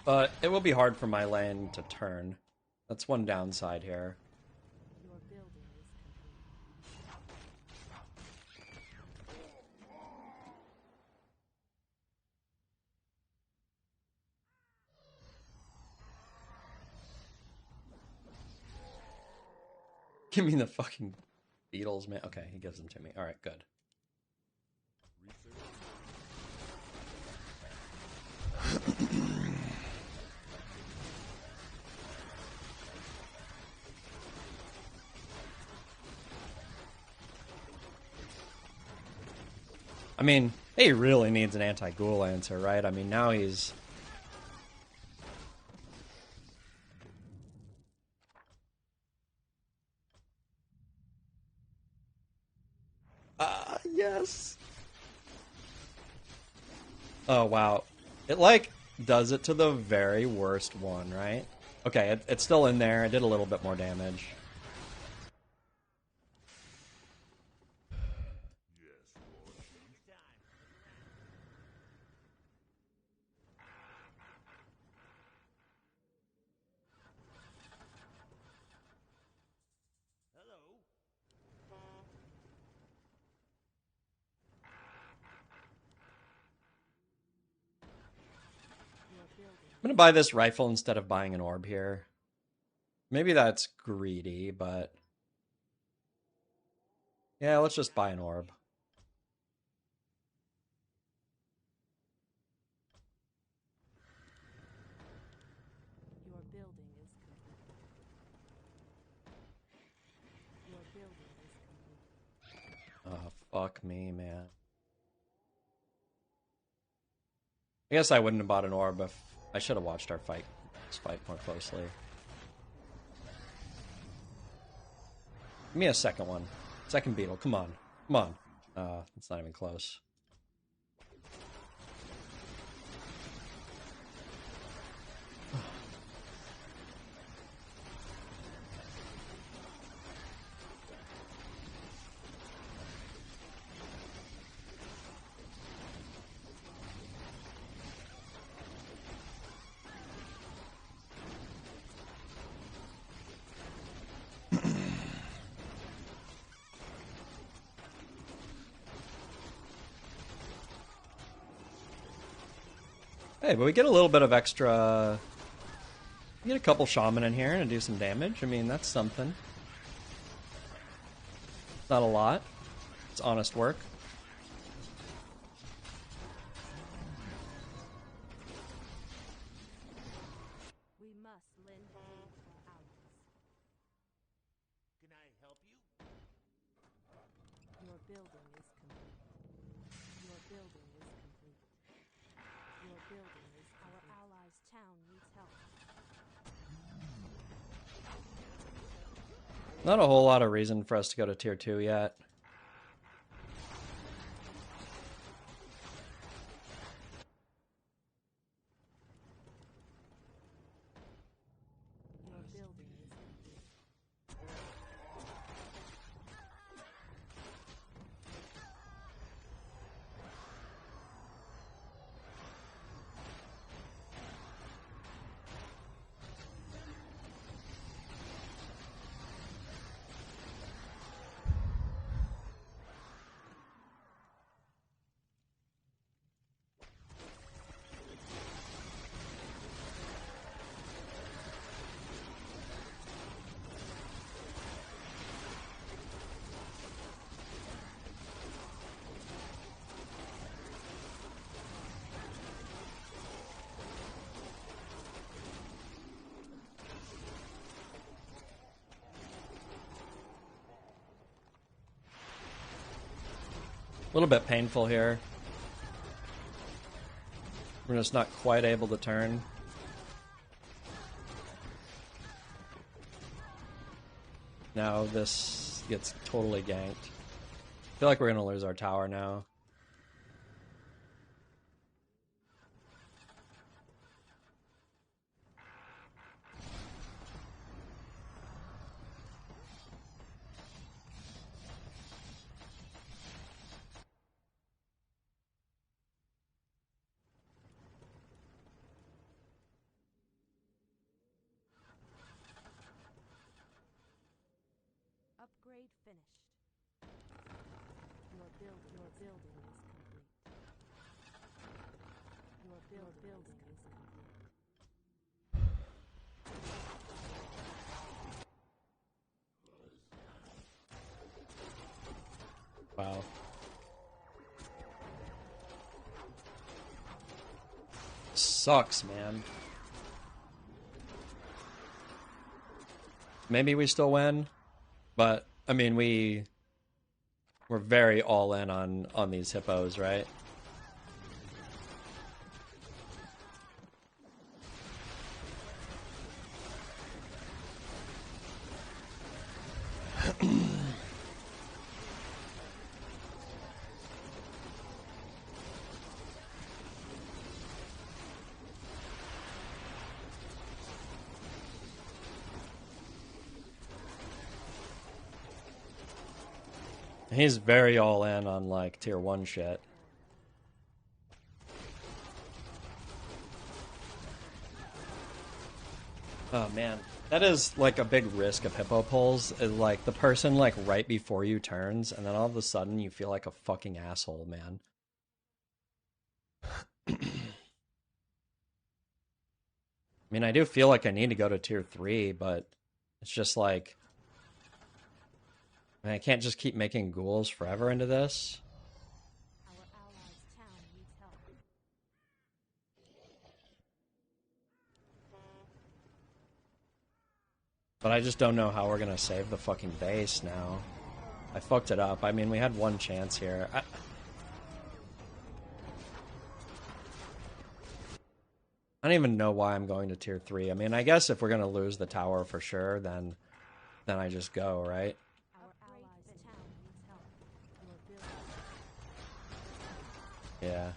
But it will be hard for my lane to turn. That's one downside here. Give me the fucking beetles, man. Okay, he gives them to me. Alright, good. I mean, he really needs an anti-ghoul answer, right? I mean, now he's... yes! Oh, wow. It, like, does it to the very worst one, right? Okay, it's still in there. It did a little bit more damage. I'm gonna buy this rifle instead of buying an orb here. Maybe that's greedy, but... yeah, let's just buy an orb. Oh, fuck me, man. I guess I wouldn't have bought an orb if... I should have watched our fight, this fight more closely. Give me a second one. Second beetle, come on. Come on. It's not even close. Hey, but we get a little bit of extra... We get a couple shaman in here and do some damage. I mean, that's something. Not a lot. It's honest work. We must lend aid to our allies. Can I help you? Your building is complete. Your building is complete. Your building is our allies' town needs help. Not a whole lot of reason for us to go to tier 2 yet. Your building is complete. A little bit painful here. We're just not quite able to turn. Now this gets totally ganked. I feel like we're gonna lose our tower now. Upgrade finished. Your building is complete. Your building is complete. Wow. Sucks, man. Maybe we still win, but I mean we're very all in on these hippos, right? He's very all in on like tier 1 shit. Oh man, that is like a big risk of hippo pulls. Is like the person like right before you turns, and then all of a sudden you feel like a fucking asshole, man. I mean, I do feel like I need to go to tier 3, but it's just like, I mean, I can't just keep making ghouls forever into this. Our allies' town needs help. But I just don't know how we're gonna save the fucking base now. I fucked it up. I mean, we had one chance here. I don't even know why I'm going to tier 3. I mean, I guess if we're gonna lose the tower for sure, then I just go, right? Our allies' town needs help. Your building. Yeah.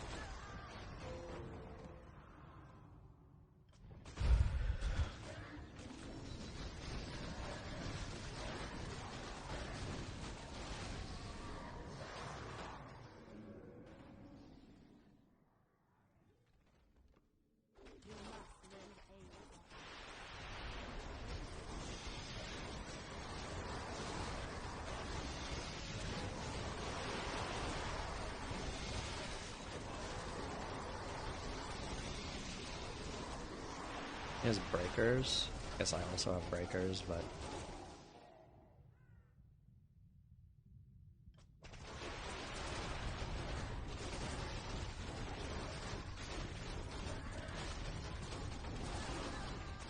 You must lend aid to our has breakers. I guess I also have breakers, but...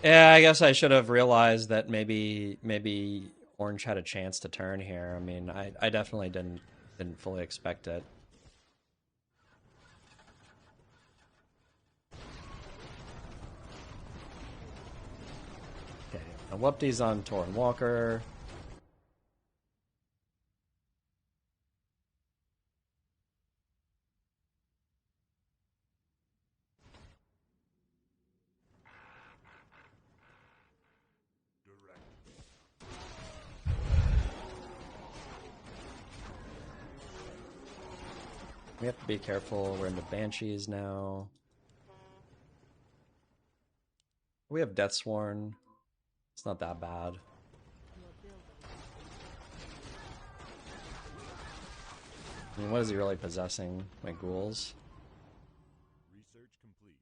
Yeah, I guess I should have realized that maybe Orange had a chance to turn here. I mean, I definitely didn't fully expect it. Okay, now Whoopty's on Torn Walker. We have to be careful. We're into Banshees now. We have Deathsworn. It's not that bad. I mean, what is he really possessing? Like ghouls? Research complete.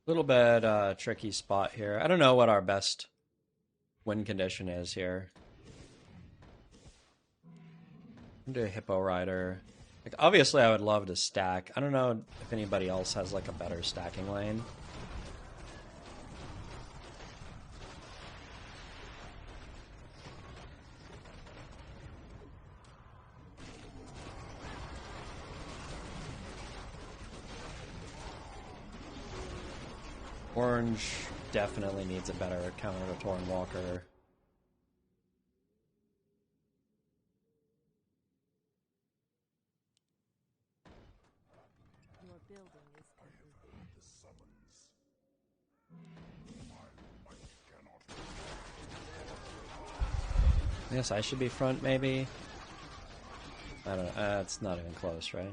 Little bit tricky spot here. I don't know what our best win condition is here. I'm gonna do a Hippo Rider. Like, obviously I would love to stack. I don't know if anybody else has like a better stacking lane. Orange definitely needs a better counter to Torn Walker. Your building is complete. The summons. I guess I should be front, maybe? I don't know. It's not even close, right?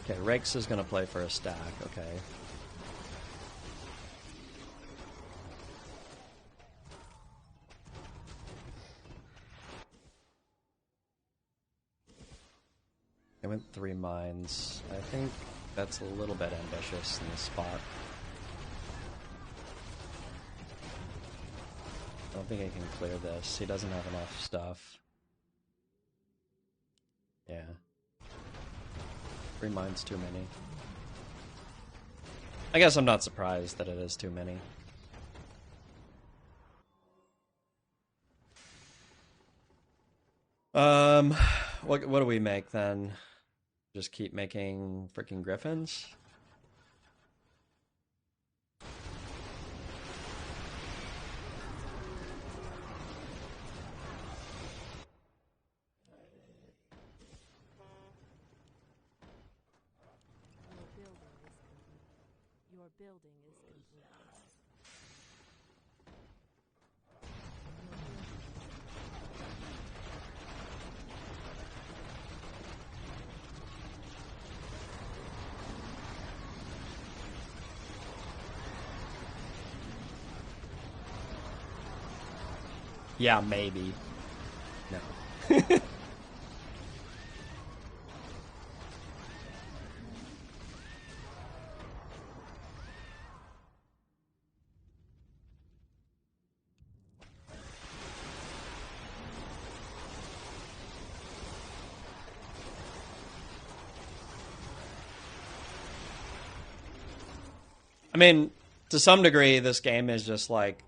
Okay, Rex is going to play for a stack, okay. I went 3 mines. I think that's a little bit ambitious in this spot. I don't think I can clear this. He doesn't have enough stuff. Yeah. 3 mines too many. I guess I'm not surprised that it is too many. What do we make then? Just keep making freaking griffins? Your building is complete. Yeah, maybe. No. I mean, to some degree, this game is just like,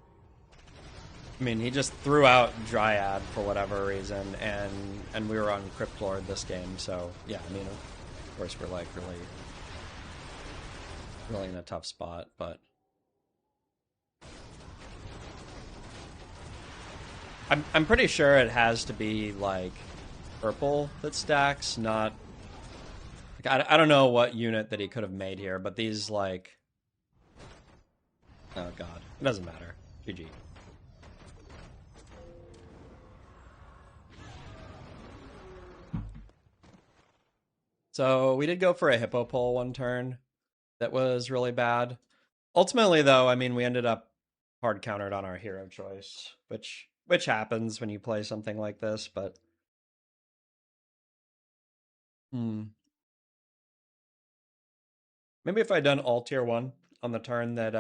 I mean, he just threw out Dryad for whatever reason, and we were on Crypt Lord this game, so yeah, I mean, of course we're like really in a tough spot, but I'm pretty sure it has to be like purple that stacks, not like, I don't know what unit that he could have made here, but these like, oh god, it doesn't matter. GG. So we did go for a hippo pull one turn. That was really bad. Ultimately, though, I mean, we ended up hard countered on our hero choice, which happens when you play something like this, but maybe if I'd done all tier 1 on the turn that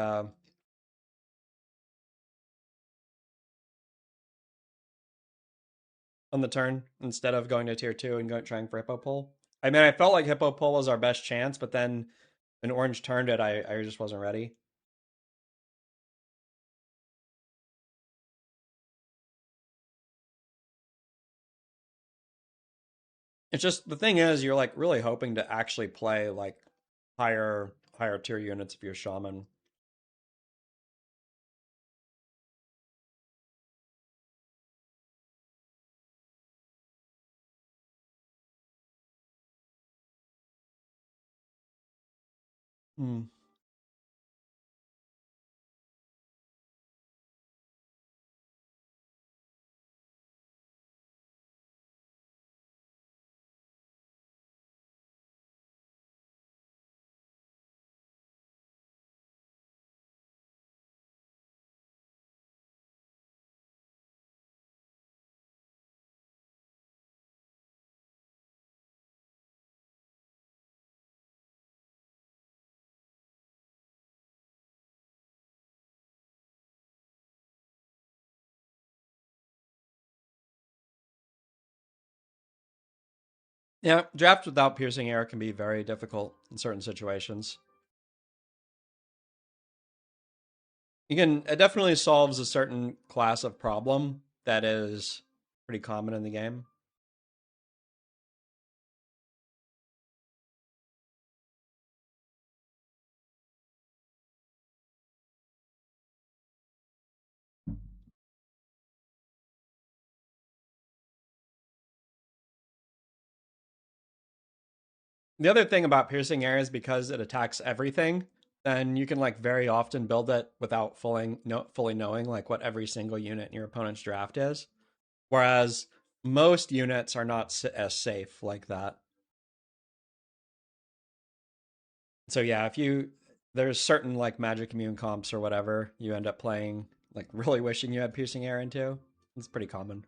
on the turn instead of going to tier 2 and trying for hippo pull. I mean, I felt like hippo pull was our best chance, but then when orange turned it, I just wasn't ready. It's just, the thing is, you're like really hoping to actually play like higher tier units of your shaman. Hmm. Yeah, draft without piercing air can be very difficult in certain situations. It definitely solves a certain class of problem that is pretty common in the game. The other thing about piercing air is because it attacks everything, then you can like very often build it without fully knowing like what every single unit in your opponent's draft is. Whereas most units are not as safe like that. So yeah, there's certain like magic immune comps or whatever you end up playing like really wishing you had piercing air into. It's pretty common.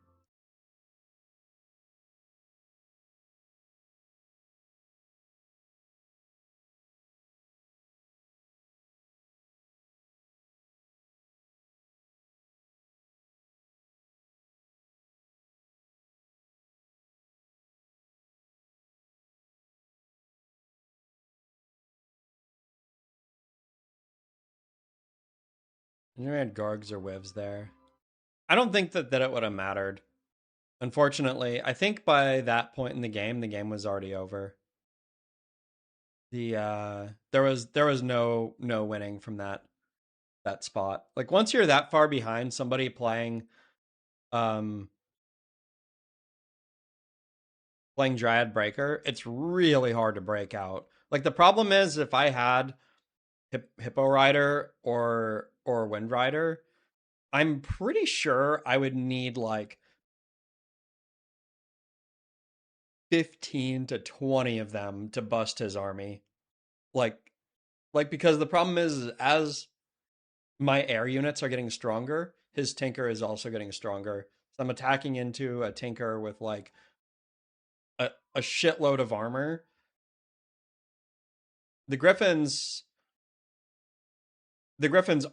And you had Gargs or Wivs there. I don't think that it would have mattered. Unfortunately, I think by that point in the game was already over. There was no winning from that spot. Like once you're that far behind somebody playing Dryad Breaker, it's really hard to break out. Like the problem is if I had Hippo Rider or Wind Rider, I'm pretty sure I would need like 15 to 20 of them to bust his army. Like because the problem is as my air units are getting stronger, his Tinker is also getting stronger. So I'm attacking into a Tinker with like a shitload of armor. The Griffins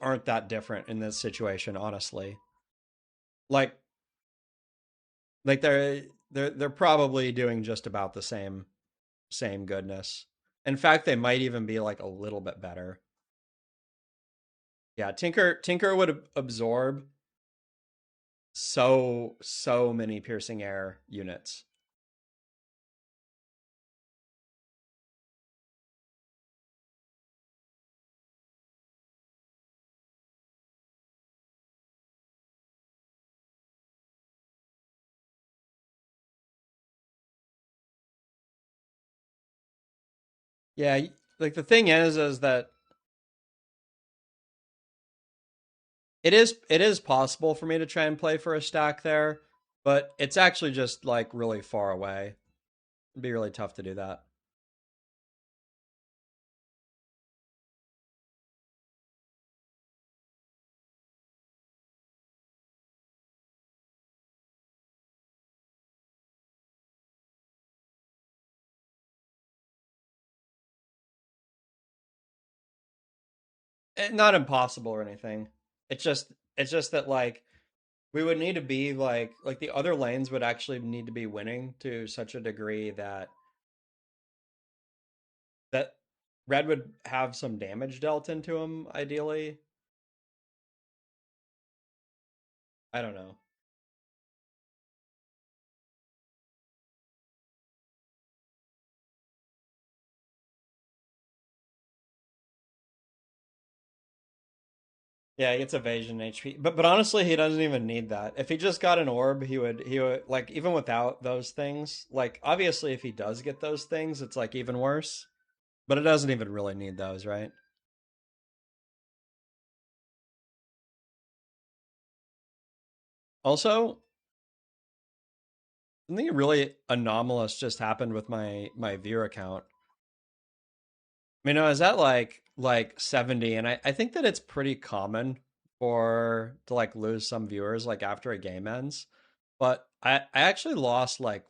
aren't that different in this situation, honestly. Like they're probably doing just about the same goodness. In fact, they might even be like a little bit better. Yeah, Tinker would absorb so many piercing air units. Yeah, like the thing is that it is possible for me to try and play for a stack there, but it's actually just like really far away. It'd be really tough to do that. Not impossible or anything. It's just that like we would need to be like the other lanes would actually need to be winning to such a degree that red would have some damage dealt into him ideally. I don't know. Yeah, he gets evasion HP, but honestly, he doesn't even need that. If he just got an orb, he would like even without those things. Like obviously, if he does get those things, it's like even worse. But it doesn't even really need those, right? Also, something really anomalous just happened with my viewer account. I mean, I was at like 70, and I think that it's pretty common for to like lose some viewers like after a game ends. But I actually lost like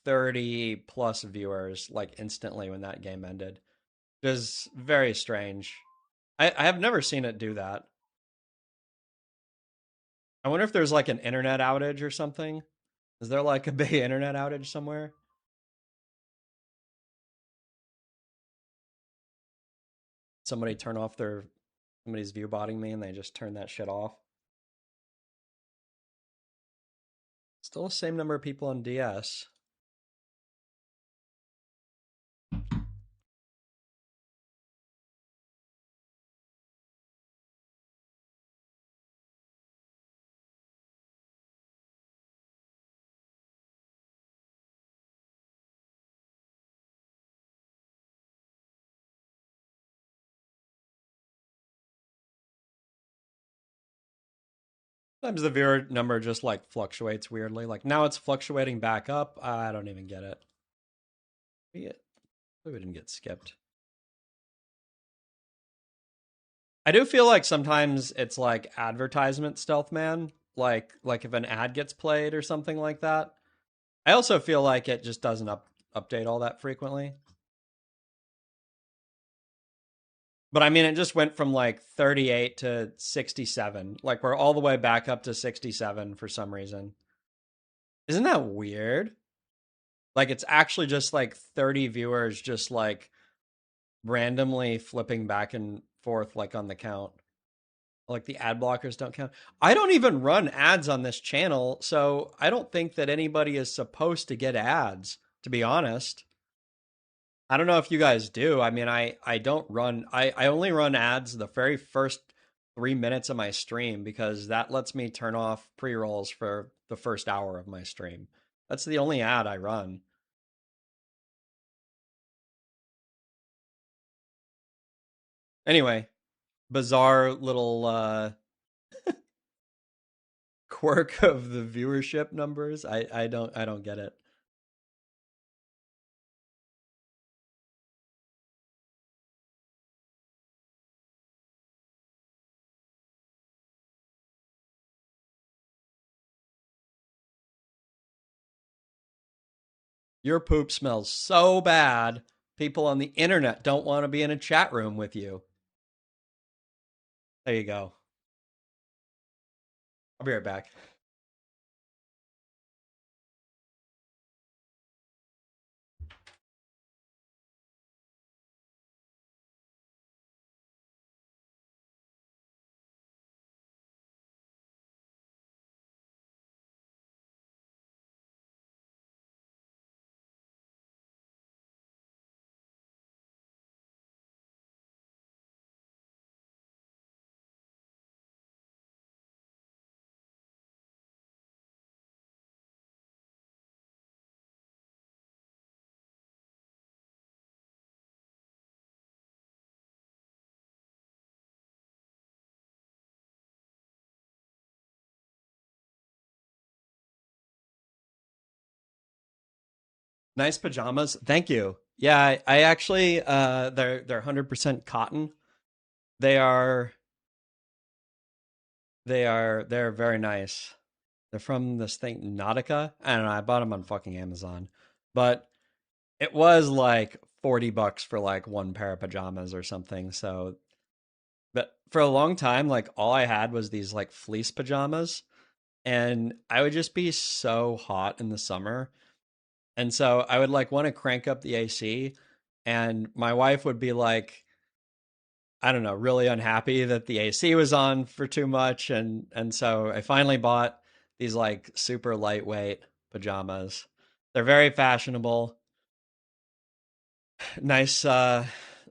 30 plus viewers like instantly when that game ended. It was very strange. I have never seen it do that. I wonder if there's like an internet outage or something. Is there like a big internet outage somewhere? Somebody turn off their somebody's view botting me and they just turn that shit off. Still the same number of people on DS. Sometimes the viewer number just like fluctuates weirdly. Like now it's fluctuating back up. I don't even get it. We didn't get skipped. I do feel like sometimes it's like advertisement stealth man. Like if an ad gets played or something like that. I also feel like it just doesn't update all that frequently. But I mean, it just went from like 38 to 67. Like we're all the way back up to 67 for some reason. Isn't that weird? Like it's actually just like 30 viewers just like randomly flipping back and forth like on the count. Like the ad blockers don't count. I don't even run ads on this channel, so I don't think that anybody is supposed to get ads, to be honest. I don't know if you guys do. I mean, I don't run I only run ads the very first 3 minutes of my stream because that lets me turn off pre-rolls for the first hour of my stream. That's the only ad I run. Anyway, bizarre little quirk of the viewership numbers. I don't get it. Your poop smells so bad, people on the internet don't want to be in a chat room with you. There you go. I'll be right back. Nice pajamas. Thank you. Yeah, I actually they're 100% cotton. They are they're very nice. They're from this thing Nautica. I don't know. I bought them on fucking Amazon, but it was like $40 for like one pair of pajamas or something. So, but for a long time, like all I had was these like fleece pajamas, and I would just be so hot in the summer. And so I would like want to crank up the AC, and my wife would be like, I don't know, really unhappy that the AC was on for too much, and so I finally bought these like super lightweight pajamas. They're very fashionable, nice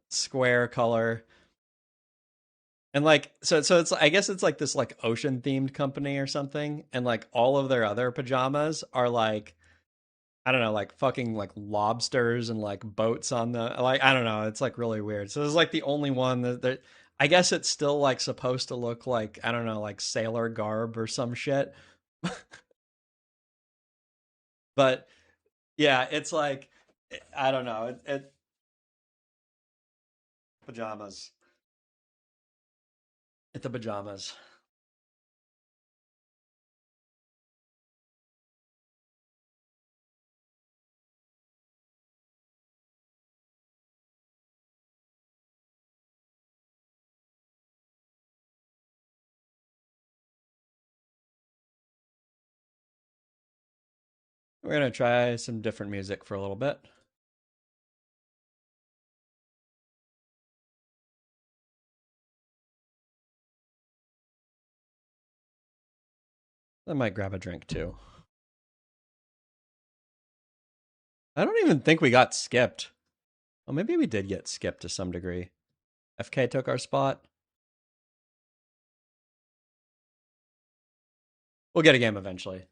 square color. And like so it's I guess it's like this like ocean themed company or something, and like all of their other pajamas are like I don't know, like fucking like lobsters and like boats on the like I don't know, it's like really weird. So it's like the only one that I guess it's still like supposed to look like I don't know, like sailor garb or some shit. But yeah, it's like I don't know, it pajamas. It's the pajamas. We're gonna try some different music for a little bit. I might grab a drink too. I don't even think we got skipped. Well, maybe we did get skipped to some degree. FK took our spot. We'll get a game eventually.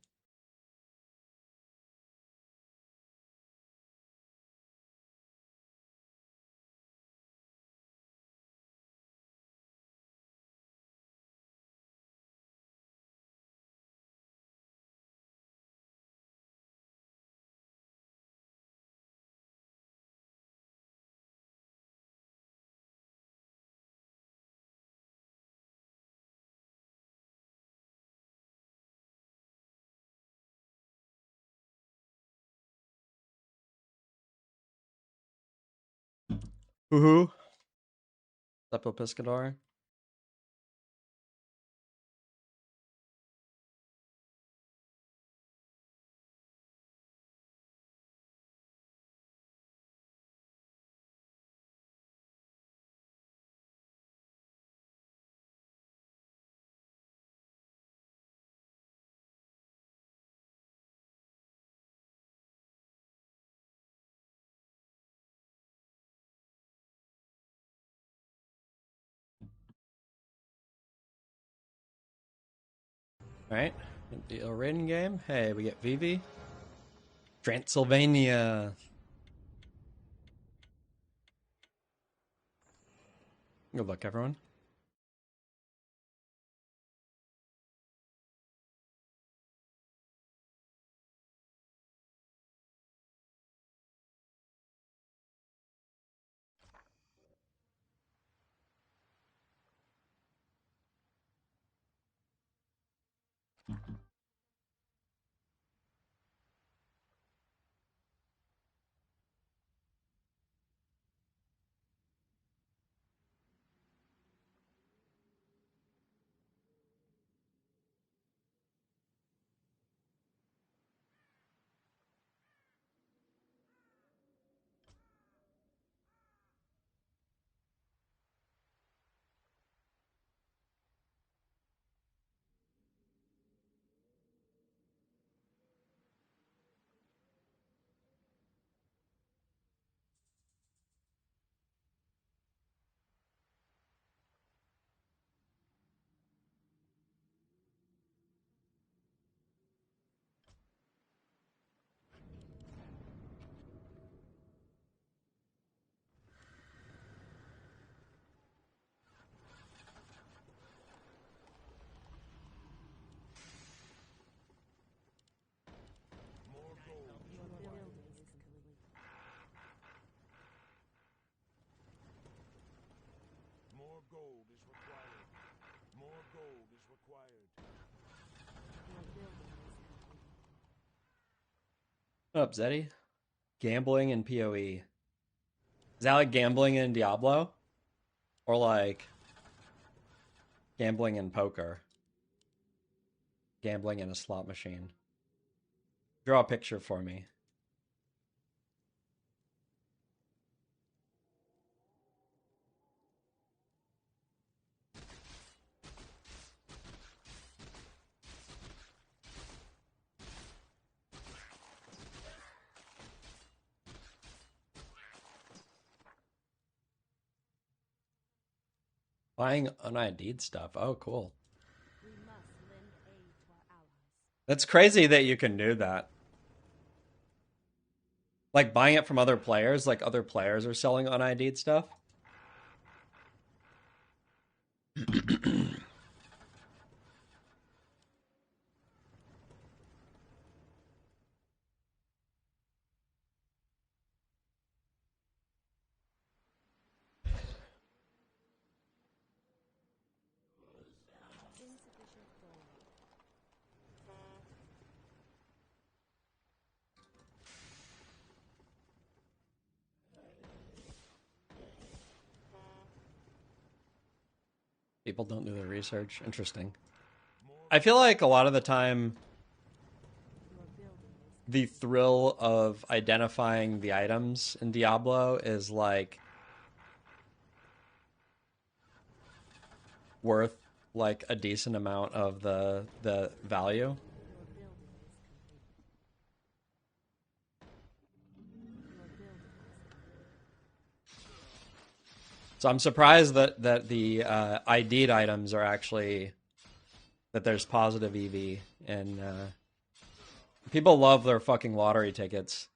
Woohoo. Lepo Piscador. All right, the rating game. Hey, we get Vivi. Transylvania. Good luck, everyone. What up, Zeddy? Gambling and PoE. Is that like gambling in Diablo? Or like gambling in poker? Gambling in a slot machine. Draw a picture for me. Buying un-ID'd stuff. Oh, cool. That's crazy that you can do that. Like buying it from other players, like other players are selling un-ID'd stuff. People don't do their research. Interesting. I feel like a lot of the time, the thrill of identifying the items in Diablo is like worth like a decent amount of the value. So I'm surprised that the ID'd items are actually, that there's positive EV, and people love their fucking lottery tickets.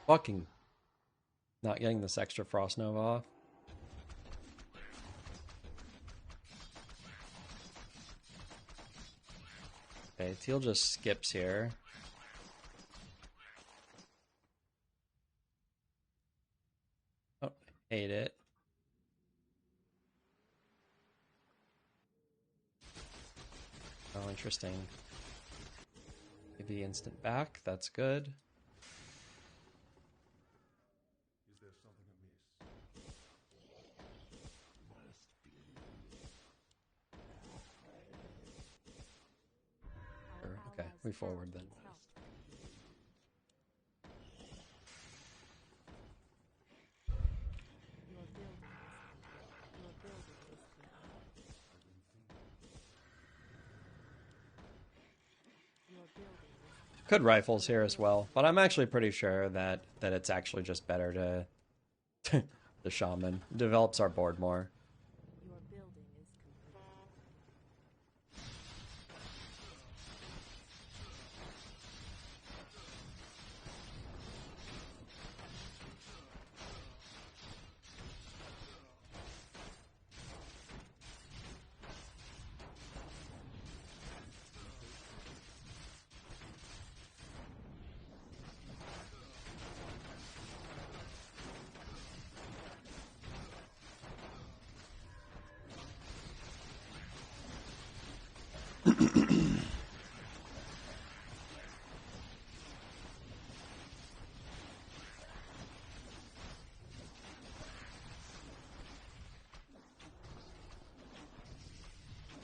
Fucking not getting this extra Frost Nova off. Okay, Teal just skips here. Oh, ate it. Oh, interesting. Maybe instant back, that's good. Okay, we forward then. Could rifles here as well, but I'm actually pretty sure that it's actually just better to the shaman develops our board more.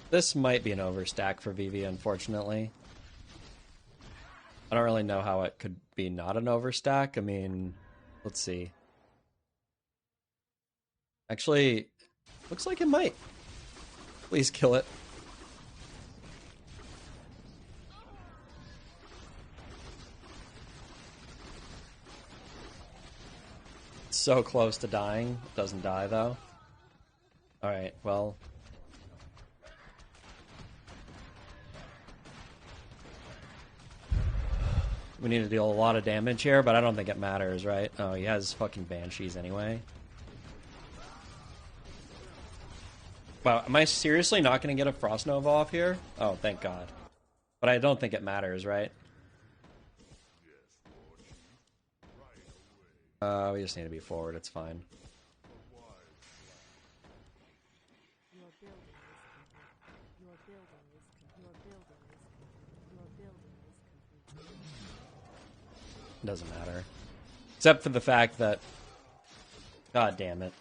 This might be an overstack for Vivi, unfortunately. I don't really know how it could be not an overstack. I mean, let's see. Actually, looks like it might. Please kill it. It's so close to dying. It doesn't die, though. Alright, well... we need to deal a lot of damage here, but I don't think it matters, right? Oh, he has fucking Banshees anyway. Wow, am I seriously not going to get a Frost Nova off here? Oh, thank God. But I don't think it matters, right? We just need to be forward, it's fine. Doesn't matter. Except for the fact that... God damn it.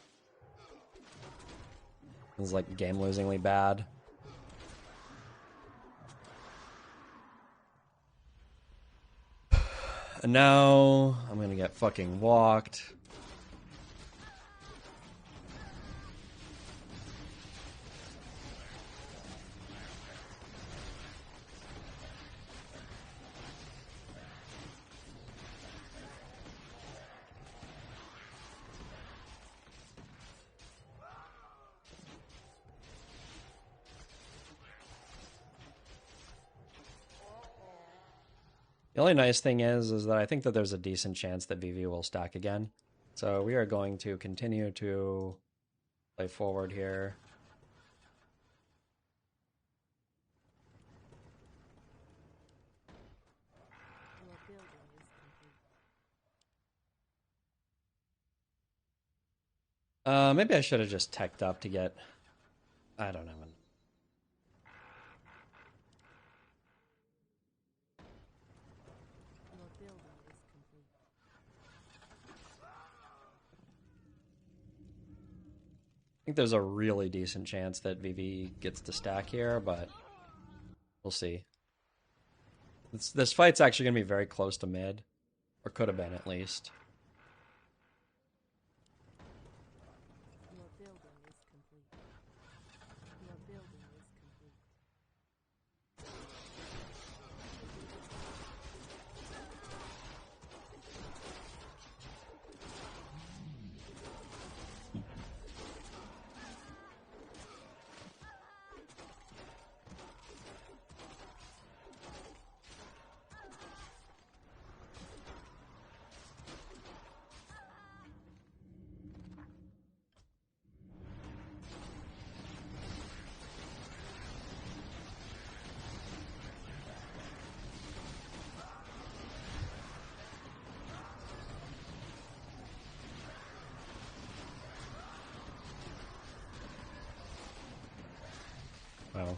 This is like game-losingly bad. And now I'm gonna get fucking walked. The only nice thing is that I think that there's a decent chance that VV will stack again. So we are going to continue to play forward here. Maybe I should have just teched up to get... I don't know. I think there's a really decent chance that VV gets to stack here, but we'll see. This fight's actually going to be very close to mid, or could have been at least. Wow.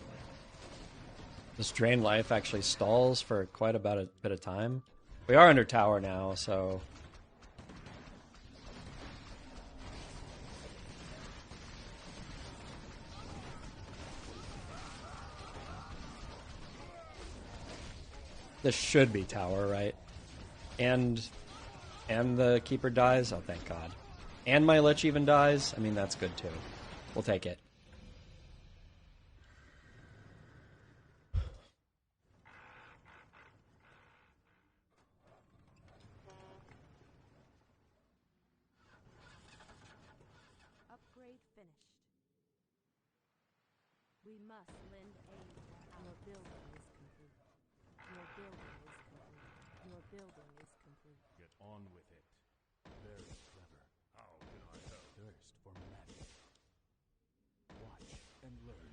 This drain life actually stalls for quite a bit of time. We are under tower now, so... This should be tower, right? And the keeper dies? Oh, thank God. And my lich even dies? I mean, that's good too. We'll take it. Upgrade finished. We must lend aid. Your building is complete. Your building is complete. Your building is complete. Get on with it. Very clever. How can I help? Thirst for magic. Watch and learn.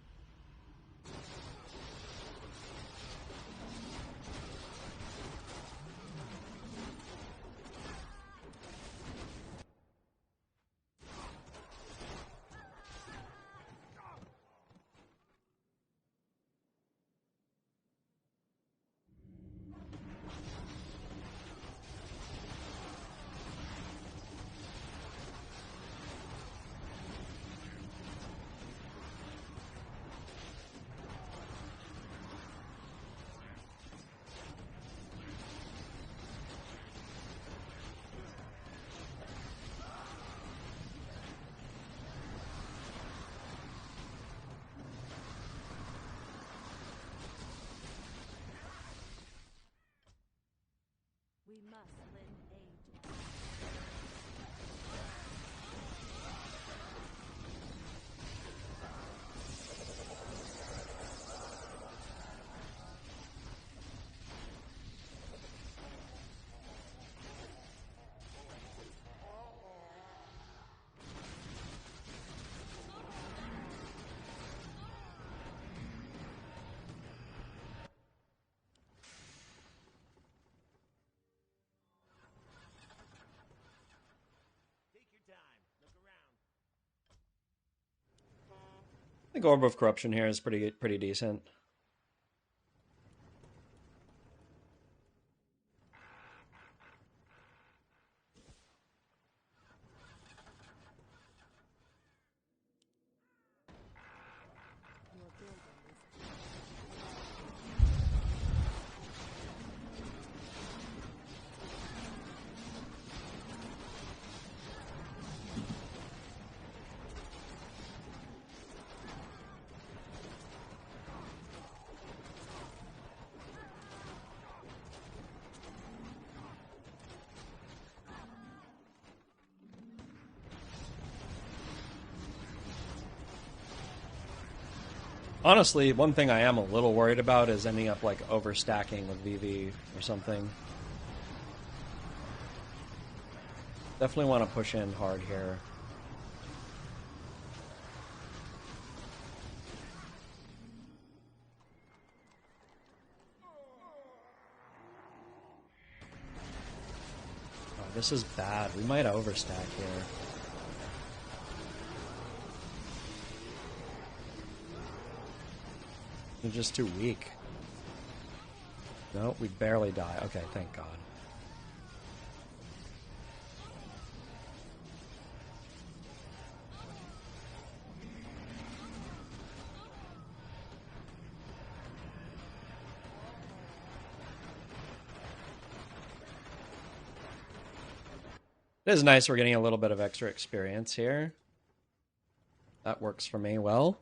We must lend aid. think Orb of Corruption here is pretty decent. Honestly, one thing I am a little worried about is ending up like overstacking with VV or something. Definitely want to push in hard here. Oh, this is bad. We might overstack here. They're just too weak. No, we barely die. Okay, thank God. It is nice we're getting a little bit of extra experience here. That works for me well.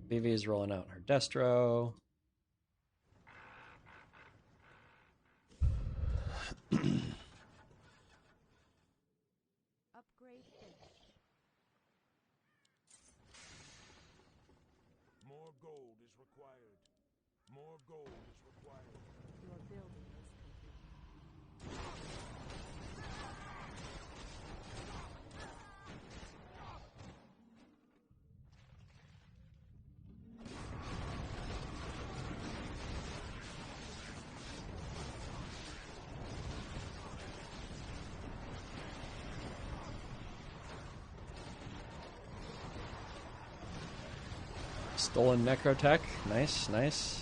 Vivi is rolling out her Destro. Upgrade finished. More gold is required. More gold is required. Your building is complete. Stolen Necrotech. Nice, nice.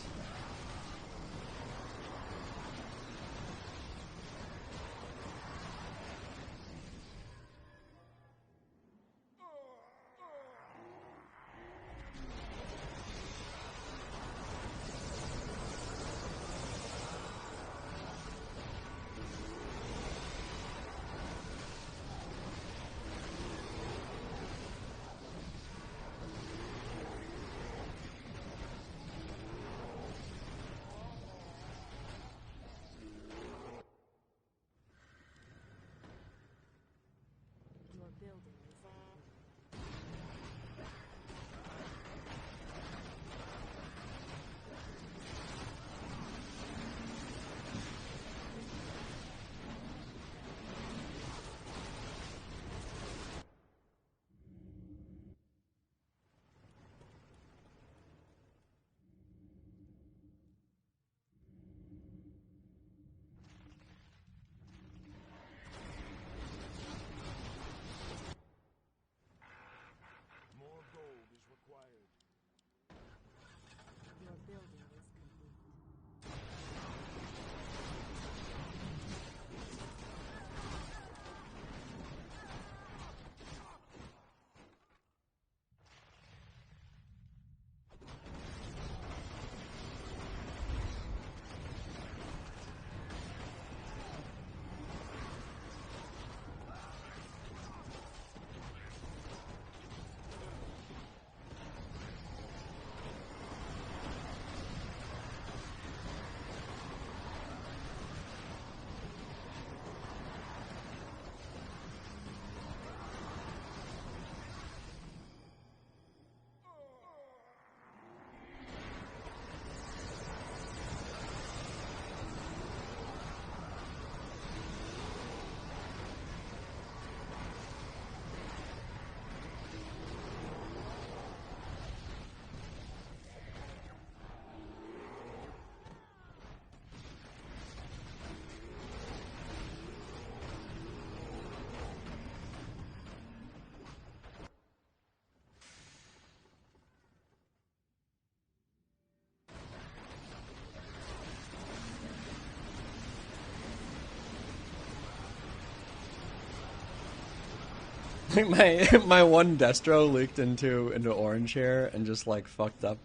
my one Destro leaked into orange here and just like fucked up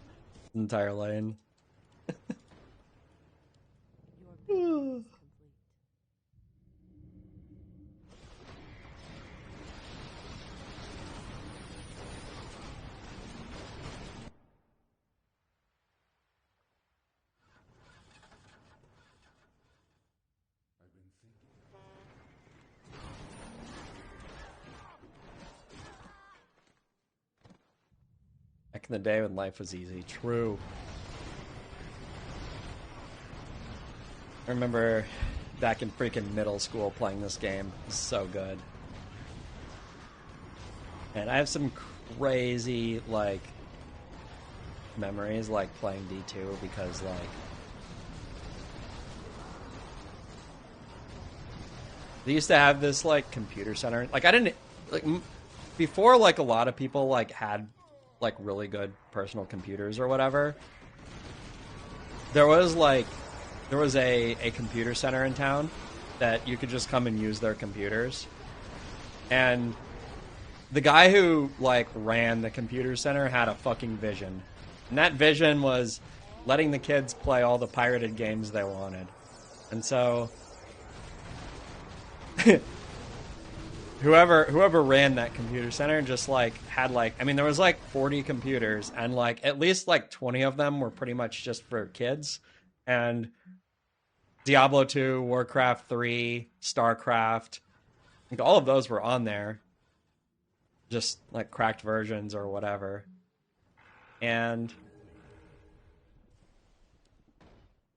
the entire lane. Back in the day when life was easy. True. I remember back in freaking middle school playing this game. It was so good. And I have some crazy, like, memories, like, playing D2 because, like, they used to have this, like, computer center. Like, I didn't, like, before, like, a lot of people, like, had, like, really good personal computers or whatever, there was a computer center in town that you could just come and use their computers. And the guy who, like, ran the computer center had a fucking vision. And that vision was letting the kids play all the pirated games they wanted. And so whoever ran that computer center just, like, had, like, I mean, there was, like, 40 computers, and, like, at least, like, 20 of them were pretty much just for kids. And Diablo 2, Warcraft 3, StarCraft, like, all of those were on there. Just, like, cracked versions or whatever. And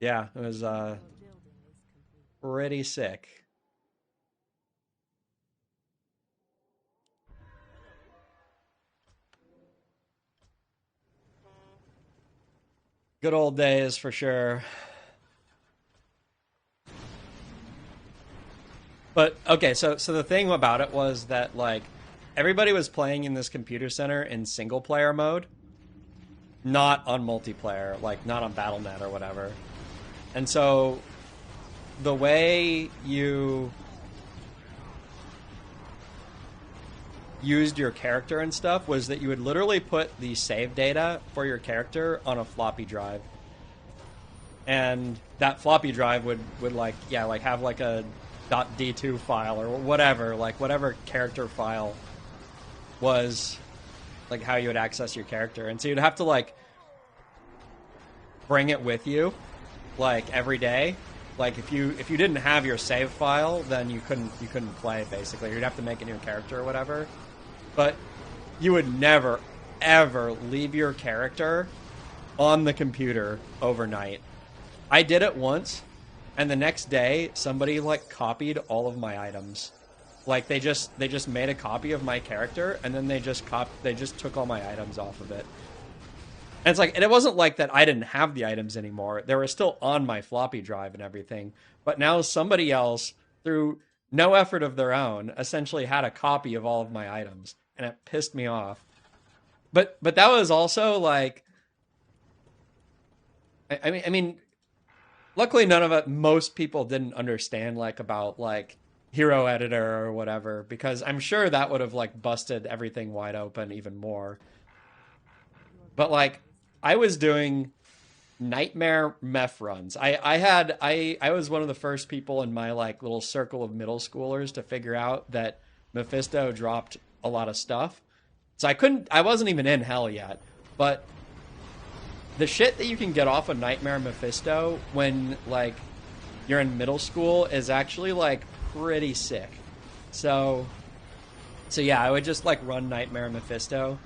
yeah, it was pretty sick. Good old days for sure. But okay, so the thing about it was that, like, everybody was playing in this computer center in single player mode, not on multiplayer, like not on Battle.net or whatever. And so the way you used your character and stuff was that you would literally put the save data for your character on a floppy drive. And that floppy drive would like, yeah, like have like a .d2 file or whatever, like whatever character file was like how you would access your character. And so you'd have to like bring it with you like every day. Like if you didn't have your save file, then you couldn't play basically. You'd have to make a new character or whatever. But you would never ever leave your character on the computer overnight. I did it once, and the next day somebody like copied all of my items. Like they just made a copy of my character, and then they just took all my items off of it. And it's like, and it wasn't like that I didn't have the items anymore. They were still on my floppy drive and everything. But now somebody else, through no effort of their own, essentially had a copy of all of my items, and it pissed me off. But that was also like, I mean, luckily most people didn't understand like about like hero editor or whatever, because I'm sure that would have like busted everything wide open even more. But like, I was doing nightmare meth runs. I was one of the first people in my like little circle of middle schoolers to figure out that Mephisto dropped a lot of stuff. So I wasn't even in hell yet, but the shit that you can get off of Nightmare Mephisto when like you're in middle school is actually like pretty sick. So yeah, I would just like run Nightmare Mephisto.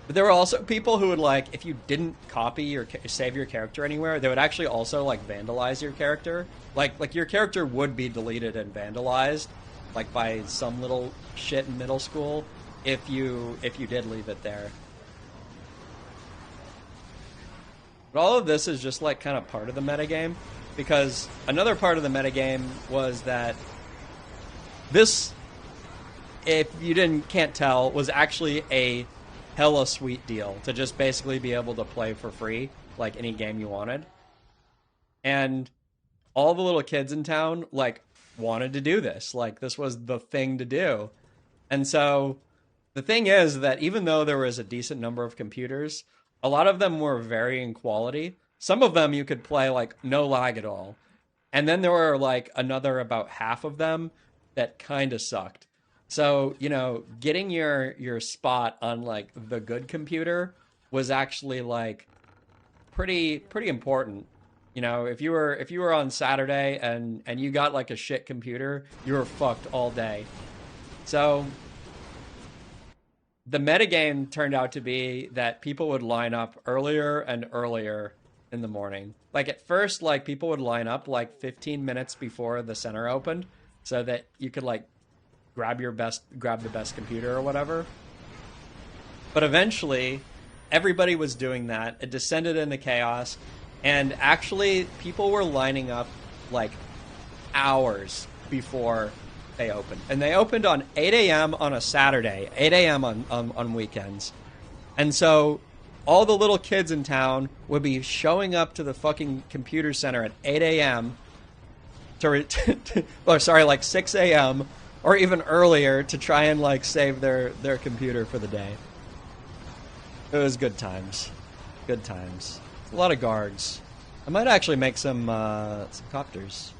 But there were also people who would like, if you didn't copy or save your character anywhere, they would actually also like vandalize your character. Like your character would be deleted and vandalized, like by some little shit in middle school, if you did leave it there. But all of this is just like kind of part of the metagame, because another part of the metagame was that this, if you can't tell, was actually a hella sweet deal to just basically be able to play for free like any game you wanted. And all the little kids in town like wanted to do this. Like this was the thing to do. And so the thing is that even though there was a decent number of computers, a lot of them were varying quality. Some of them you could play like no lag at all. And then there were like another about half of them that kind of sucked. So, you know, getting your spot on like the good computer was actually like pretty important. You know, if you were on Saturday and you got like a shit computer, you were fucked all day. So the metagame turned out to be that people would line up earlier and earlier in the morning. Like at first, like people would line up like 15 minutes before the center opened so that you could like grab the best computer or whatever. But eventually everybody was doing that. It descended into chaos, and actually people were lining up like hours before they opened. And they opened on 8 a.m. on a Saturday, 8 a.m. on weekends. And so all the little kids in town would be showing up to the fucking computer center at 8 a.m. like 6 a.m. or even earlier to try and like save their computer for the day. It was good times. Good times. A lot of guards. I might actually make some copters.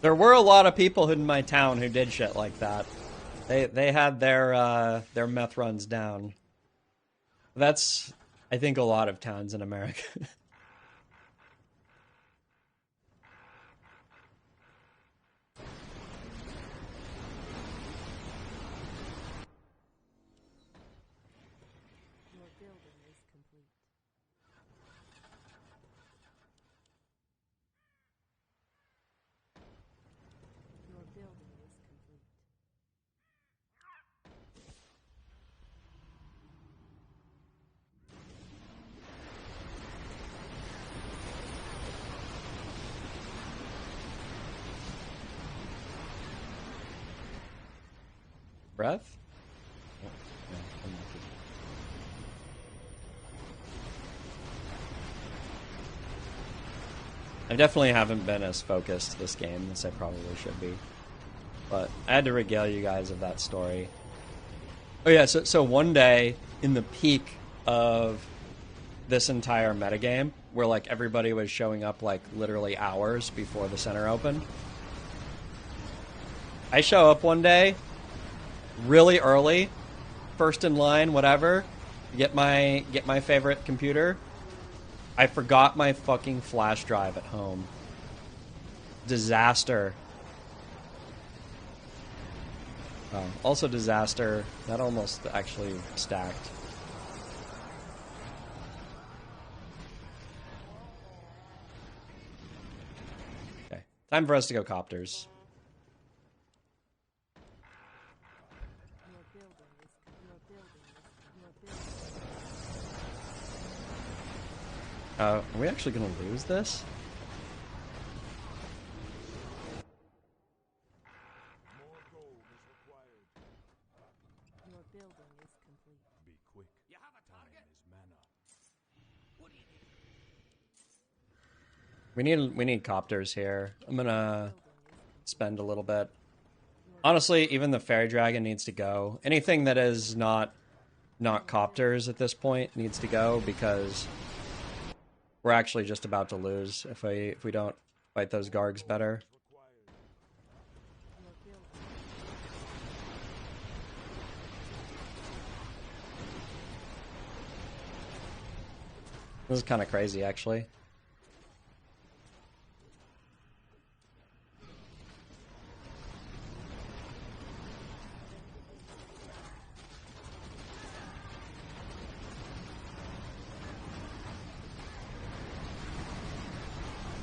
There were a lot of people in my town who did shit like that. They had their meth runs down. That's, I think, a lot of towns in America. Breath? Oh, no, I definitely haven't been as focused this game as I probably should be. But I had to regale you guys of that story. Oh yeah, so one day, in the peak of this entire metagame, where like everybody was showing up like literally hours before the center opened, I show up one day really early, first in line, whatever, get my favorite computer. I forgot my fucking flash drive at home. Disaster. Also disaster. That almost actually stacked. Okay, time for us to go copters. Are we actually gonna lose this? We need copters here. I'm gonna spend a little bit. Honestly, even the fairy dragon needs to go. Anything that is not copters at this point needs to go, because we're actually just about to lose if we don't fight those Gargs better. This is kind of crazy, actually.